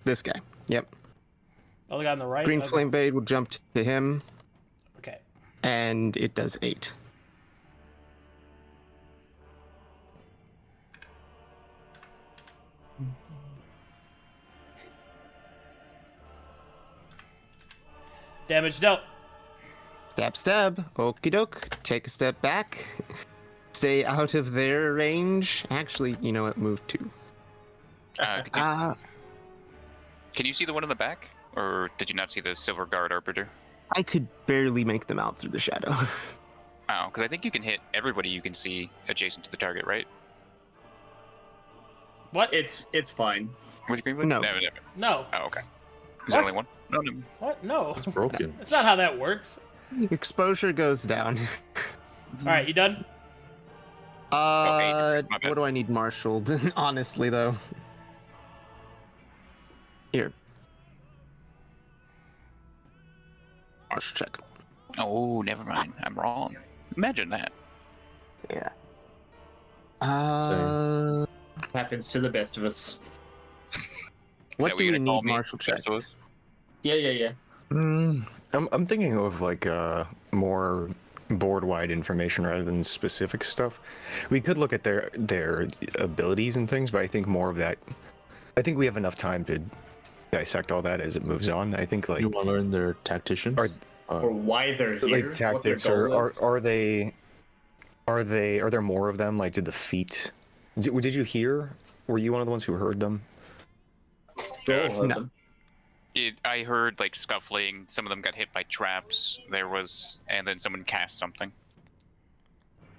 this guy. Yep. Oh, the guy on the right? Green Okay. Flame Blade will jump to him, Okay. and it does 8. Damage dealt. Stab. Okie doke. Take a step back. Stay out of their range. Actually, you know what? Move 2. Can you see the one in the back? Or did you not see the Silver Guard Arbiter? I could barely make them out through the shadow. Oh, because I think you can hit everybody you can see adjacent to the target, right? What? It's fine. With Green Blade? No. No. Oh, okay. There's only one? No. What? No. It's broken. That's not how that works. Exposure goes down. Alright, you done? my bad. What do I need marshaled? Honestly, though. Here. Marshal check. Oh, never mind. I'm wrong. Imagine that. Yeah. Happens to the best of us. Is What that do you're we gonna call need me? marshal check? Best of us? Yeah. I'm thinking of like more board-wide information rather than specific stuff. We could look at their abilities and things, but I think more of that. I think we have enough time to dissect all that as it moves on. I think like You want to learn their tacticians? Or why they're here. like what their tactics, goal or is. are there more of them? Like, did the feet? Did you hear? Were you one of the ones who heard them? Joel had No. them. I heard like scuffling. Some of them got hit by traps. And then someone cast something.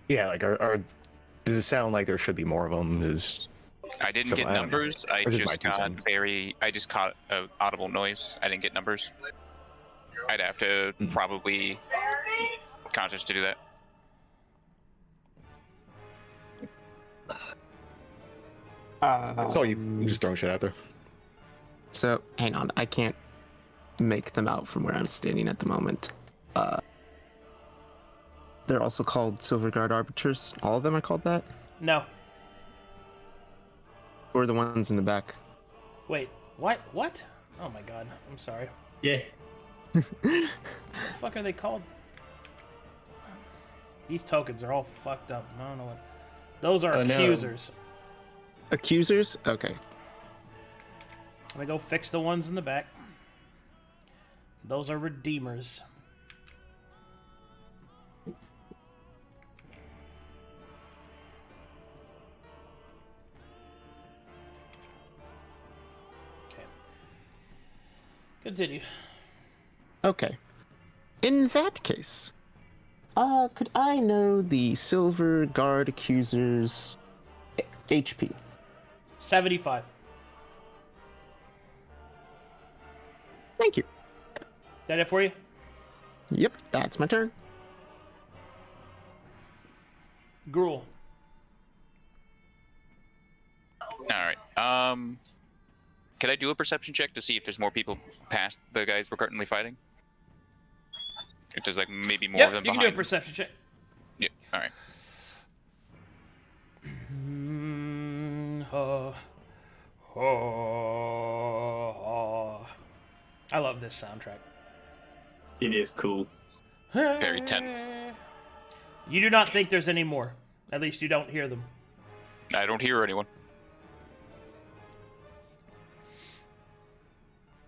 Yeah, like does it sound like there should be more of them? I didn't So, get I don't know. numbers. I This is my just 2 got cents. I just caught an audible noise. I didn't get numbers. I'd have to probably conscious to do that. That's all you just throwing shit out there. So, hang on. I can't make them out from where I'm standing at the moment. they're also called Silver Guard Arbiters. All of them are called that? No. Or the ones in the back? Wait. What? What? Oh my god. I'm sorry. Yeah. What the fuck are they called? These tokens are all fucked up. I don't know what. Those are Oh, no. accusers. Accusers? Okay. Let me go fix the ones in the back. Those are redeemers. Okay. Continue. Okay. In that case, could I know the Silver Guard Accusers HP? 75. Thank you. That it for you? Yep, that's my turn. Gruul. All right. Can I do a perception check to see if there's more people past the guys we're currently fighting? If there's like maybe more of Yep, them you can behind. do a perception check. Yeah. All right. I love this soundtrack. It is cool. Very tense. You do not think there's any more. At least you don't hear them. I don't hear anyone.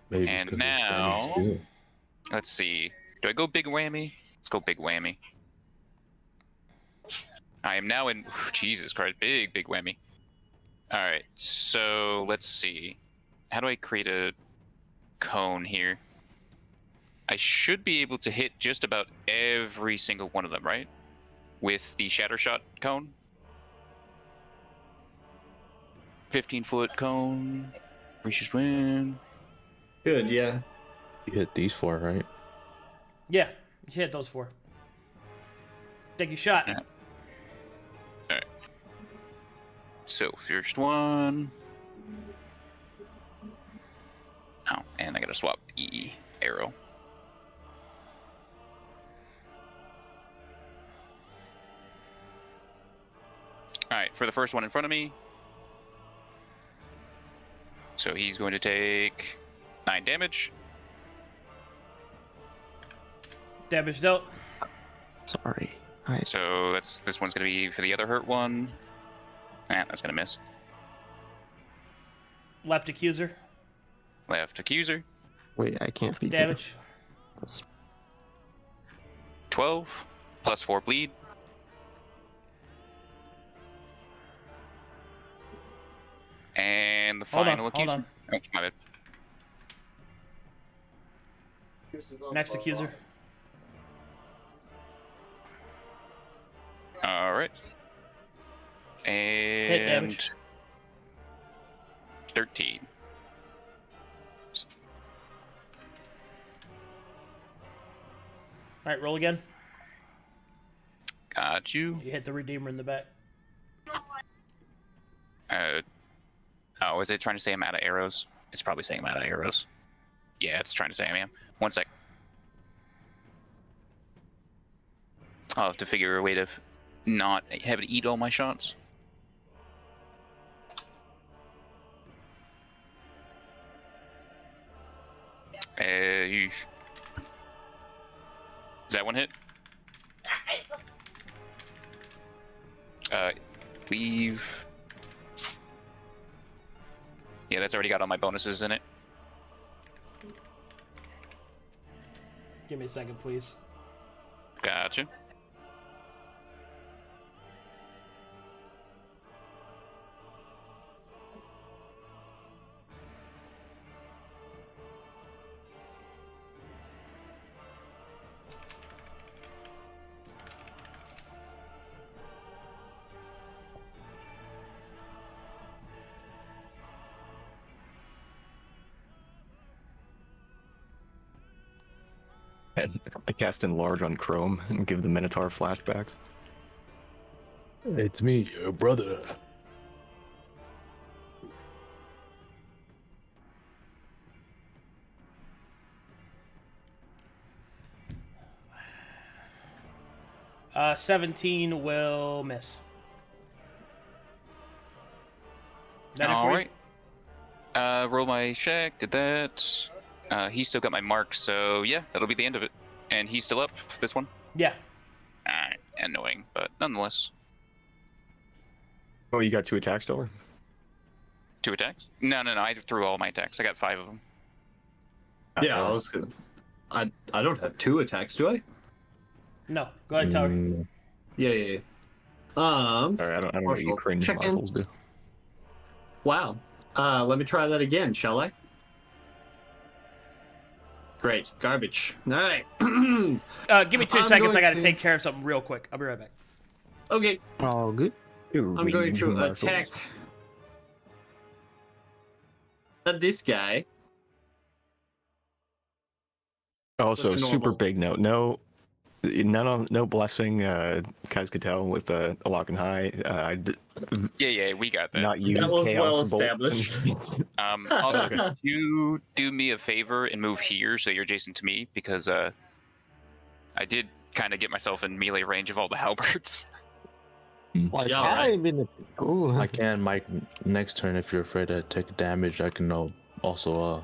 Maybe And it's 'cause they're standing now- still. Let's see. Do I go big whammy? Let's go big whammy. I am now in. Jesus Christ, big whammy. All right. So let's see. How do I create a cone here? I should be able to hit just about every single one of them, right? With the shatter shot cone. 15-foot cone. Reaches wind. Good, yeah. You hit these 4, right? Yeah, you hit those 4. Take your shot. Yeah. Alright. So, first one. Oh, and I gotta swap the arrow. Alright, for the first one in front of me. So he's going to take 9 damage. Damage dealt. Sorry. So this one's gonna be for the other hurt one. That's gonna miss. Left accuser. Left accuser. Wait, I can't be Damage. 12 plus 4 bleed. And the Hold on, final hold accuser. on. Oh, my bad. Next accuser. All right. And damage. 13. Alright, roll again. Got you. You hit the redeemer in the back. Oh, is it trying to say I'm out of arrows? It's probably saying I'm out of arrows. Yeah, it's trying to say I am. 1 sec. I'll have to figure a way to not have it eat all my shots. Does that one hit? Leave. Yeah, that's already got all my bonuses in it. Give me a second, please. Gotcha. And I cast Enlarge on Chrome and give the Minotaur flashbacks. It's me, your brother. 17 will miss. That it All for you? right. Roll my check. Did that. He's still got my mark, so yeah, that'll be the end of it. And he's still up. This one. Yeah. Alright, annoying, but nonetheless. Oh, you got 2 attacks, Telry? 2 attacks? No, I threw all my attacks. I got 5 of them. Yeah, I was good. I don't have 2 attacks, do I? No. Go ahead, Telry. Yeah. Sorry, I don't know what you Marshall, cringe check in. marbles do. Wow. Let me try that again, shall I? Great. Garbage. All right. Give me 2 I'm seconds. I going got to to- take care of something real quick. I'll be right back. Okay. All good. I'm going to attack this guy. Also, With a super normal- big note. No blessing, Kaz-Katel with a lock and high. Yeah, we got that. Not use That was chaos well bolts. established. Also, could you do me a favor and move here so you're adjacent to me? Because I did kind of get myself in melee range of all the halberds. Like, Yeah, all right. I'm in a... Ooh. I can, Mike. Next turn, if you're afraid to take damage, I can also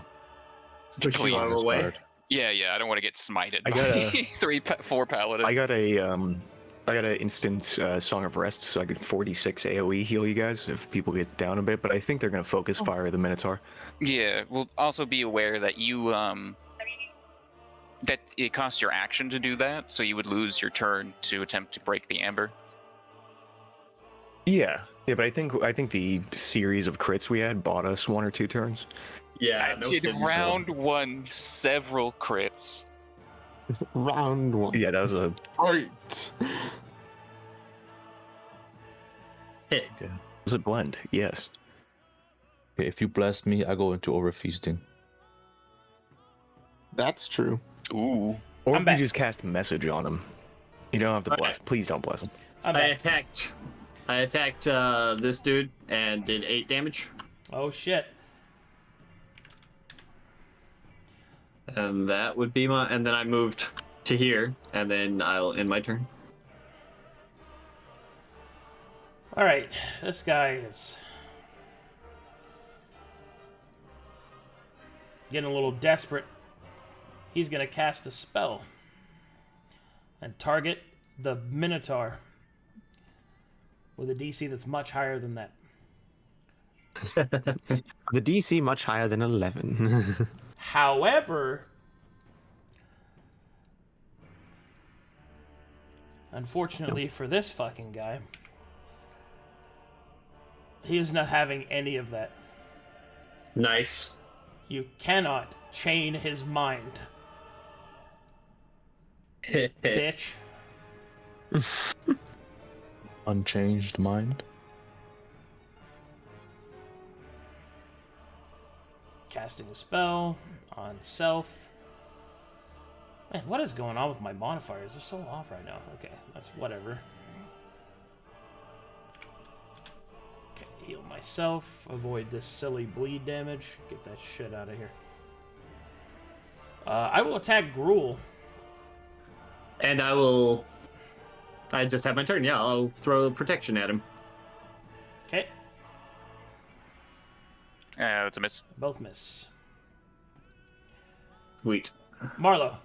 Push you Please. our way. guard. Yeah, I don't want to get smited I by got 4 paladins. I got a instant Song of Rest, so I could 46 AoE heal you guys if people get down a bit. But I think they're gonna focus fire the Minotaur. Yeah, we'll also be aware that you that it costs your action to do that, so you would lose your turn to attempt to break the amber. Yeah, but I think the series of crits we had bought us 1 or 2 turns. Yeah, no Did kidding. round 1 several crits. Round 1. Yeah, that was a Fight. Hit. blend. Yes. Okay, if you bless me, I go into overfeasting. That's true. Ooh. Or I'm you back. just cast message on him. You don't have to Okay. bless. Please don't bless him. I'm I back. attacked this dude and did 8 damage. Oh, shit. And that would be my. And then I moved to here, and then I'll end my turn. All right. This guy is getting a little desperate. He's going to cast a spell and target the Minotaur with a DC that's much higher than that. The DC much higher than 11. However, unfortunately for this fucking guy, he is not having any of that. Nice. You cannot chain his mind, bitch. Unchanged mind. Casting a spell on self. Man, what is going on with my modifiers? They're so off right now. Okay, that's whatever. Okay, heal myself. Avoid this silly bleed damage. Get that shit out of here. I will attack Gruul. And I just have my turn. Yeah, I'll throw protection at him. Okay, That's a miss. both miss. Sweet. Marlowe.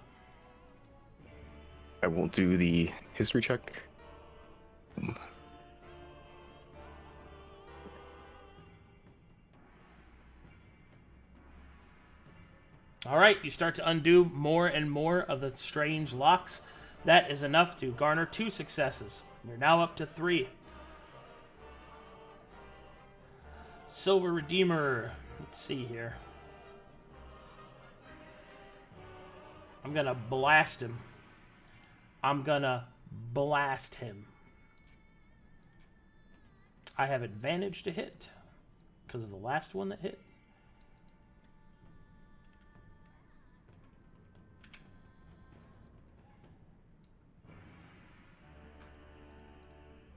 I will do the history check. All right, you start to undo more and more of the strange locks. That is enough to garner 2 successes. You're now up to 3. Silver Redeemer. Let's see here. I'm going to blast him. I'm going to blast him. I have advantage to hit because of the last one that hit.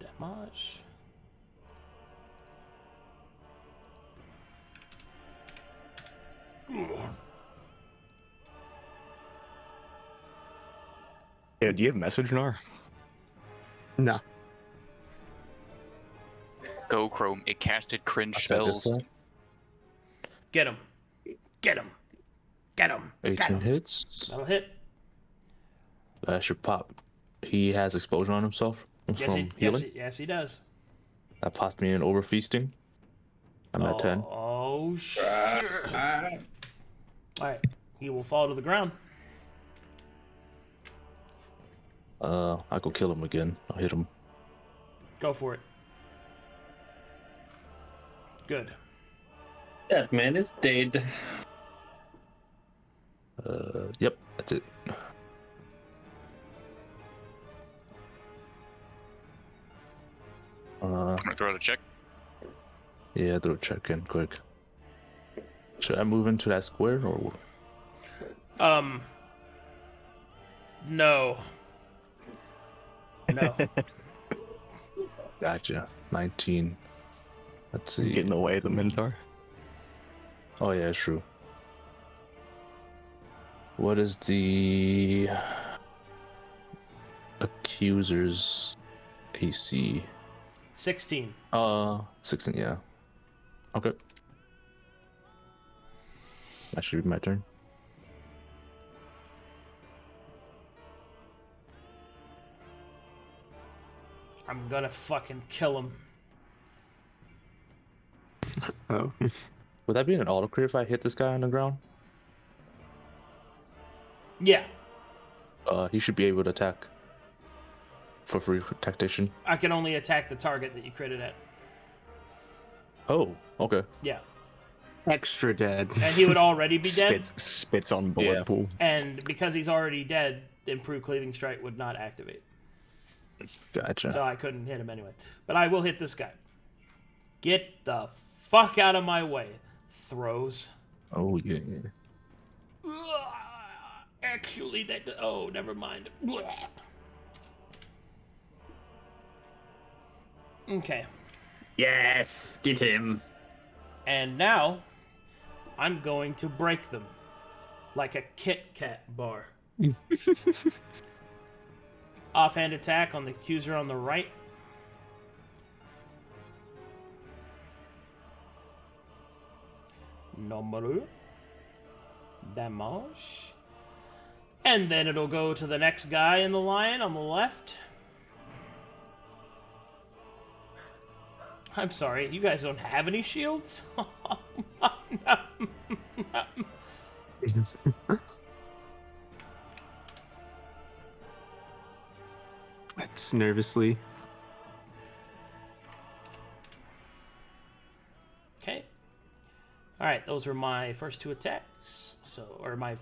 Damage. Yeah, do you have message, Knarh? No. Go Chrome. It casted cringe Attack this spells. guy. Get him. Get him. Get him. Get 18 him. hits. That'll hit. That should pop. He has explosion on himself from healing. Yes, he does. That pops me in over feasting. I'm at 10. Oh, shit. Alright. He will fall to the ground. I go kill him again. I'll hit him. Go for it. Good. That man is dead. Yep, that's it. I'm gonna throw out a check. Yeah, throw a check in quick. Should I move into that square or? No. No. Gotcha. 19. Let's see. Get in the way of the Minotaur. Oh yeah, it's true. What is the accuser's AC? 16. 16. Yeah. Okay. That should be my turn. I'm gonna fucking kill him. Oh. Would that be an auto crit if I hit this guy on the ground? Yeah. He should be able to attack for free for tactician. I can only attack the target that you critted at. Oh, okay. Yeah. Extra dead. And he would already be dead. Spits on blood Yeah. pool. And because he's already dead, improved cleaving strike would not activate. Gotcha. So I couldn't hit him anyway. But I will hit this guy. Get the fuck out of my way. Throws. Oh yeah. Actually, that... Oh, never mind. Okay. Yes, get him. And now, I'm going to break them. Like a Kit Kat bar. Offhand attack on the accuser on the right. Number. Damage. And then it'll go to the next guy in the line on the left. I'm sorry, you guys don't have any shields? That's nervously. Okay. Alright, those were my first two attacks. Or my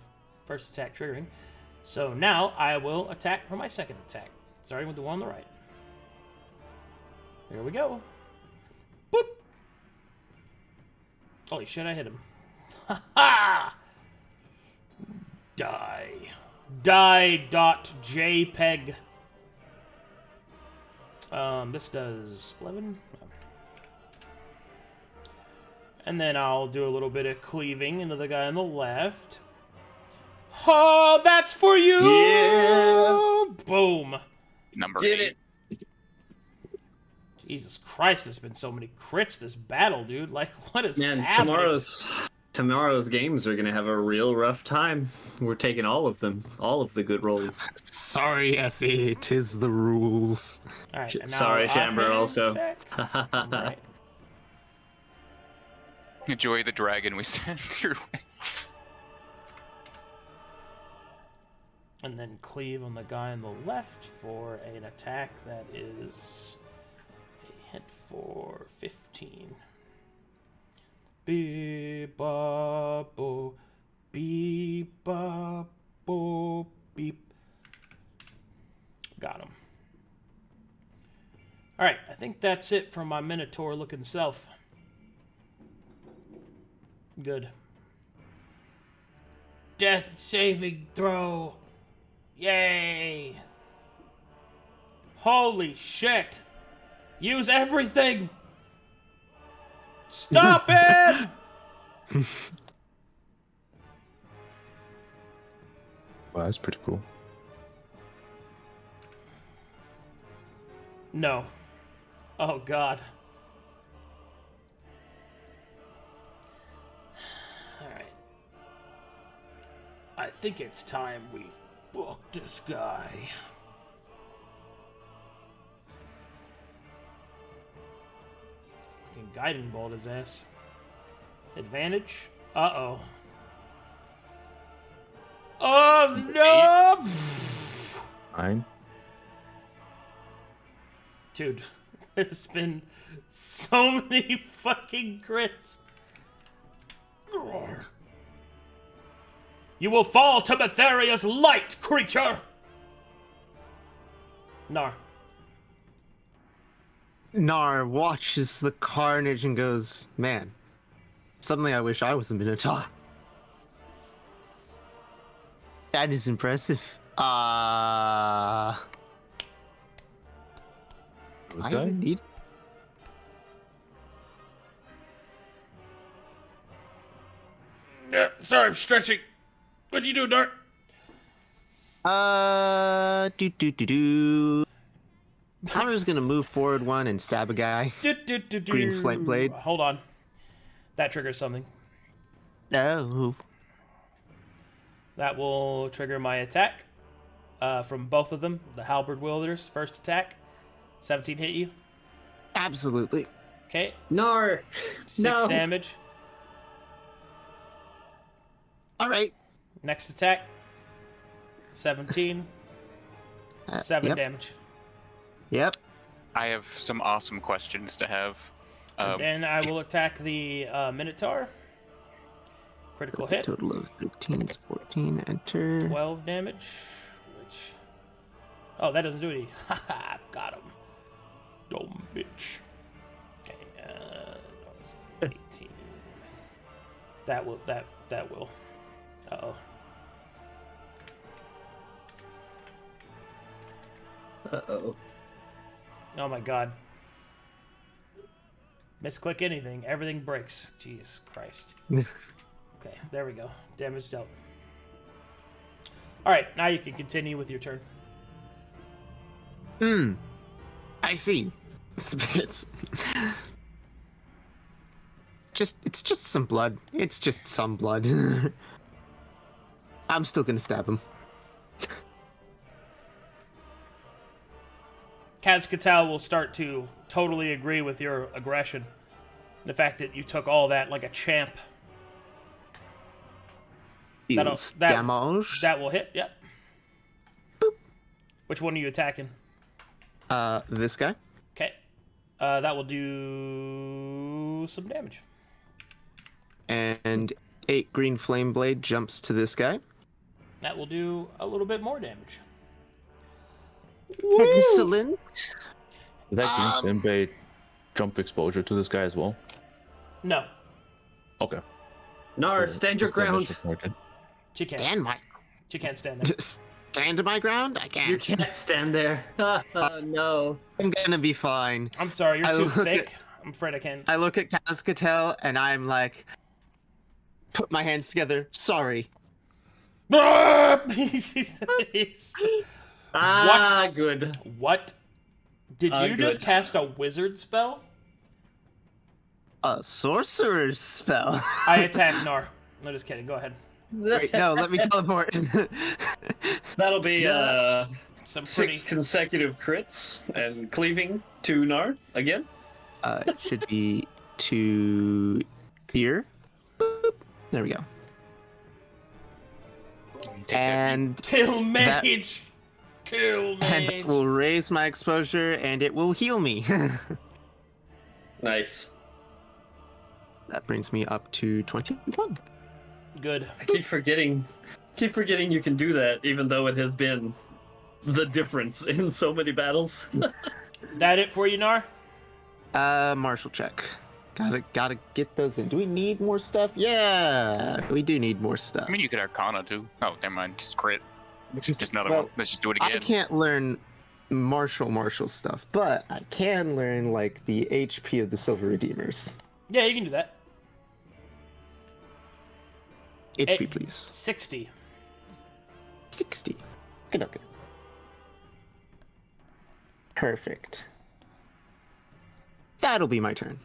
first attack triggering. So now I will attack for my second attack. Starting with the one on the right. Here we go. Boop! Holy shit, I hit him. Ha ha! Die. Die.jpg. This does 11. And then I'll do a little bit of cleaving into the guy on the left. Oh, that's for you! Yeah! Boom. Number Get 8. it. Jesus Christ, there's been so many crits this battle, dude. Like, what is Man, happening? tomorrow's games are gonna have a real rough time. We're taking all of them, all of the good rolls. Sorry, Essie, 'tis the rules. All right, and now Sorry, offhand Shamber, also. attack. Right. Enjoy the dragon we sent your way. And then cleave on the guy on the left for an attack that is a hit for 15. Beep, ba, bo, beep, ba, bo, beep. Got him. Alright, I think that's it for my Minotaur looking self. Good. Death saving throw. Yay! Holy shit! Use everything! Stop it! Wow, that's pretty cool. No. Oh, God. Alright. I think it's time we book this guy. Fucking guiding bolt his ass. Advantage? Uh-oh. Oh, no! Fine. Dude, there's been so many fucking crits. You will fall to Matheria's light, creature! Knarh. Knarh watches the carnage and goes, man, suddenly I wish I was a Minotaur. That is impressive. I would need. Sorry, I'm stretching. What do you do, Knarh? I'm just gonna move forward one and stab a guy. Green flame blade. Hold on. That triggers something. No. That will trigger my attack from both of them. The halberd wielders, first attack. 17 hit you. Absolutely. Okay. Knarh! 6 damage. All right. Next attack. 17. 7 yep. damage. Yep. I have some awesome questions to have. And then I will attack the Minotaur. Critical hit. Total of 13 is 14. Enter. 12 damage. Which... Oh, that doesn't do any. Haha, got him. Dumb bitch. Okay, 18. That will. Uh-oh. Uh-oh. Oh my god. Misclick anything, everything breaks. Jesus Christ. Okay, there we go. Damage dealt. Alright, now you can continue with your turn. I see. It's just some blood. It's just some blood. I'm still gonna stab him. Kazkatal will start to totally agree with your aggression. The fact that you took all that like a champ. Deals damage. That will hit, yep. Boop. Which one are you attacking? This guy. Okay. That will do some damage. And 8 green flame blade jumps to this guy. That will do a little bit more damage. Excellent. Is that green flame blade jump exposure to this guy as well? No. Okay. Knarh, stand your ground. She can't. Stand my. She can't stand there. Stand my ground? I can't. You can't stand there. No. I'm gonna be fine. I'm sorry, you're too thick. I'm afraid I can't. I look at Kazkatel and I'm like, put my hands together. Sorry. Ah, good. What? Did you just cast a wizard spell? A sorcerer's spell. I attack Knarh. No, just kidding. Go ahead. Wait, no, let me teleport. That'll be Some 6 consecutive crits and cleaving to Knarh again. It should be to here. Boop. There we go. And kill mage. Kill mage. And it will raise my exposure and it will heal me. Nice. That brings me up to 21. Good. I keep forgetting you can do that, even though it has been the difference in so many battles. That it for you, Knarh? Martial check. Gotta get those in. Do we need more stuff? Yeah, we do need more stuff. I mean, you could Arcana too. Oh, never mind. Just crit. Just another well, one. Let's just do it again. I can't learn martial stuff, but I can learn like the HP of the Silver Redeemers. Yeah, you can do that. HP, please. 60. 60. Good. Perfect. that'll be my turn.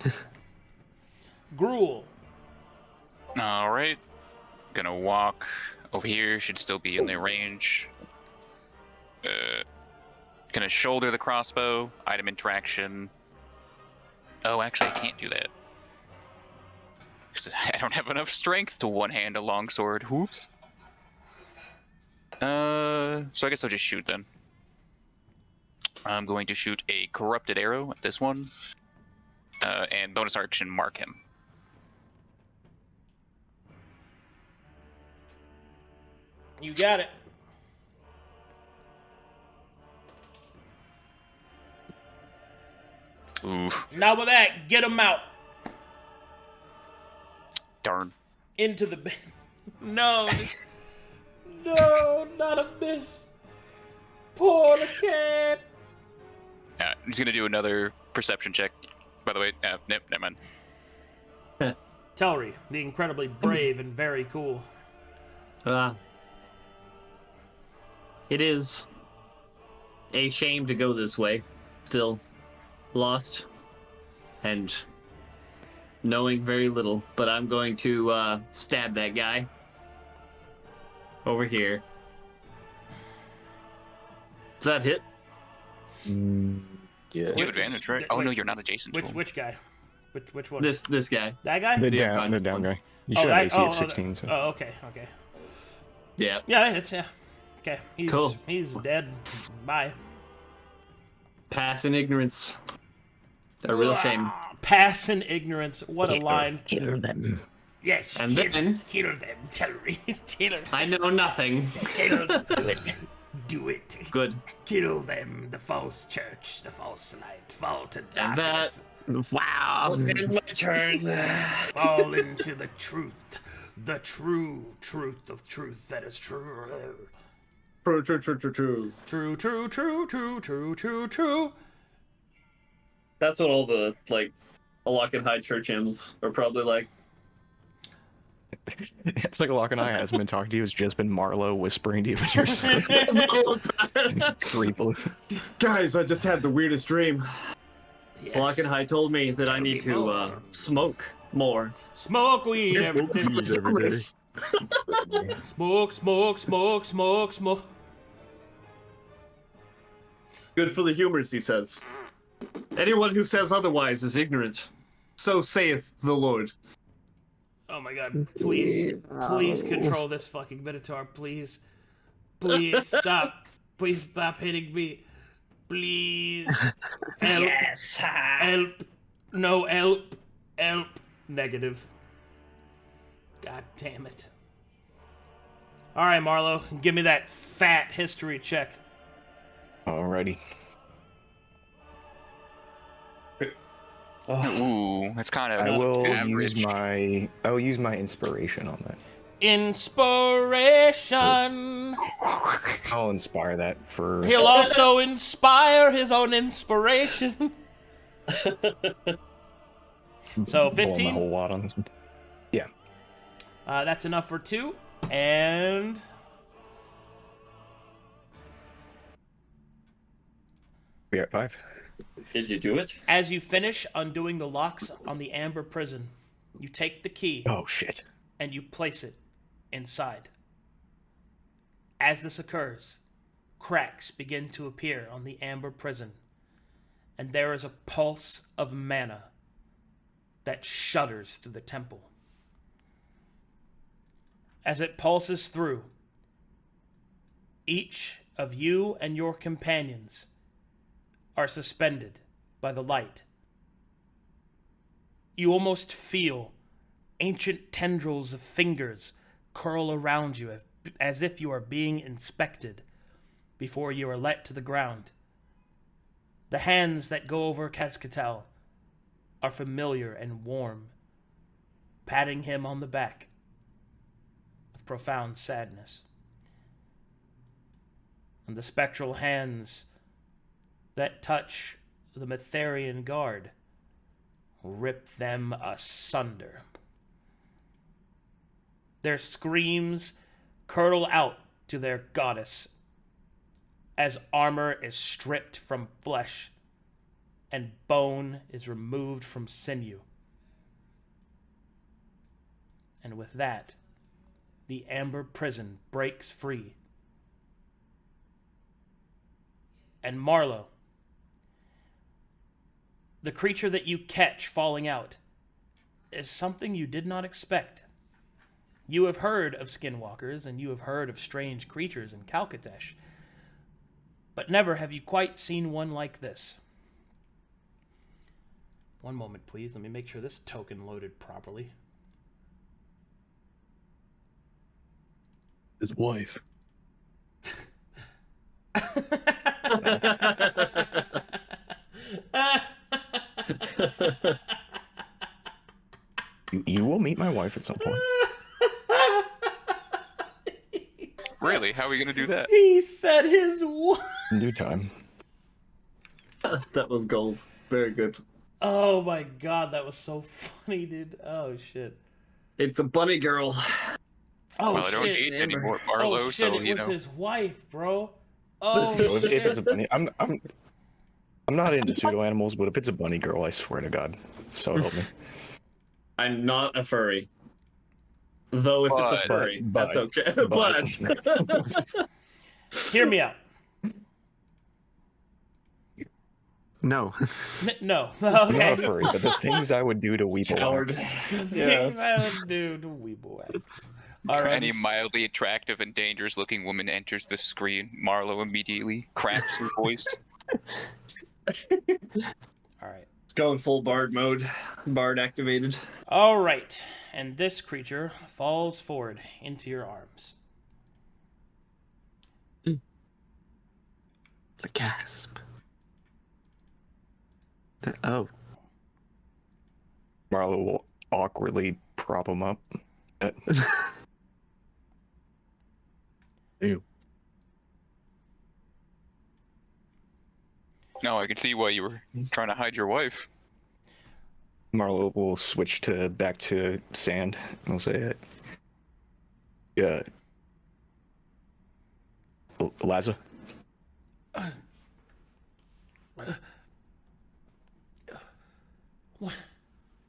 Gruul. All right. Gonna walk over here. Should still be in their range. Gonna shoulder the crossbow. Item interaction. Oh, actually, I can't do that. 'Cause I don't have enough strength to one-hand a longsword. Whoops. So I guess I'll just shoot then. I'm going to shoot a corrupted arrow at this one. And bonus action, mark him. You got it. Oof. Now with that, get him out. Darn. Into the... No. No, not a miss. Poor the cat. He's gonna do another perception check. By the way, nope, never mind. Telry, the incredibly brave and very cool. It is a shame to go this way. Still lost and knowing very little, but I'm going to stab that guy over here. Does that hit? Yeah. You have advantage, right? Oh, no, you're not adjacent to him. Which guy? Which one? This guy. That guy? The Yeah, down guy. You Oh, should have that- AC oh, of 16. So. Oh, okay. Yeah. Yeah, that hits, yeah. Okay, Cool. He's dead. Bye. Pass in ignorance. A real shame. Pass in ignorance. What a line. Kill them. Yes, And then kill them, Telry. Kill them. I know nothing. Kill them. Do it. Good. Kill them. The false church, the false light. Fall to And darkness. Wow. My turn. Fall into the truth. The true truth of truth that is true. True. True. That's what all the a lock and hide church hymns are probably like. It's like a lock and eye hasn't been talking to you. It's just been Marlowe whispering to you when you're creepily. Guys, I just had the weirdest dream. Yes. Lock and hide told me that I need to smoke more. Smoke weed every day. Smoke. Good for the humors, he says. Anyone who says otherwise is ignorant. So saith the Lord. Oh my god, please control this fucking Minotaur, please. Please stop. Please stop hitting me. Please. Help. Yes. Help. No, help. Help. Negative. God damn it. Alright, Marlowe, give me that fat history check. Alrighty. Ooh, that's kind of I will average. use my inspiration on that. Inspiration. I'll inspire that for. He'll also inspire his own inspiration. So Pulling a 15. whole lot on this one. Yeah. That's enough for 2. And We got 5. Did you do it? as you finish undoing the locks on the amber prison, you take the key Oh shit. and you place it inside. As this occurs, cracks begin to appear on the amber prison, and there is a pulse of mana that shudders through the temple. As it pulses through, each of you and your companions are suspended by the light. You almost feel ancient tendrils of fingers curl around you as if you are being inspected before you are let to the ground. The hands that go over Cascatel are familiar and warm, patting him on the back with profound sadness. And the spectral hands that touch the Metherian guard rip them asunder. Their screams curdle out to their goddess as armor is stripped from flesh and bone is removed from sinew. And with that, the amber prison breaks free. And Marlowe, the creature that you catch falling out, is something you did not expect. You have heard of skinwalkers, and you have heard of strange creatures in Calcatesh, but never have you quite seen one like this. One moment, please. Let me make sure this token loaded properly. His wife. You will meet my wife at some point. Really? How are we gonna do that? He said his wife. In due time. That was gold. Very good. Oh my god, that was so funny, dude. Oh shit. It's a bunny girl. Oh Well, I don't shit. eat anymore, Marlowe, Oh shit, so it you was know. his wife, bro. Oh So if shit. it's a bunny, I'm not into pseudo animals, but if it's a bunny girl, I swear to God, so help me. I'm not a furry. Though if it's a But- furry, that's okay. but- Hear me out. No. No. I'm not a Okay. furry, but the things I would do to Weeble. Coward. Yes. Dude, we boy. All right. Any mildly attractive and dangerous-looking woman enters the screen, Marlowe immediately cracks his voice. All right. It's going full bard mode. Bard activated. All right. And this creature falls forward into your arms. A gasp. Oh. Marlowe will awkwardly prop him up. Ew. No, I can see why you were trying to hide your wife. Marlowe will switch back to sand. I'll say, yeah, Laza.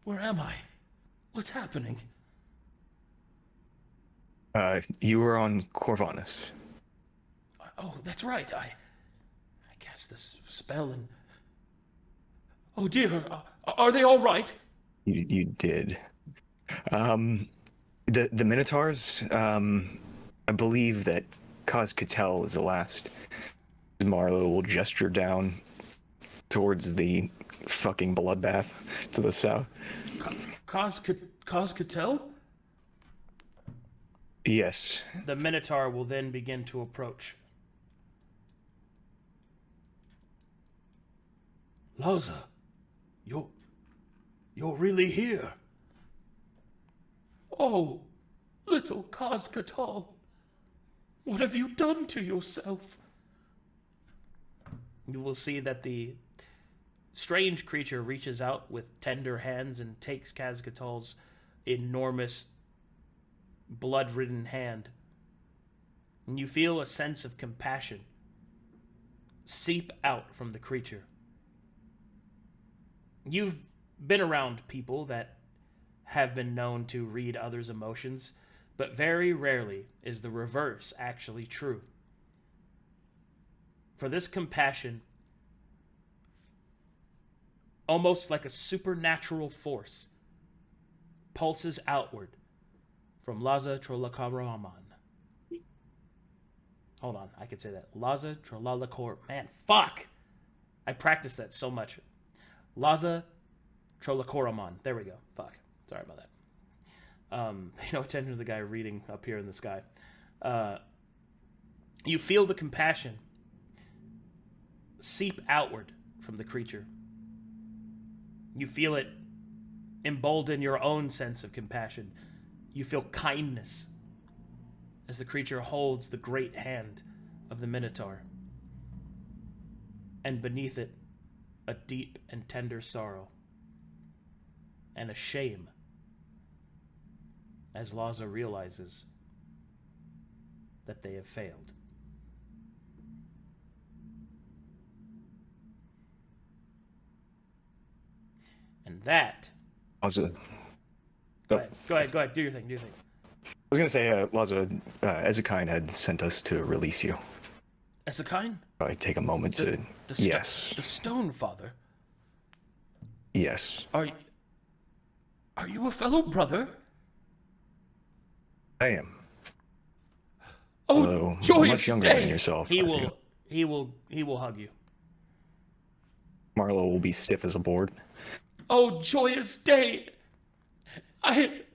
Where am I? What's happening? You were on Corvinus. Oh, that's right. I cast this spell and... Oh dear, are they all right? You did. The Minotaurs. I believe that Kaz-Katel is the last. Marlowe will gesture down towards the fucking bloodbath to the south. Kaz-Katel? Yes. The Minotaur will then begin to approach. Laza, you're really here. Oh, little Kaz-Katel, what have you done to yourself? You will see that the strange creature reaches out with tender hands and takes Kaz-Katel's enormous, blood-ridden hand. And you feel a sense of compassion seep out from the creature. You've been around people that have been known to read others' emotions, but very rarely is the reverse actually true. For this compassion, almost like a supernatural force, pulses outward from Laza Trolakaraman. Hold on, I could say that. Laza Trolalakor. Man, fuck! I practiced that so much. Laza Trolakoraman. There we go. Fuck. Sorry about that. Pay no attention to the guy reading up here in the sky. You feel the compassion seep outward from the creature. You feel it embolden your own sense of compassion. You feel kindness as the creature holds the great hand of the Minotaur. And beneath it, a deep and tender sorrow. And a shame as Laza realizes that they have failed. And that. Laza. Go ahead. Do your thing. I was gonna say, Laza, Ezekine had sent us to release you. Ezekine? Probably take a moment to. Yes. The Stone Father. Yes. Are you a fellow brother? I am. Oh, Although joyous much younger day! than yourself. He Laza. will hug you. Marlowe will be stiff as a board. Oh, joyous day! It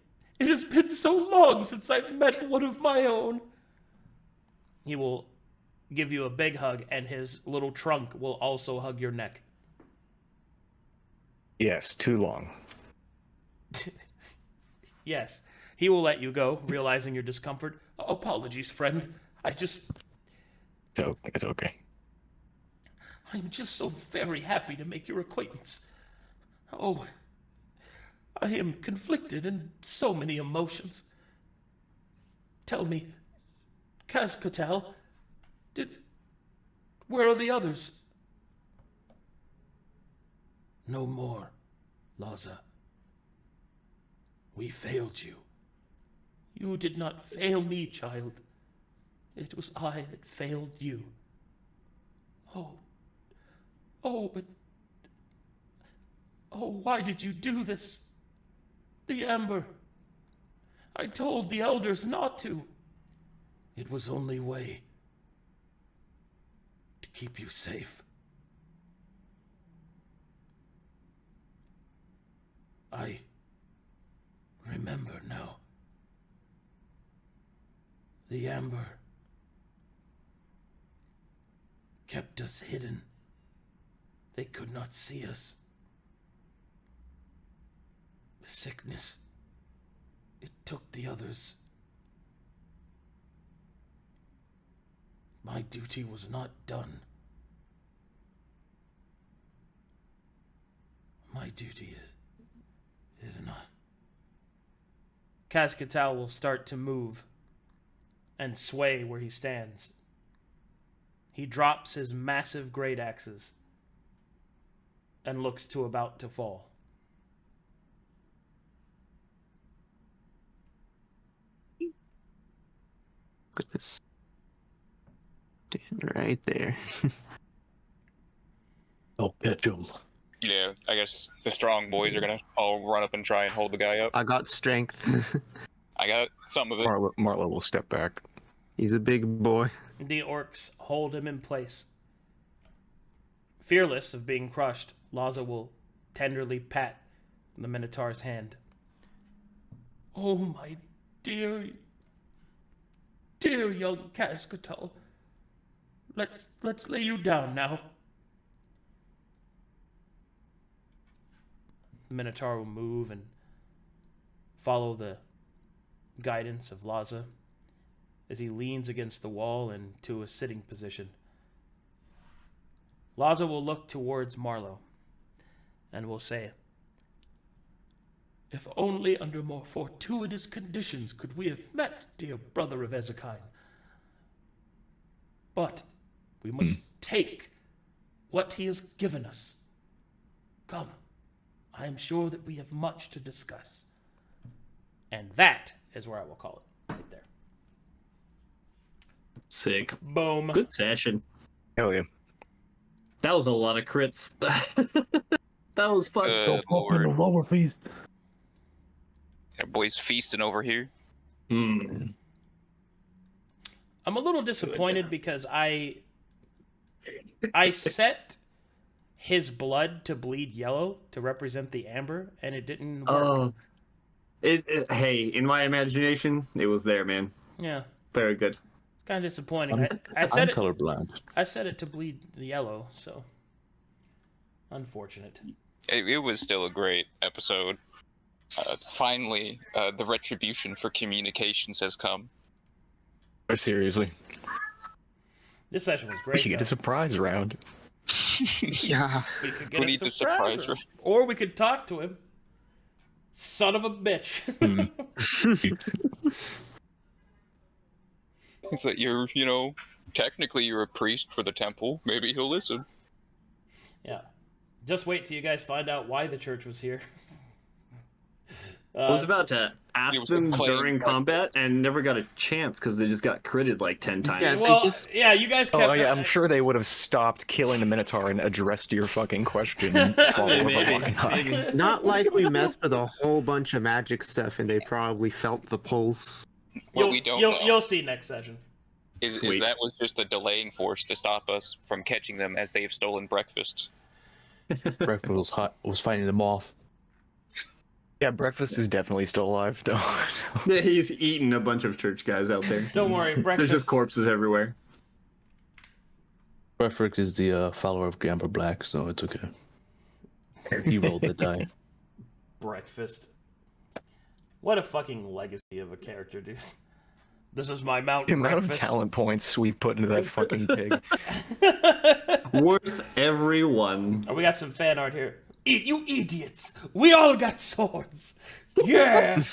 has been so long since I've met one of my own. He will give you a big hug, and his little trunk will also hug your neck. Yes, too long. Yes. He will let you go, realizing your discomfort. Apologies, friend. It's okay. I'm just so very happy to make your acquaintance. Oh, I am conflicted in so many emotions. Tell me, Kazkotal, where are the others? No more, Laza. We failed you. You did not fail me, child. It was I that failed you. Why did you do this? The Amber. I told the elders not to. It was only way to keep you safe. I remember now. The Amber kept us hidden. They could not see us. The sickness, it took the others. My duty was not done. My duty is not. Kazkotal will start to move and sway where he stands. He drops his massive great axes and looks to about to fall. Goodness. Stand right there. I'll catch him. Yeah, I guess the strong boys are gonna all run up and try and hold the guy up. I got strength. I got some of it. Marlowe will step back. He's a big boy. The orcs hold him in place. Fearless of being crushed, Laza will tenderly pat the Minotaur's hand. Oh, my dear young Kazkotal. Let's lay you down now. The Minotaur will move and follow the guidance of Laza as he leans against the wall into a sitting position. Laza will look towards Marlowe and will say, If only under more fortuitous conditions could we have met, dear brother of Ezekine. But we must take what he has given us. Come, I am sure that we have much to discuss. and that is where I will call it, right there. Sick. Boom. Good session. Hell yeah. That was a lot of crits. That was fun. Good Open the lord. lower feast. That boy's feasting over here. Hmm. I'm a little disappointed because I set his blood to bleed yellow to represent the amber, and it didn't work. Oh. Hey, in my imagination, it was there, man. Yeah, Very good. it's kind of disappointing. I'm I set it. colorblind. I set it to bleed the yellow, so unfortunate. It was still a great episode. Finally, the retribution for communications has come. Or seriously, This session was we great. should get a though. surprise round. Yeah. We could get Who a needs a surprise, surprise or we could talk to him. Son of a bitch. It's like technically you're a priest for the temple. Maybe he'll listen. Yeah. Just wait till you guys find out why the church was here. I was about to He ask was them playing during combat and never got a chance because they just got critted like 10 times. Yeah, Well, just- yeah, you guys kept. Oh yeah, I'm sure they would have stopped killing the Minotaur and addressed your fucking question. Follow up a fucking high. Not like we messed with a whole bunch of magic stuff and they probably felt the pulse. What we don't know You'll see next session. is Sweet. that was just a delaying force to stop us from catching them as they have stolen breakfast. Breakfast was hot. Was fighting them off. Yeah, breakfast is definitely still alive. Don't. Yeah, he's eating a bunch of church guys out there. Don't worry, breakfast. There's just corpses everywhere. Breakfast is the follower of Gambler Black, so it's okay. He rolled the die. Breakfast. What a fucking legacy of a character, dude. This is my The mountain amount of breakfast. talent points we've put into that fucking pig. Worth every one. Oh, we got some fan art here. You idiots! We all got swords! Yeah!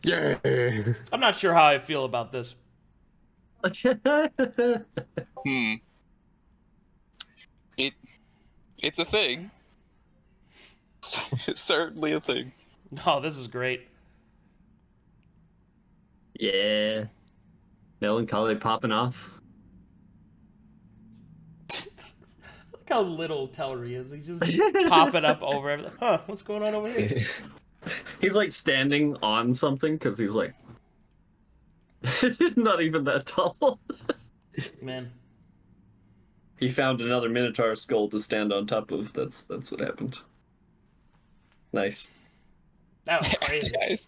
Yeah. I'm not sure how I feel about this. It's a thing. It's certainly a thing. Oh, this is great. Yeah. Melancholy popping off. Look how little Telry is. He's just popping up over everything. Huh, what's going on over here? He's like standing on something because he's like not even that tall. Man. He found another Minotaur skull to stand on top of. That's what happened. Nice. That was crazy.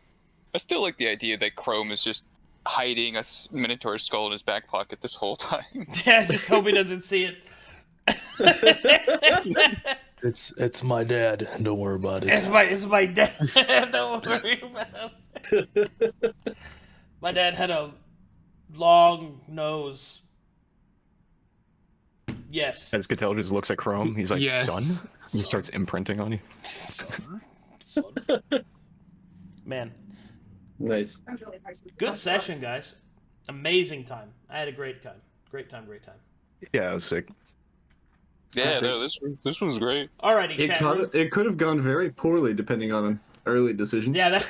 I still like the idea that Chrome is just hiding a Minotaur skull in his back pocket this whole time. Yeah, just hope he doesn't see it. It's my dad. Don't worry about it. It's my dad. Don't worry about it. My dad had a long nose. Yes. As Cattell just looks at Chrome, he's like, Yes. son? He starts imprinting on you. Man, Nice. good session, guys. Amazing time. I had a great time. Great time. Yeah, that was sick. Yeah, no, this was great. Alrighty, chat room. It could have gone very poorly depending on an early decision. Yeah,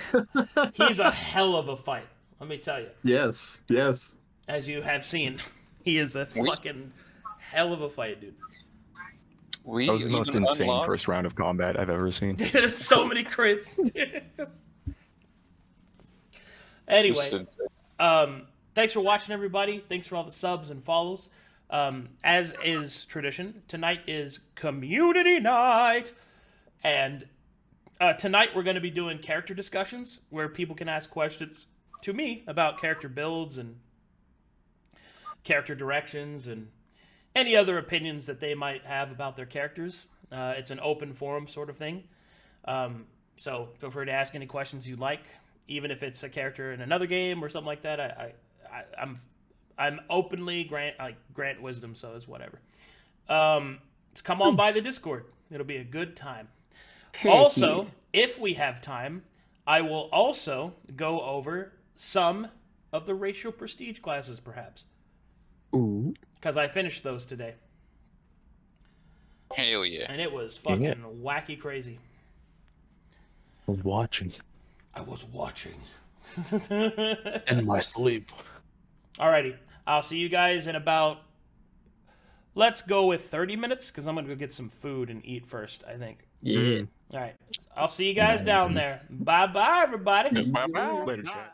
he's a hell of a fight. Let me tell you. Yes. Yes. As you have seen, he is a fucking hell of a fight, dude. That was the most even insane unlocked- first round of combat I've ever seen. There's so many crits. Anyway, It's insane. thanks for watching, everybody. Thanks for all the subs and follows. As is tradition, tonight is community night, and tonight we're going to be doing character discussions where people can ask questions to me about character builds and character directions and any other opinions that they might have about their characters. It's an open forum sort of thing. So feel free to ask any questions you like, even if it's a character in another game or something like that. I'm openly grant wisdom, so it's whatever. Just come on by the Discord. It'll be a good time. Also, if we have time, I will also go over some of the racial prestige classes, perhaps. Ooh. Because I finished those today. Hell yeah. And it was fucking wacky crazy. I was watching I was watching. in my sleep. Alrighty. I'll see you guys in about... Let's go with 30 minutes, because I'm going to go get some food and eat first, I think. Yeah. Alright. I'll see you guys down there. Bye-bye, everybody. Bye-bye. Later, chat.